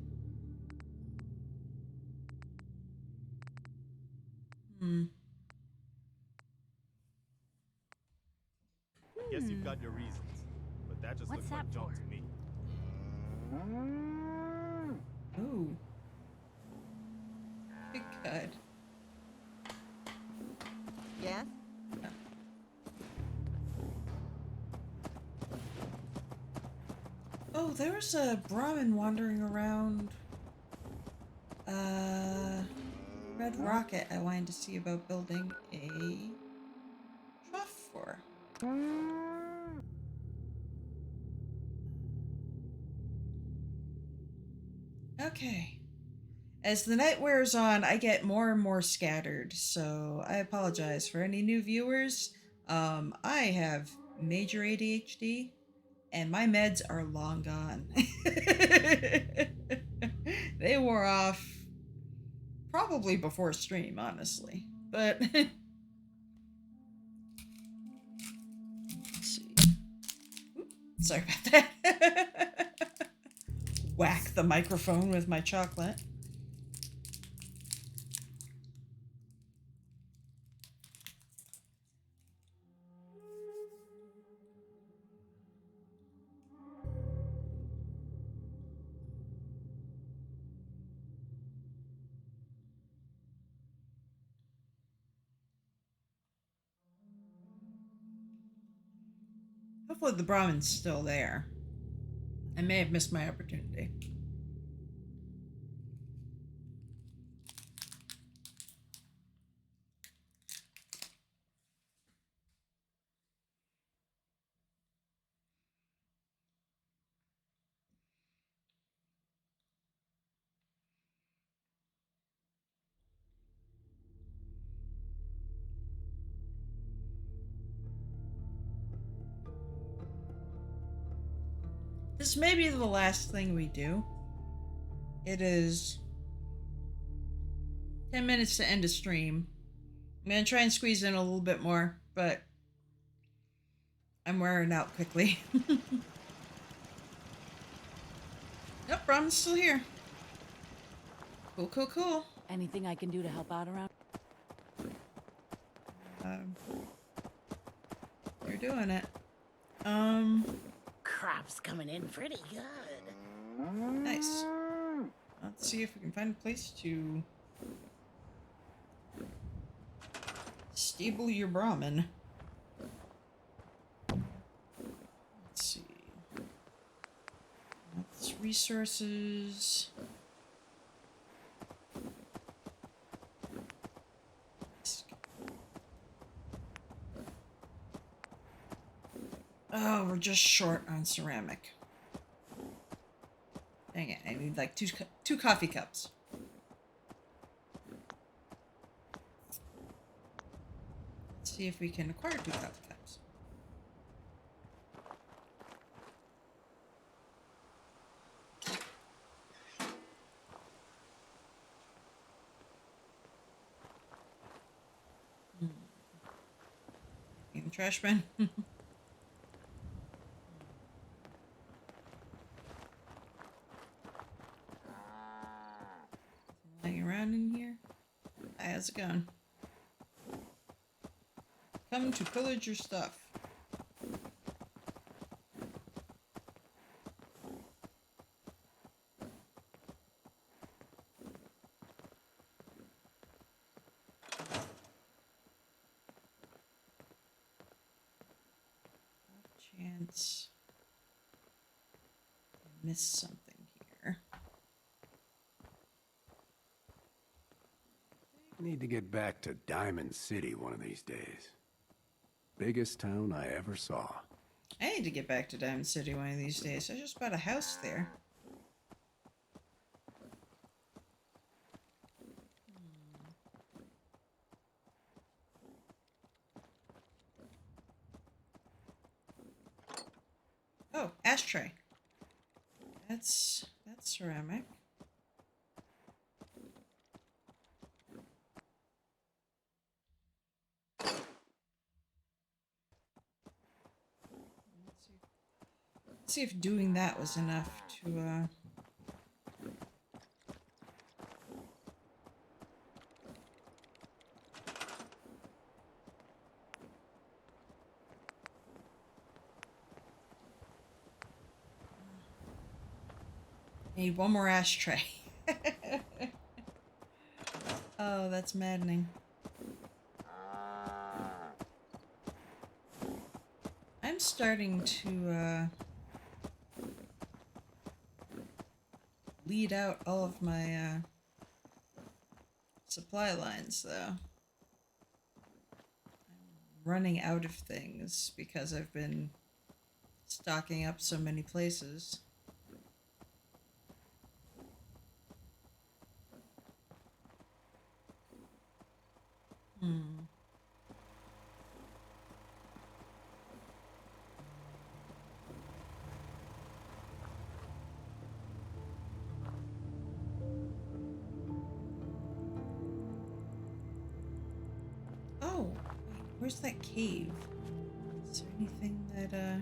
I guess you've got your reasons, but that just What's looks like that junk for? to me. Ooh. Good God. Yes? Oh, there was a Brahmin wandering around Red Rocket I wanted to see about building a trough for. Okay. As the night wears on, I get more and more scattered, so I apologize for any new viewers. I have major ADHD, and my meds are long gone. They wore off probably before stream, honestly. But let's see. Oop, sorry about that. Whack the microphone with my chocolate. Hopefully the Brahmin's still there. I may have missed my opportunity. This may be the last thing we do. It is 10 minutes to end a stream. I'm going to try and squeeze in a little bit more, but I'm wearing out quickly. Yep, Brahmin's still here. Cool, cool, cool. Anything I can do to help out around? We're doing it. Crop's coming in pretty good. Nice. Let's see if we can find a place to stable your Brahmin. Let's see. That's resources. Oh, we're just short on ceramic. Dang it, I need like two coffee cups. Let's see if we can acquire 2 coffee cups. In the trash bin. Lying around in here. Hi, how's it going? Come to pillage your stuff. Chance I missed something here. Need to get back to Diamond City one of these days. Biggest town I ever saw. I need to get back to Diamond City one of these days. I just bought a house there. Oh, ashtray. That's ceramic. Let's see if doing that was enough to need one more ashtray. Oh, that's maddening. I'm starting to lead out all of my supply lines, though. I'm running out of things because I've been stocking up so many places. Oh, wait, where's that cave? Is there anything that,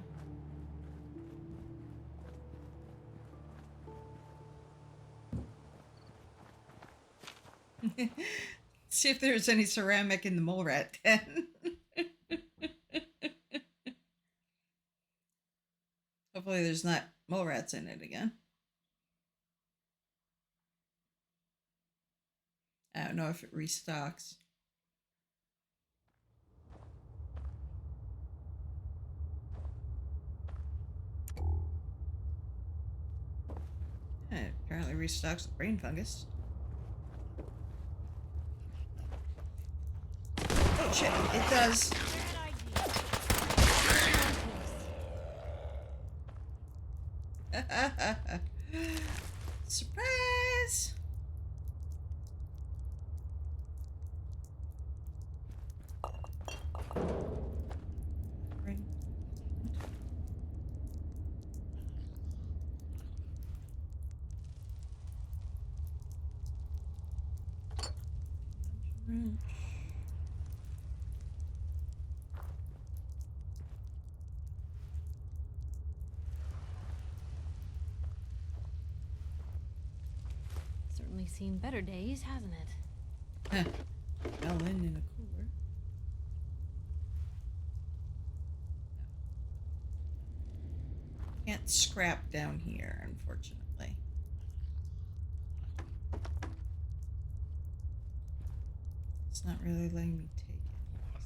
see if there's any ceramic in the mole rat den. Hopefully there's not mole rats in it again. I don't know if it restocks. It apparently restocks with brain fungus. Oh shit, it does. Surprise! Brain. Certainly seen better days, hasn't it? Melon in a cooler. Can't scrap down here, unfortunately. It's not really letting me take any of this stuff.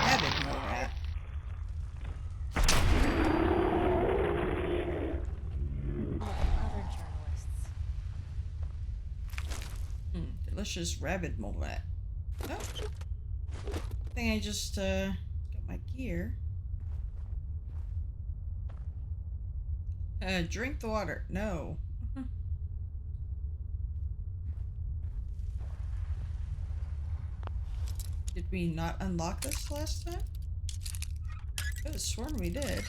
Rabbit more rat. Other journalists. Delicious rabbit mole rat. Oh. I think I just got my gear. Drink the water. No. Did we not unlock this last time? I could have sworn we did.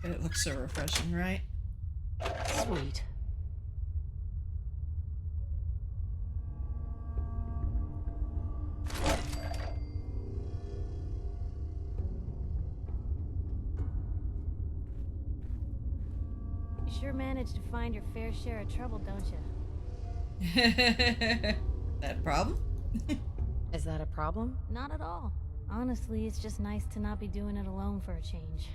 It looks so refreshing, right? Sweet. You sure manage to find your fair share of trouble, don't you? That a problem? Is that a problem? Not at all. Honestly, it's just nice to not be doing it alone for a change.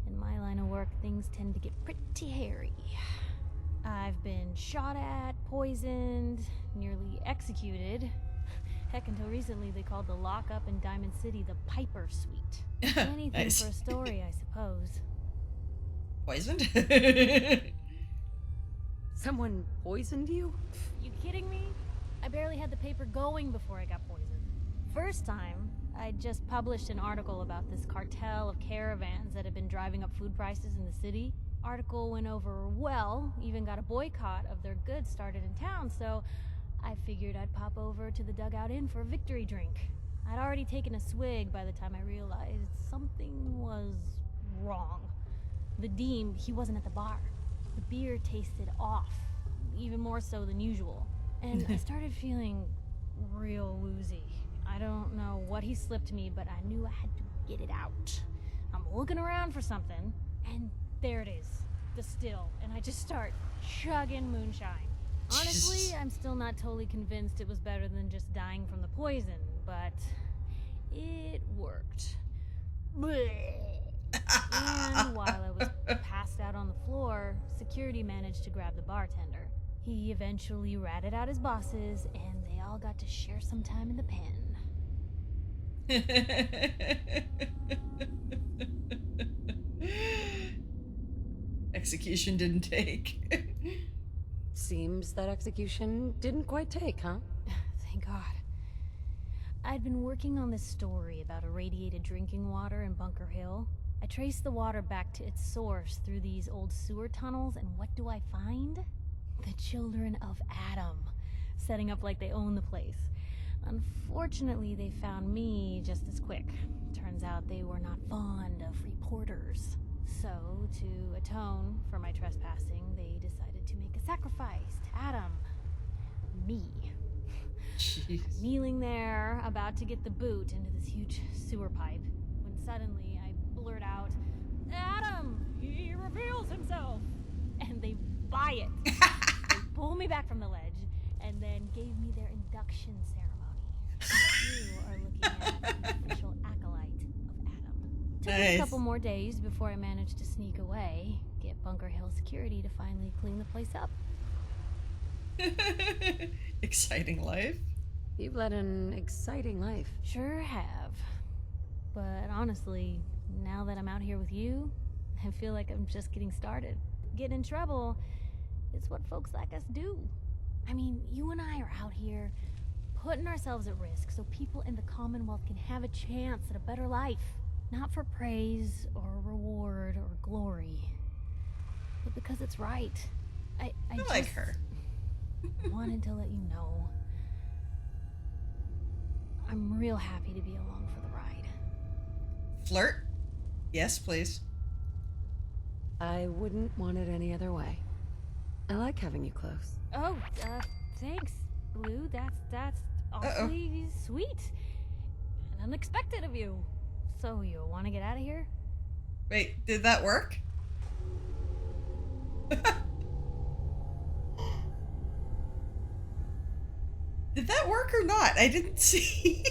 In my line of work, things tend to get pretty hairy. I've been shot at, poisoned, nearly executed. Heck, until recently they called the lockup in Diamond City the Piper Suite. Anything Nice. for a story, I suppose. Poisoned? Someone poisoned you? You kidding me? I barely had the paper going before I got poisoned. First time, I just published an article about this cartel of caravans that had been driving up food prices in the city. Article went over well, even got a boycott of their goods started in town, so I figured I'd pop over to the Dugout Inn for a victory drink. I'd already taken a swig by the time I realized something was wrong. The Deem, he wasn't at the bar. The beer tasted off, even more so than usual. And I started feeling real woozy. I don't know what he slipped me, but I knew I had to get it out. I'm looking around for something, and there it is, the still, and I just start chugging moonshine. Honestly, I'm still not totally convinced it was better than just dying from the poison, but it worked. Blech. And while I was passed out on the floor, security managed to grab the bartender. He eventually ratted out his bosses, and they all got to share some time in the pen. Execution didn't take. Seems that execution didn't quite take, huh? Thank God. I'd been working on this story about irradiated drinking water in Bunker Hill. I traced the water back to its source through these old sewer tunnels, and what do I find? The children of Adam, setting up like they own the place. Unfortunately, they found me just as quick. Turns out they were not fond of reporters. So, to atone for my trespassing, they decided to make a sacrifice to Adam. Me. Jeez. Kneeling there, about to get the boot into this huge sewer pipe, when suddenly I blurt out, "Adam! He reveals himself!" And they buy it. They pull me back from the ledge, and then gave me their induction ceremony. You are looking at an official acolyte of Adam. Took me a couple more days before I managed to sneak away, get Bunker Hill security to finally clean the place up. Exciting life. You've led an exciting life. Sure have. But honestly, now that I'm out here with you, I feel like I'm just getting started. Getting in trouble, it's what folks like us do. I mean, you and I are out here putting ourselves at risk so people in the Commonwealth can have a chance at a better life. Not for praise or reward or glory, but because it's right. I just like her. wanted to let you know I'm real happy to be along for the ride. Flirt? Yes, please. I wouldn't want it any other way. I like having you close. Oh, thanks, Blue. That's awfully sweet. and unexpected of you. So, you want to get out of here? Wait, did that work? Did that work or not? I didn't see.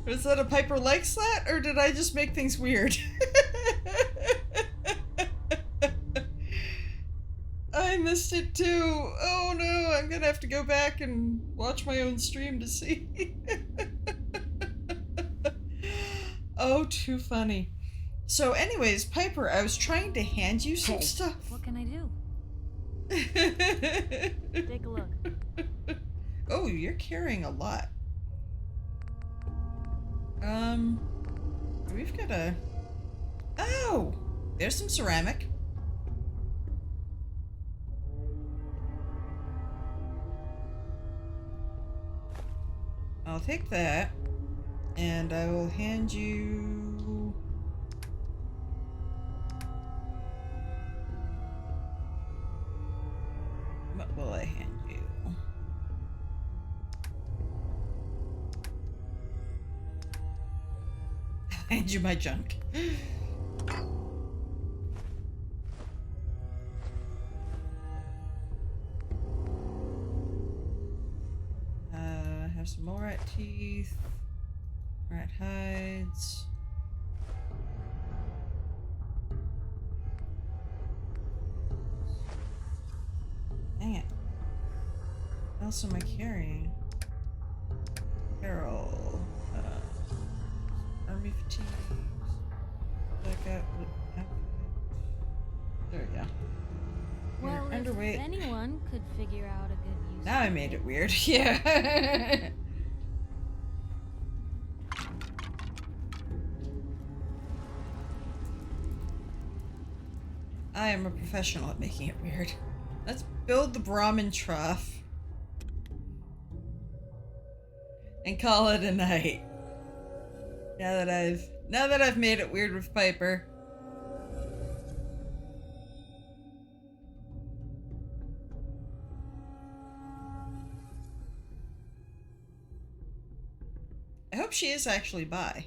Was that a Piper likes that, or did I just make things weird? I missed it too. Oh no, I'm gonna have to go back and watch my own stream to see. Oh, too funny. So anyways, Piper, I was trying to hand you some stuff. What can I do? Take a look. Oh, you're carrying a lot. We've got a... Oh! There's some ceramic. I'll take that. And I will hand you... What will I hand you? I'll hand you my junk. Have some more rat teeth. Rat hides. Dang it. What else am I carrying? Barrel. Army fatigues. Back up. There we go. Well, You're underweight. if anyone could figure out a good use. Now I made it weird. Yeah. I am a professional at making it weird. Let's build the Brahmin trough. And call it a night. Now that I've made it weird with Piper. I hope she is actually bi.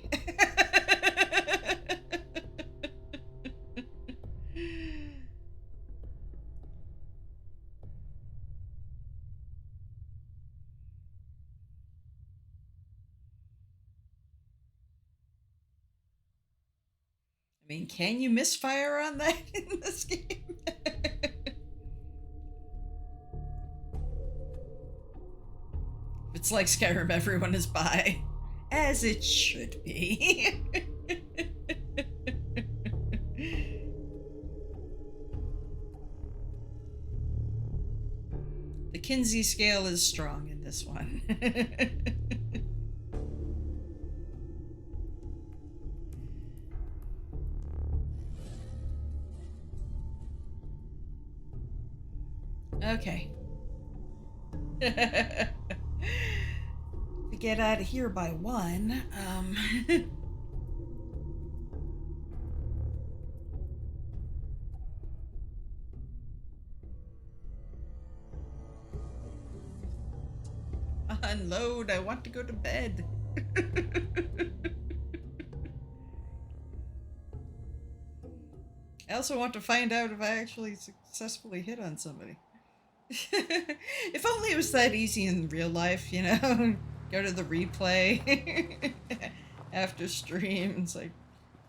I mean, can you misfire on that in this game? It's like Skyrim, everyone is bi. As it should be. The Kinsey scale is strong in this one. Okay. To get out of here by 1, unload, I want to go to bed. I also want to find out if I actually successfully hit on somebody. If only it was that easy in real life, you know? Go to the replay after stream. It's like,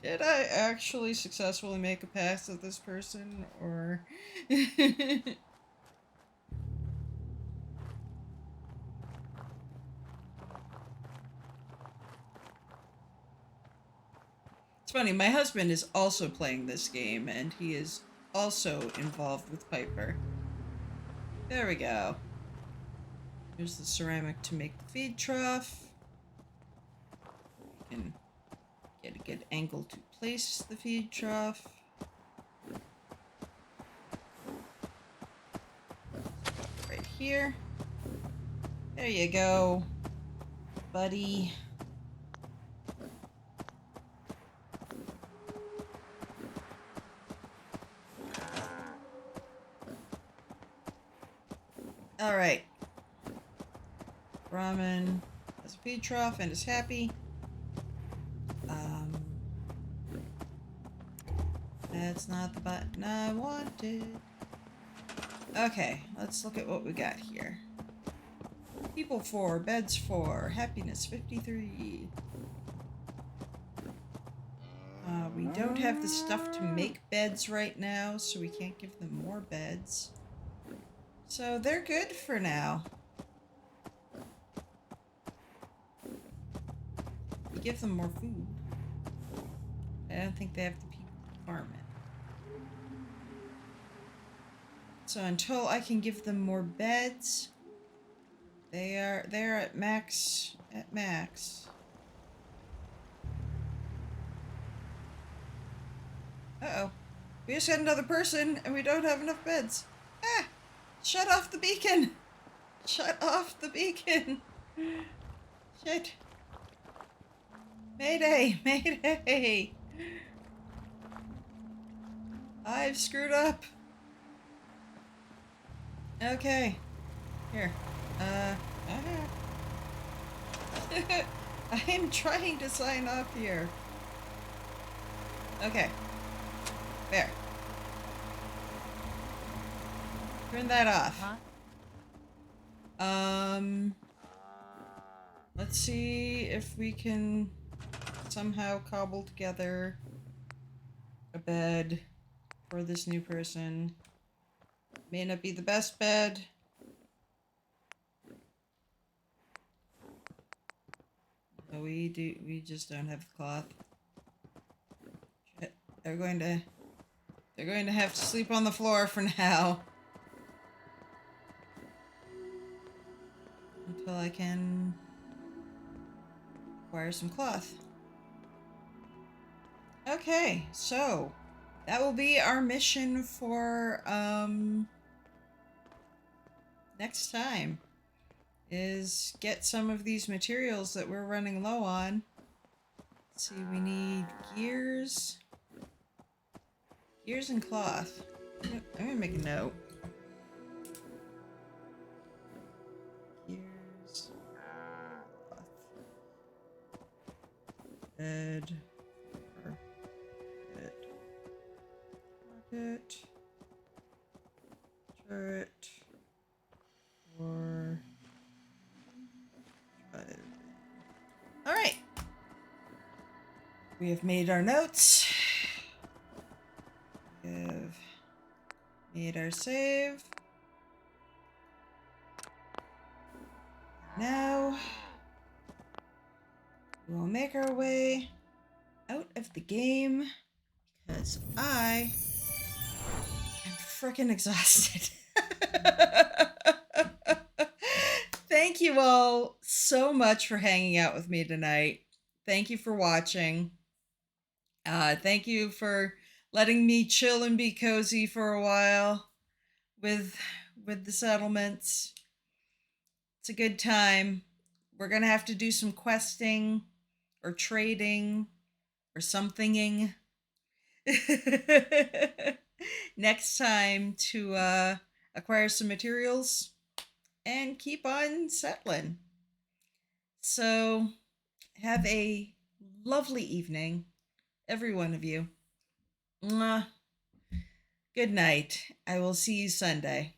did I actually successfully make a pass at this person? Or... It's funny, my husband is also playing this game, and he is also involved with Piper. There we go. Here's the ceramic to make the feed trough. You can get a good angle to place the feed trough. Right here. There you go, buddy. All right. Brahmin has a feed trough and is happy. That's not the button I wanted. Okay, let's look at what we got here. People 4, beds 4, happiness 53. We don't have the stuff to make beds right now, so we can't give them more beds. So they're good for now. We give them more food. I don't think they have the people to farm it. So until I can give them more beds, they're at max. Uh-oh. We just had another person and we don't have enough beds. Ah! Shut off the beacon! Shut off the beacon! Shit. Mayday! Mayday! I've screwed up. Okay. Here. I am trying to sign off here. Okay. There. Turn that off. Let's see if we can somehow cobble together a bed for this new person. May not be the best bed. No, we just don't have the cloth. Shit. They're going to have to sleep on the floor for now. Until I can acquire some cloth. Okay, so that will be our mission for next time, is get some of these materials that we're running low on. Let's see, we need gears and cloth. I'm gonna make a note. Gears, cloth, bed, rocket, turret, or drive. All right. We have made our notes. We have made our save. Now we will make our way out of the game because I am freaking exhausted. Thank you all so much for hanging out with me tonight. Thank you for watching. Thank you for letting me chill and be cozy for a while with the settlements. It's a good time. We're gonna have to do some questing or trading or somethinging next time to acquire some materials and keep on settling. So have a lovely evening, every one of you. Mwah. Good night. I will see you Sunday.